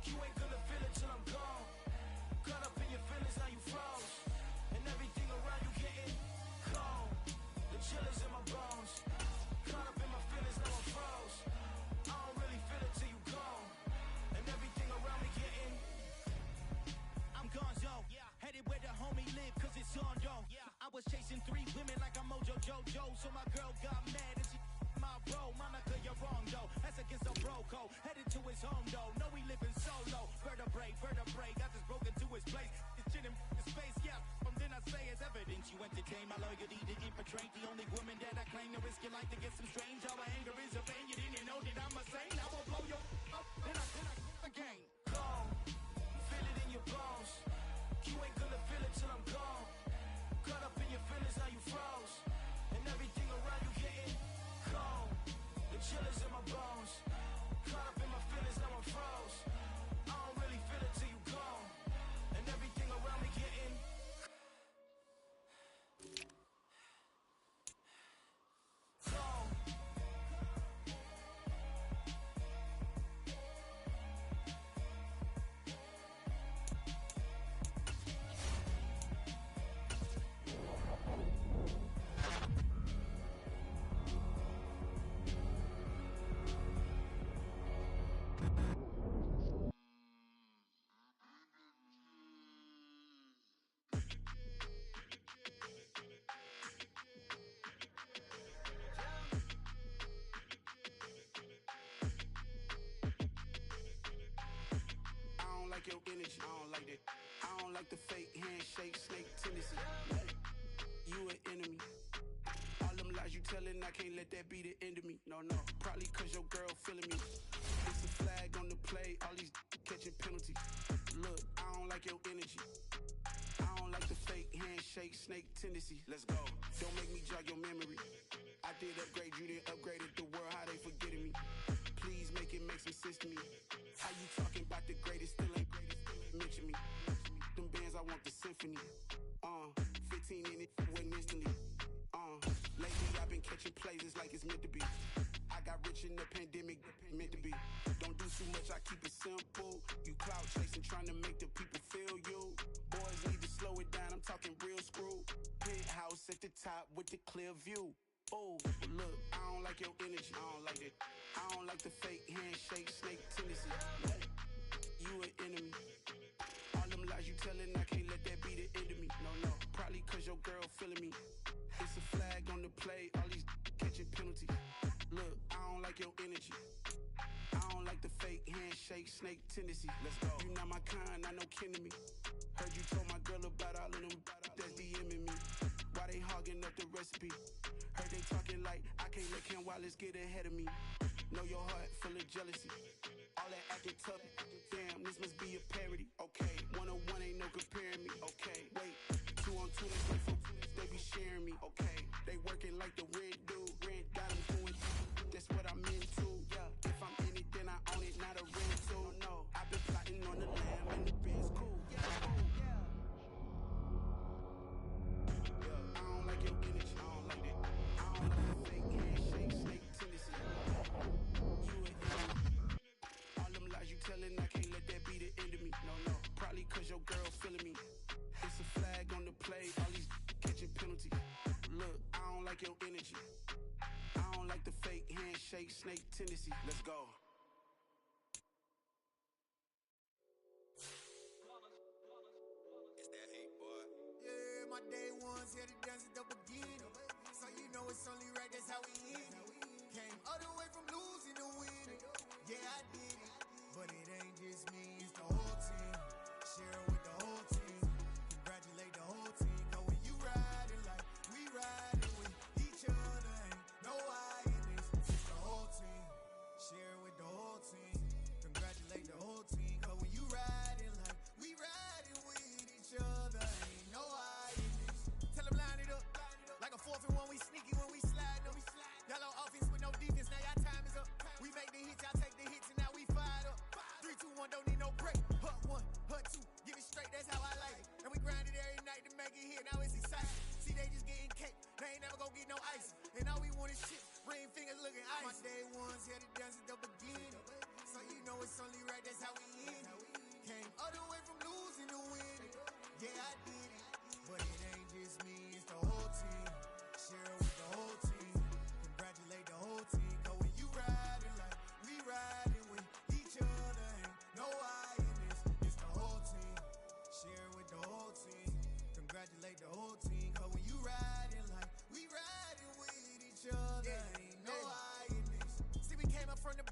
You ain't gonna feel it till I'm gone. Caught up in your feelings, now you froze. And everything around you getting cold. The chill is in my bones. Caught up in my feelings, now I'm froze. I don't really feel it till you gone. And everything around me getting. I'm gonzo. Headed where the homie live, cause it's on though. I was chasing 3 women like I'm Mojo Jojo. So my girl got mad and she my bro. Monica, you're wrong though. That's against a bro code. Headed to his home though. No, we living solo. Vertebrae. Got this broken to his place. It's shit in his face, yeah. From then I say it's evidence. You entertain my loyalty to infiltrate. The only woman that I claim to risk your life to get some strange. All my anger is a pain. You didn't know that I'm a saint. I will blow your up. Then I again. Gone. Feel it in your bones. You ain't gonna feel it till I'm gone. Caught up in your feelings, now you froze. And everything around you getting cold. The chill is in my bones. Caught up in my feelings, now I'm froze. I don't really feel it till you gone. And everything around me getting gone. I don't like your energy. I don't like that. I don't like the fake handshake, snake tendency. You an enemy. All them lies you telling, I can't let that be the end of me. No, probably cause your girl feeling me. It's a flag on the play, all these catching penalties. Look, I don't like your energy. I don't like the fake handshake, snake tendency. Let's go. Don't make me jog your memory. I did upgrade, you didn't upgrade it. The world, how they forgetting me. Please make it make some sense to me. How you talking about the greatest, still ain't greatest, mention me. Them bands, I want the symphony. 15 in it, went instantly. Lately I've been catching plays, it's like it's meant to be. I got rich in the pandemic, meant to be. Don't do too much, I keep it simple. You clout chasing, trying to make the people feel you. Boys need to slow it down, I'm talking real screw. Penthouse at the top with the clear view. Oh, look, I don't like your energy. I don't like it. I don't like the fake handshake, snake tendency. You an enemy. All them lies you telling, I can't let that be the end of me. No, probably cause your girl feeling me. It's a flag on the play, all these catching penalties. Look, I don't like your energy. I don't like the fake handshake, snake tendency. Let's go. You not my kind, not no kin to me. Heard you told my girl about all of them that's DMing me. Why they hogging up the recipe? Heard they talking like I can't let Ken Wallace get ahead of me. Know your heart full of jealousy. All that acting tough, damn, this must be a parody. Okay, 1-on-1 ain't no comparing me. Okay, wait, 2-on-2, they play for, they be sharing me. Okay, they working like the rent dude. Rent got them doing, that's what I'm into. Yeah, if I'm in it, then I own it, not a rental. No, I've been plotting on the lamb and the band's cool. Yeah, I don't like your energy, I don't like that. I don't like the fake handshake, snake tendency. You an enemy. All them lies you telling, I can't let that be the end of me. No, probably cause your girl feeling me. It's a flag on the play, all these catching penalties. Look, I don't like your energy. I don't like the fake handshake, snake tendency. Let's go. It's that hate, boy. Yeah, my day ones here to dance at the beginning. So you know it's only right, that's how we end it. Came all the way from losing to winning. Yeah, I did it. But it ain't just me, it's the whole team. Share it with the whole team. Congratulate the whole team. Cause when you riding like we riding with each other, ain't no I in this. It's the whole team. Share it with the whole team. Congratulate the whole team. Cause when you riding like we riding with each other, ain't no I in this. Tell them line it up. Like a 4th and 1, we sneaky when we slide them. Y'all on offense with no defense, now y'all time is up. We make the hits, y'all take the hits, and now we fired up. 3, 2, 1, don't need no break. Hut 1, hut 2, give it straight, that's how I like it. And we grind it every night to make it hit, now it's exciting. See, they just getting cake, they ain't never gonna get no ice. And all we want is shit, ring fingers looking ice. My day ones here to dance at the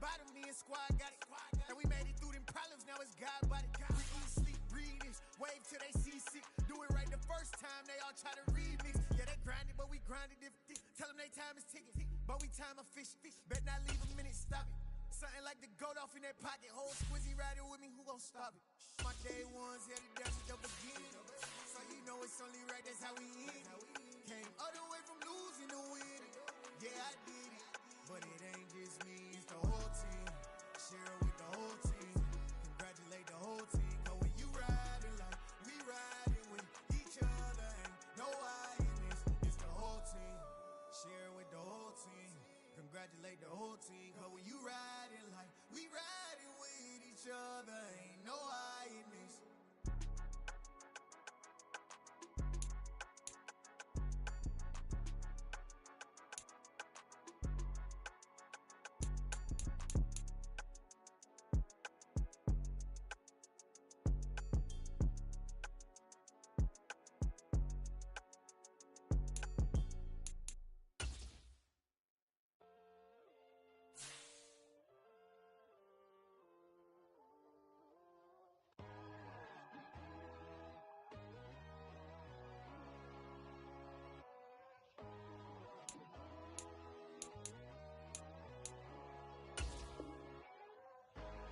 Bottom me and squad got it. And we made it through them problems, now it's God body. We eat, sleep, breathe this. Wave till they seasick. Do it right the first time, they all try to remix. Yeah, they grinded, but we grinded different. Tell them they time is ticking, but we time a fish. Bet not leave a minute, stop it. Something like the goat off in that pocket. Whole squizzy riding with me, who gon' stop it? My day ones headed down to the beginning. So you know it's only right, that's how we end. Came all the way from losing to winning. Yeah, I did it. But it ain't just me, it's the whole team. Share it with the whole team. Congratulate the whole team. Cause when you riding like we riding with each other, ain't no I in this. It's the whole team. Share it with the whole team. Congratulate the whole team. Cause when you riding like we riding with each other, ain't no I in this.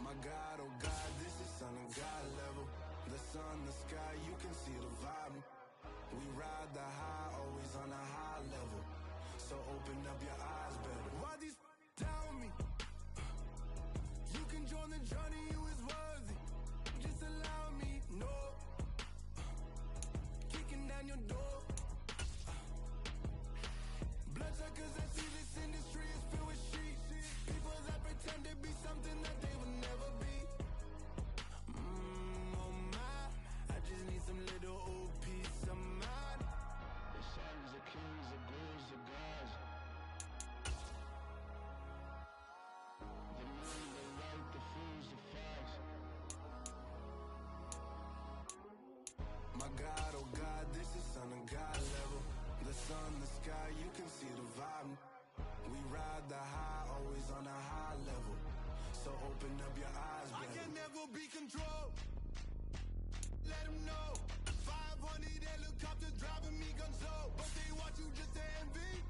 My God, oh God, this is Son of God level. The sun, the sky, you can see the vibe. We ride the high, always on a high level. So open up your eyes better. Why these tell me? You can join the journey, you is worthy. Just allow me, no. Kicking down your door. Bloodsuckers, I see this industry is filled with sheep. People that pretend to be something that they will never be. Oh my, I just need some little old peace of mind. The sons of kings, the gurus, the gods. The men, the right, the fools, the facts. My God, oh God, this is Son of God level. The sun, the sky, you can see the vibe. We ride the high, always on a high level. So open up your eyes, baby. I can never be controlled. Let them know. 500 helicopters driving me gonzo. But they watch you just to envy.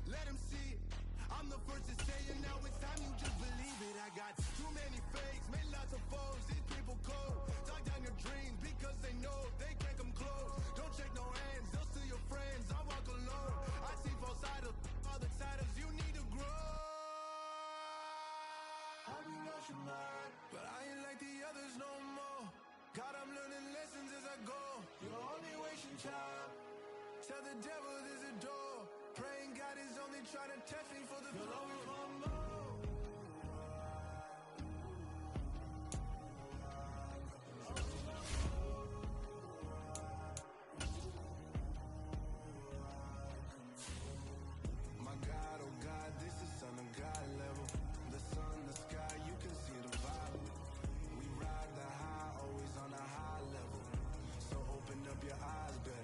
Let them see it. I'm the first to say it, now it's time you just believe it. I got too many fakes, made lots of foes. These people cold. Talk down your dreams because they know they can't come close. Don't shake no hands, they'll steal your friends. I walk alone. I see false idols, other siders, you need to grow. Have you lost your mind? But I ain't like the others no more. God, I'm learning lessons as I go. You're only wasting time. Tell the devil there's a door. Praying God is only trying to test me for the flow. My God, oh God, this is Son of God level. The sun, the sky, you can see the vibe. We ride the high, always on a high level. So open up your eyes better.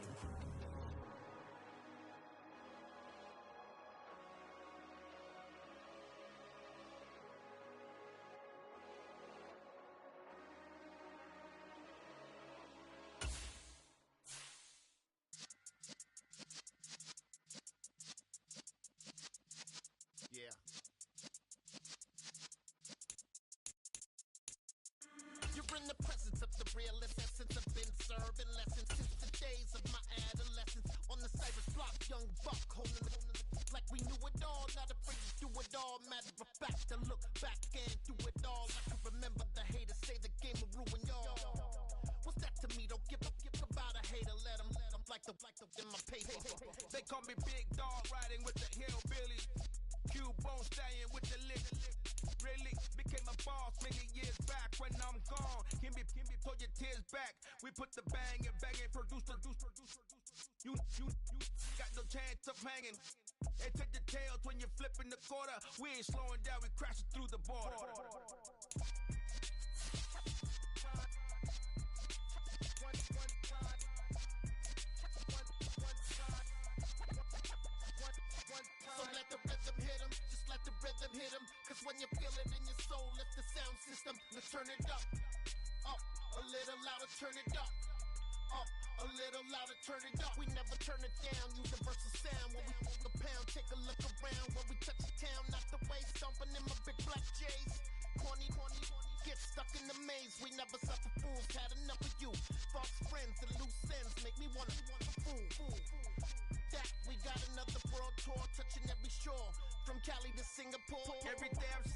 Yeah. You're in the presence of the realest essence. I've been serving lessons since the days of my adolescence. On the Cyrus block, young buck holding it like we knew it all. Not afraid to do it all. Matter of fact, to look back and do it all. I can remember the haters say the game will ruin y'all. What's that to me? Don't give about a hater. Let them like the in my paper. They call me Big Dog, riding with the hillbillies. Cubone staying with the lick. Really became a boss many years back. When I'm gone, can be pull your tears back. We put the bang and produce. You got no chance of hanging. They take the tails when you're flipping the quarter. We ain't slowing down, we crashing through the border. So let the rhythm hit him, just let the rhythm hit him. Cause when you feel it in your turn it up. Up, a little louder, turn it up. Up, a little louder, turn it up. We never turn it down, universal sound. When we move the pound, take a look around. When we touch the town, not the way, stomping in my big black J's. Corny, get stuck in the maze. We never suffer fools, had enough of you. False friends and loose ends make me wanna fool. That we got another world tour, touching every shore. From Cali to Singapore. Every day I'm